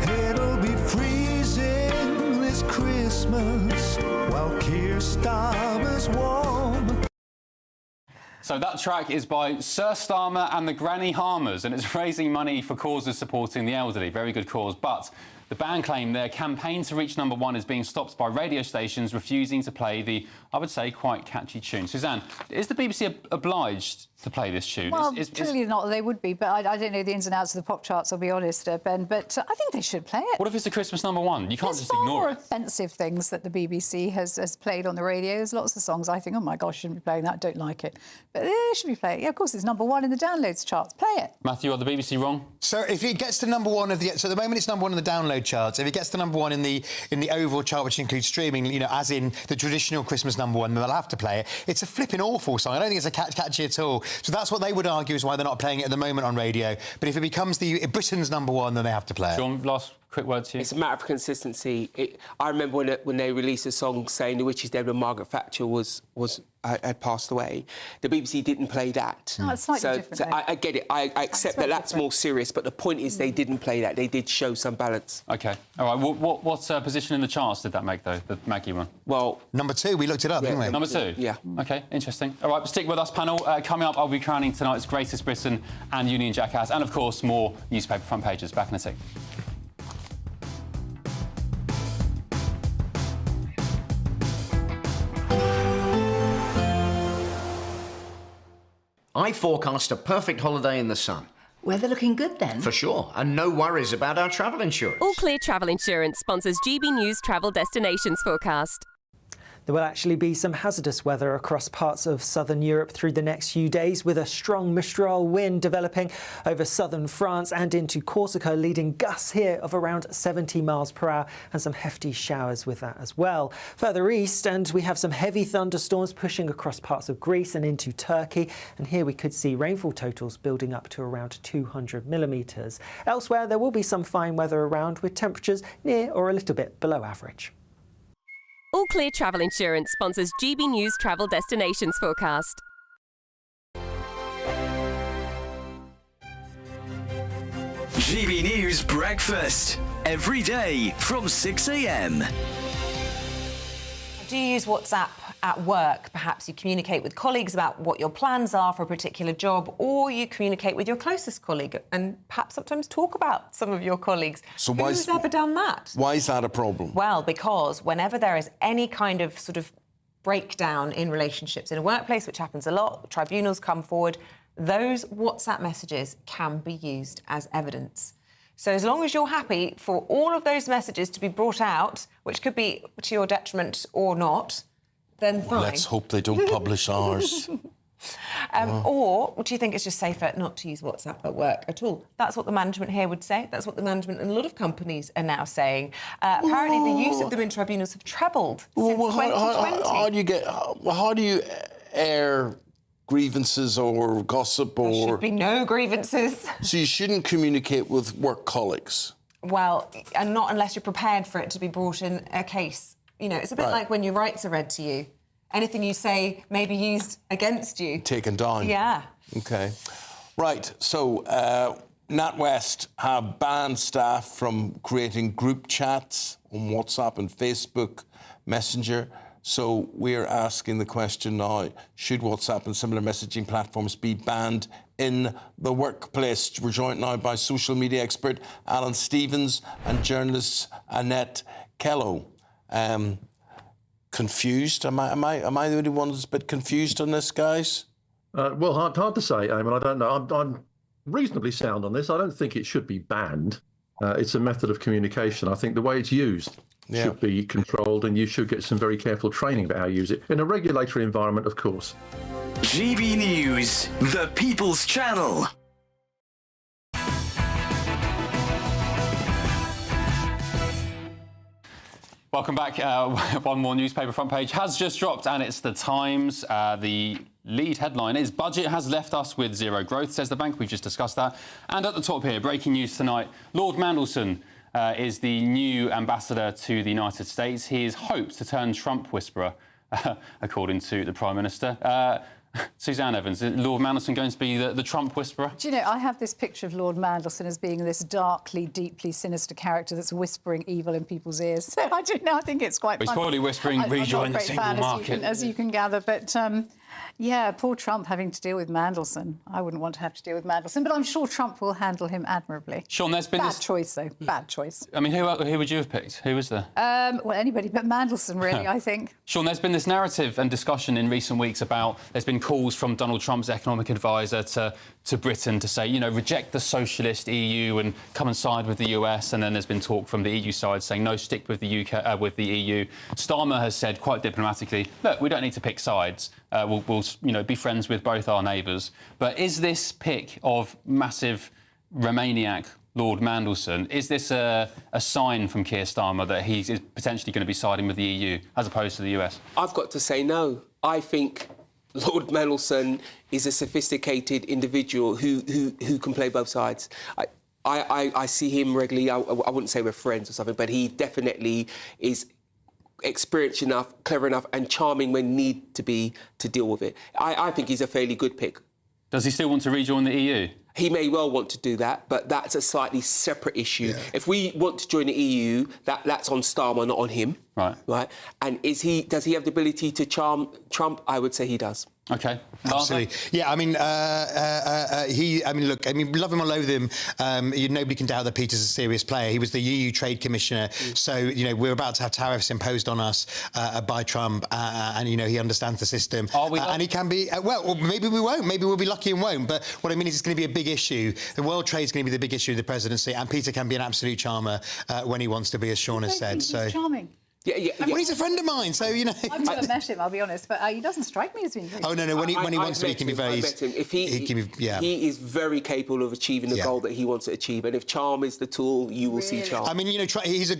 It'll be freezing this Christmas while Keir Starmer's warm. So that track is by Sir Starmer and the Granny Harmers, and it's raising money for causes supporting the elderly. Very good cause. But the band claim their campaign to reach #1 is being stopped by radio stations refusing to play the, I would say, quite catchy tune. Suzanne, is the BBC obliged to play this tune? Well, clearly not. They would be, but I don't know the ins and outs of the pop charts, I'll be honest, Ben. But I think they should play it. What if it's the Christmas #1? You can't just ignore it. There's far more offensive things that the BBC has played on the radio. There's lots of songs I think, oh my gosh, shouldn't be playing that, don't like it. But they should be playing it. Yeah, of course, it's #1 in the downloads charts. Play it. Matthew, are the BBC wrong? So if it gets to #1 of the... So at the moment it's #1 in the download charts. If it gets to #1 in the overall chart, which includes streaming, you know, as in the traditional Christmas #1, then they'll have to play it. It's a flipping awful song. I don't think it's catchy at all. So that's what they would argue is why they're not playing it at the moment on radio. But if it becomes Britain's #1, then they have to play it. John, last quick word to you. It's a matter of consistency. I remember when they released a song saying The Witch is Dead when Margaret Thatcher had passed away. The BBC didn't play that. No, it's slightly different. So I get it. I accept that that's more serious, but the point is they didn't play that. They did show some balance. OK. All right. What position in the charts did that make, though, the Maggie one? Well... #2, we looked it up, didn't we? #2? Yeah. OK, interesting. All right, stick with us, panel. Coming up, I'll be crowning tonight's Greatest Britain and Union Jackass, and, of course, more newspaper front pages. Back in a sec. I forecast a perfect holiday in the sun. Weather looking good then? For sure, and no worries about our travel insurance. All Clear Travel Insurance sponsors GB News Travel Destinations forecast. There will actually be some hazardous weather across parts of southern Europe through the next few days, with a strong Mistral wind developing over southern France and into Corsica, leading gusts here of around 70 miles per hour and some hefty showers with that as well. Further east, and we have some heavy thunderstorms pushing across parts of Greece and into Turkey, and here we could see rainfall totals building up to around 200 millimetres. Elsewhere, there will be some fine weather around, with temperatures near or a little bit below average. All Clear Travel Insurance sponsors GB News Travel Destinations forecast. GB News Breakfast. Every day from 6 a.m. Do you use WhatsApp at work? Perhaps you communicate with colleagues about what your plans are for a particular job, or you communicate with your closest colleague and perhaps sometimes talk about some of your colleagues. So who's ever done that? Why is that a problem? Well, because whenever there is any kind of sort of breakdown in relationships in a workplace, which happens a lot, tribunals come forward, those WhatsApp messages can be used as evidence. So as long as you're happy for all of those messages to be brought out, which could be to your detriment or not, then fine. Let's hope they don't publish ours. Or do you think it's just safer not to use WhatsApp at work at all? That's what the management here would say. That's what the management in a lot of companies are now saying. Apparently, the use of them in tribunals have trebled since 2020. How do you air grievances or gossip or... There should be no grievances. So you shouldn't communicate with work colleagues? Well, and not unless you're prepared for it to be brought in a case. You know, it's a bit like when your rights are read to you. Anything you say may be used against you. Taken down. Yeah. OK. Right, so NatWest have banned staff from creating group chats on WhatsApp and Facebook Messenger. So we're asking the question now, should WhatsApp and similar messaging platforms be banned in the workplace? We're joined now by social media expert Alan Stevens and journalist Annette Kello. Confused? Am I the only one that's a bit confused on this, guys? Well, hard to say, Eamon. I don't know. I'm reasonably sound on this. I don't think it should be banned. It's a method of communication. I think the way it's used should be controlled, and you should get some very careful training about how you use it in a regulatory environment, of course. GB News, the People's Channel. Welcome back. One more newspaper front page has just dropped, and it's The Times. The lead headline is "Budget has left us with zero growth," says the bank. We've just discussed that. And at the top here, breaking news tonight, Lord Mandelson is the new ambassador to the United States. He is hoped to turn Trump whisperer, according to the Prime Minister. Suzanne Evans, is Lord Mandelson going to be the Trump whisperer? Do you know, I have this picture of Lord Mandelson as being this darkly, deeply sinister character that's whispering evil in people's ears. So I don't know, I think it's quite He's fun. probably whispering, rejoin the single market. As you can gather, but... yeah, poor Trump having to deal with Mandelson. I wouldn't want to have to deal with Mandelson, but I'm sure Trump will handle him admirably. Sean, there's been Bad choice, though. Bad choice. I mean, who would you have picked? Who was there? Well, anybody but Mandelson, really, I think. Sean, there's been this narrative and discussion in recent weeks about there's been calls from Donald Trump's economic advisor to Britain to say, you know, reject the socialist EU and come and side with the US. And then there's been talk from the EU side saying, no, stick with the UK, with the EU. Starmer has said quite diplomatically, look, we don't need to pick sides. We'll be friends with both our neighbours. But is this pick of massive Romaniac Lord Mandelson, is this a sign from Keir Starmer that he's potentially going to be siding with the EU as opposed to the US? I've got to say no. I think Lord Mandelson is a sophisticated individual who can play both sides. I see him regularly. I wouldn't say we're friends or something, but he definitely is experienced enough, clever enough and charming when need to be to deal with it. I think he's a fairly good pick. Does he still want to rejoin the EU? He may well want to do that, but that's a slightly separate issue. Yeah. If we want to join the EU, that's on Starmer, not on him. Right. And does he have the ability to charm Trump? I would say he does. OK. Absolutely. Yeah, I mean, love him or loathe him, nobody can doubt that Peter's a serious player. He was the EU Trade Commissioner. So, you know, we're about to have tariffs imposed on us by Trump. And, you know, he understands the system. And he can be, well, maybe we won't. Maybe we'll be lucky and won't. But what I mean is it's going to be a big issue. The world trade is going to be the big issue of the presidency. And Peter can be an absolute charmer when he wants to be, as Sean has said. He's charming. Yeah. Well, he's a friend of mine, so, you know... I've never met him, I'll be honest, but he doesn't strike me as being... Oh, no, when he wants to be, he can be very... He is very capable of achieving the goal that he wants to achieve, and if charm is the tool, you will see charm. I mean, you know, he is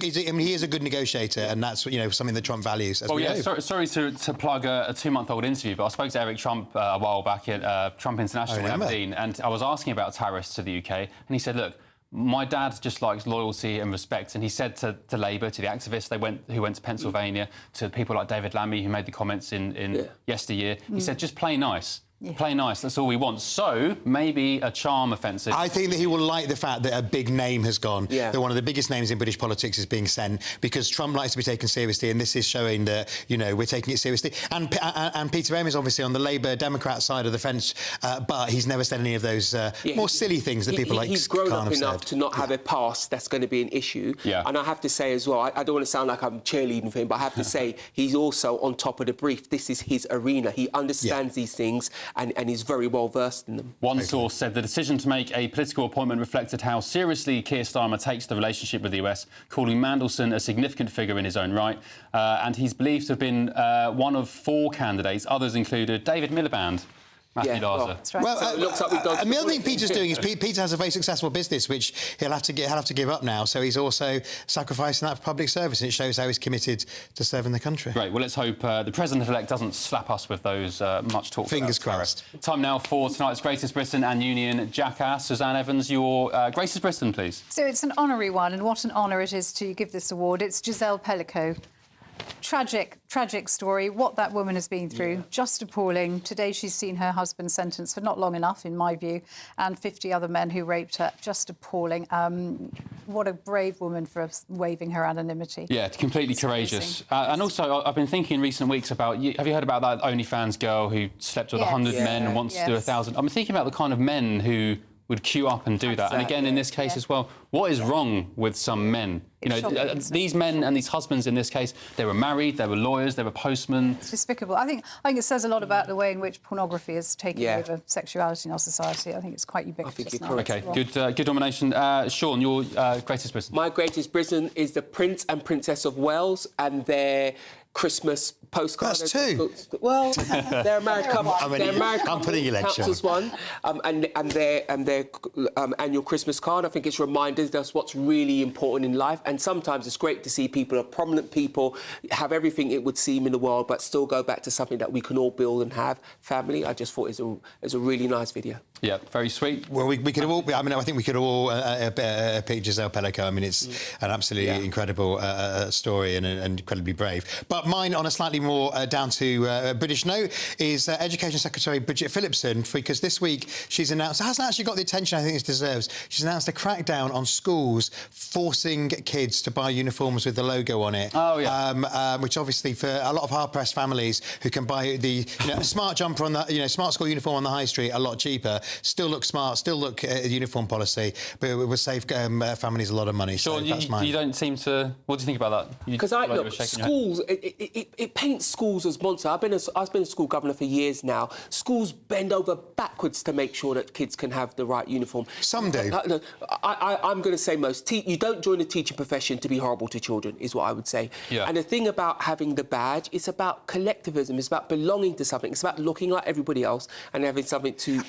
a good negotiator, and that's, you know, something that Trump values. Sorry to plug a 2-month-old interview, but I spoke to Eric Trump a while back at Trump International in Aberdeen, and I was asking about tariffs to the UK, and he said, look, my dad just likes loyalty and respect, and he said to Labour, to the activists who went to Pennsylvania, to people like David Lammy who made the comments in yesteryear, he said, just play nice. Yeah. Play nice, that's all we want. So, maybe a charm offensive. I think that he will like the fact that a big name has gone. Yeah. That one of the biggest names in British politics is being sent, because Trump likes to be taken seriously, and this is showing that, you know, we're taking it seriously. And Peter Em is obviously on the Labour-Democrat side of the fence, but he's never said any of those more silly things that people like He's grown up enough to not have a past that's going to be an issue. Yeah. And I have to say as well, I don't want to sound like I'm cheerleading for him, but I have to say he's also on top of the brief. This is his arena. He understands these things, and he's very well versed in them. One source said the decision to make a political appointment reflected how seriously Keir Starmer takes the relationship with the US, calling Mandelson a significant figure in his own right. And he's believed to have been one of 4 candidates. Others included David Miliband, Matthew Larser. That's right. Well, So it looks like we've dodged the other the thing bullet. Peter's doing is Peter has a very successful business which he'll have to give up now. So he's also sacrificing that for public service, and it shows how he's committed to serving the country. Great. Well, let's hope the president-elect doesn't slap us with those much talked Fingers about crossed. tariffs. Time now for tonight's Greatest Britain and Union Jackass. Suzanne Evans, your Greatest Britain, please. So it's an honorary one, and what an honour it is to give this award. It's Giselle Pellico. Tragic story, what that woman has been through, just appalling. Today she's seen her husband sentenced for not long enough, in my view, and 50 other men who raped her. Just appalling. What a brave woman for waiving her anonymity. Yeah, completely courageous. And also, I've been thinking in recent weeks about, have you heard about that OnlyFans girl who slept with 100 men and wants to do 1,000? I'm thinking about the kind of men who would queue up and do that. And again, in this case as well, what is wrong with some men? You know, these men and these husbands in this case, they were married, they were lawyers, they were postmen. It's despicable. I think it says a lot about the way in which pornography has taken over sexuality in our society. I think it's quite ubiquitous now. OK, good nomination. Sean, your Greatest Britain. My Greatest Britain is the Prince and Princess of Wales and their Christmas postcard. That's two. Well, they're a married couple. I'm putting your leg, counts Sean. as one. And their annual Christmas card. I think it's reminded us what's really important in life. And sometimes it's great to see people, prominent people, have everything it would seem in the world, but still go back to something that we can all build and have. Family. I just thought it was a really nice video. Yeah, very sweet. Well, we could all. I mean, I think we could all pick Giselle Pellico. I mean, it's an absolutely incredible story and incredibly brave. But mine, on a slightly more down to British note, is Education Secretary Bridget Phillipson, because this week she's announced, hasn't actually got the attention I think it deserves, she's announced a crackdown on schools forcing kids to buy uniforms with the logo on it. Oh, yeah. Which obviously for a lot of hard-pressed families who can buy the a smart jumper on the smart school uniform on the high street a lot cheaper, still look smart, still look uniform policy, but it will save families a lot of money. Sean, so that's mine. you don't seem to. What do you think about that? Because schools, it paints schools as monsters. I've been a school governor for years now. Schools bend over backwards to make sure that kids can have the right uniform. Some do. I'm going to say most. You don't join the teaching profession to be horrible to children, is what I would say. Yeah. And the thing about having the badge, it's about collectivism. It's about belonging to something. It's about looking like everybody else and having something to.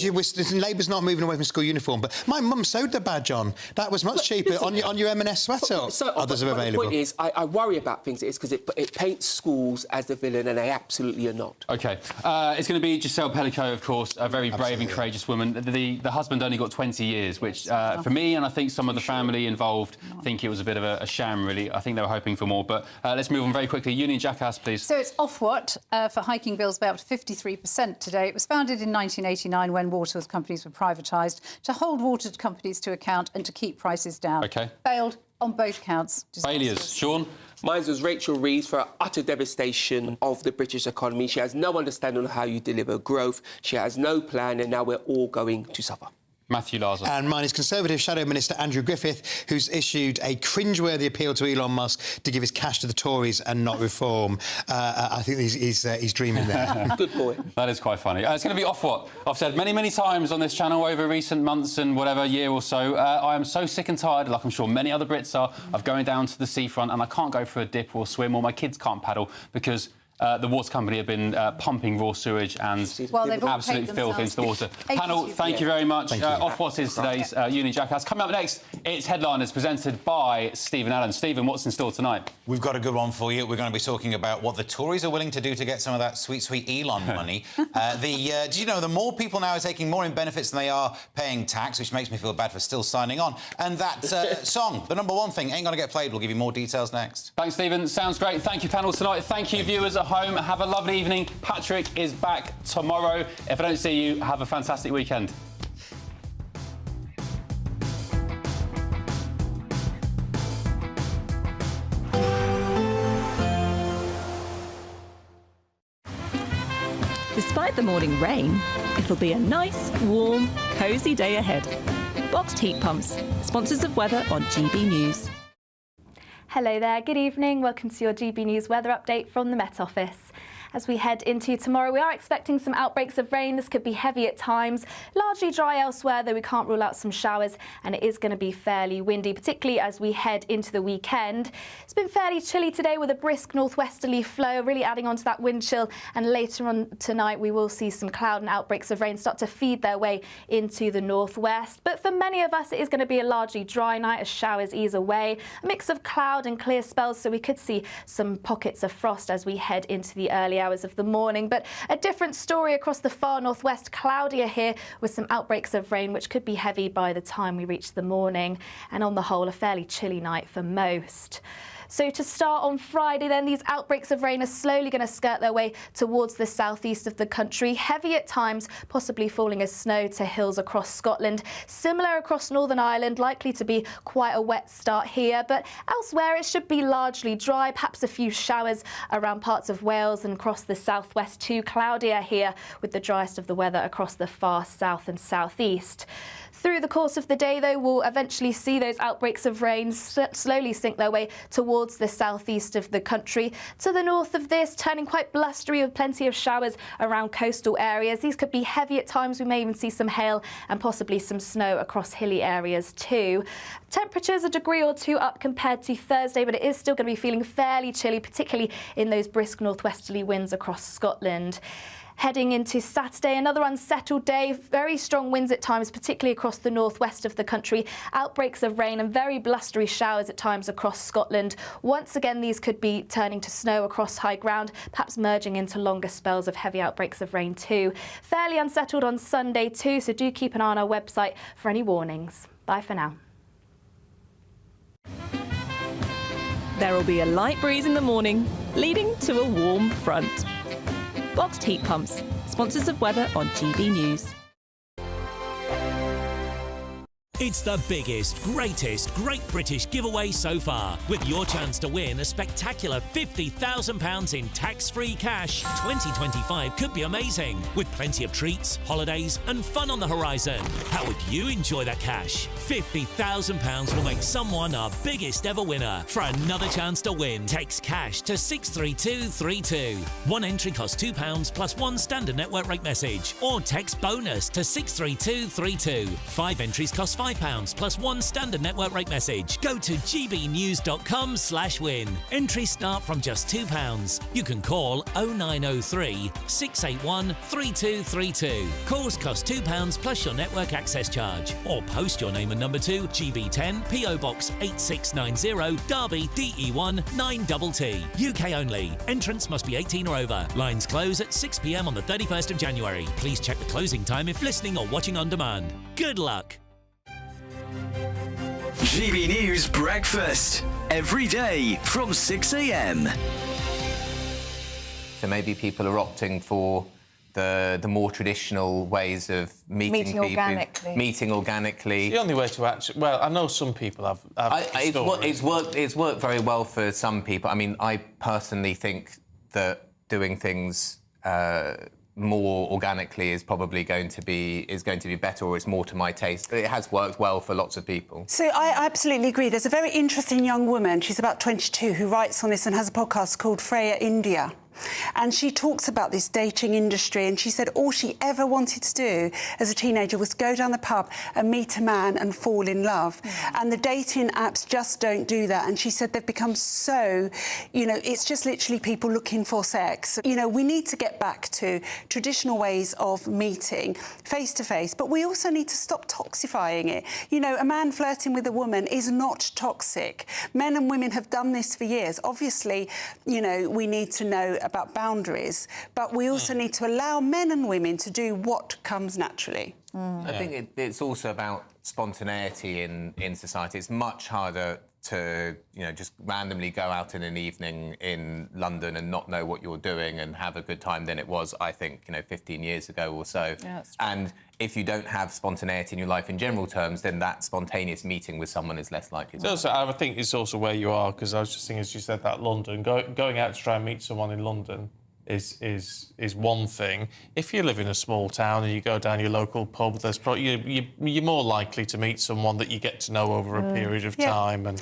Labour's not moving away from school uniform, but my mum sewed the badge on. That was much cheaper on your M&S sweater. Others are available. The point is, I worry about things. It's because it paints schools as the villain, and they absolutely are not. OK. It's going to be Giselle Pellico, of course, a very brave and courageous woman. The husband only got 20 years, which, for me, and I think some of the family involved think it was a bit of a sham, really. I think they were hoping for more. But let's move on very quickly. Union Jackass, please. So it's Ofwat for hiking bills by up to 53% today. It was founded in 1989 when water companies were privatised to hold water companies to account and to keep prices down. OK. Failed on both counts. Failures. Sean? Mine was Rachel Reeves for her utter devastation of the British economy. She has no understanding of how you deliver growth. She has no plan, and now we're all going to suffer. Matthew Larser. And mine is Conservative Shadow Minister Andrew Griffith, who's issued a cringeworthy appeal to Elon Musk to give his cash to the Tories and not reform. I think he's dreaming there. Good boy. That is quite funny. It's going to be Ofwat. I've said many times on this channel over recent months and whatever year or so, I am so sick and tired, like I'm sure many other Brits are, of going down to the seafront and I can't go for a dip or swim, or my kids can't paddle because the water company have been pumping raw sewage and absolute filth into the water. Panel, thank you very much. Ofwat is today's Union Jackass. Coming up next, it's Headliners presented by Stephen Allen. Stephen, what's in store tonight? We've got a good one for you. We're going to be talking about what the Tories are willing to do to get some of that sweet Elon money. Did you know the more people now are taking more in benefits than they are paying tax, which makes me feel bad for still signing on. And that song, the #1 thing, ain't going to get played. We'll give you more details next. Thanks, Stephen. Sounds great. Thank you, panel, tonight. Thank you, viewers at home. Have a lovely evening. Patrick is back tomorrow. If I don't see you, have a fantastic weekend. Despite the morning rain, it'll be a nice, warm, cosy day ahead. Boxed heat pumps, sponsors of weather on GB News. Hello there, good evening. Welcome to your GB News weather update from the Met Office. As we head into tomorrow, we are expecting some outbreaks of rain. This could be heavy at times, largely dry elsewhere, though we can't rule out some showers, and it is going to be fairly windy, particularly as we head into the weekend. It's been fairly chilly today with a brisk northwesterly flow, really adding on to that wind chill, and later on tonight we will see some cloud and outbreaks of rain start to feed their way into the northwest. But for many of us, it is going to be a largely dry night as showers ease away, a mix of cloud and clear spells, so we could see some pockets of frost as we head into the early hours of the morning. But a different story across the far northwest, cloudier here with some outbreaks of rain which could be heavy by the time we reach the morning, and on the whole a fairly chilly night for most. So to start on Friday then, these outbreaks of rain are slowly going to skirt their way towards the southeast of the country. Heavy at times, possibly falling as snow to hills across Scotland. Similar across Northern Ireland, likely to be quite a wet start here. But elsewhere it should be largely dry, perhaps a few showers around parts of Wales and across the southwest too. Cloudier here with the driest of the weather across the far south and southeast. Through the course of the day, though, we'll eventually see those outbreaks of rain slowly sink their way towards the southeast of the country. To the north of this, turning quite blustery with plenty of showers around coastal areas. These could be heavy at times. We may even see some hail and possibly some snow across hilly areas too. Temperatures a degree or two up compared to Thursday, but it is still going to be feeling fairly chilly, particularly in those brisk northwesterly winds across Scotland. Heading into Saturday, another unsettled day, very strong winds at times, particularly across the northwest of the country, outbreaks of rain and very blustery showers at times across Scotland. Once again, these could be turning to snow across high ground, perhaps merging into longer spells of heavy outbreaks of rain too. Fairly unsettled on Sunday too, so do keep an eye on our website for any warnings. Bye for now. There will be a light breeze in the morning, leading to a warm front. Boxed heat pumps, sponsors of weather on GB News. It's the biggest, greatest Great British giveaway so far, with your chance to win a spectacular £50,000 in tax-free cash. 2025 could be amazing, with plenty of treats, holidays and fun on the horizon. How would you enjoy that cash? £50,000 will make someone our biggest ever winner. For another chance to win, text cash to 63232. One entry costs £2 plus one standard network rate message, or text bonus to 63232. 5 entries cost £5 plus one standard network rate message. Go to gbnews.com/win. Entries start from just £2. You can call 0903 681 3232. Calls cost £2 plus your network access charge. Or post your name and number to GB10 PO Box 8690 Derby DE1 9TT. UK only. Entrance must be 18 or over. Lines close at 6 p.m. on the 31st of January. Please check the closing time if listening or watching on demand. Good luck. GB News Breakfast, every day from 6 a.m. So maybe people are opting for the more traditional ways of meeting people. Organically. Meeting organically. It's the only way to actually... Well, I know some people have it's worked very well for some people. I mean, I personally think that doing things more organically is probably going to be better, or it's more to my taste. But it has worked well for lots of people. So I absolutely agree. There's a very interesting young woman, she's about 22, who writes on this and has a podcast called Freya India. And she talks about this dating industry, and she said all she ever wanted to do as a teenager was go down the pub and meet a man and fall in love. And the dating apps just don't do that. And she said they've become so, it's just literally people looking for sex. We need to get back to traditional ways of meeting face to face, but we also need to stop toxifying it. A man flirting with a woman is not toxic. Men and women have done this for years. Obviously, we need to know about boundaries, but we also need to allow men and women to do what comes naturally. I think it's also about spontaneity in society. It's much harder to just randomly go out in an evening in London and not know what you're doing and have a good time than it was, I think, 15 years ago or so. Yeah, and if you don't have spontaneity in your life in general terms, then that spontaneous meeting with someone is less likely to happen. I think it's also where you are, because I was just thinking, as you said, that London, going out to try and meet someone in London is one thing. If you live in a small town and you go down your local pub, there's probably you're more likely to meet someone that you get to know over a period of time. And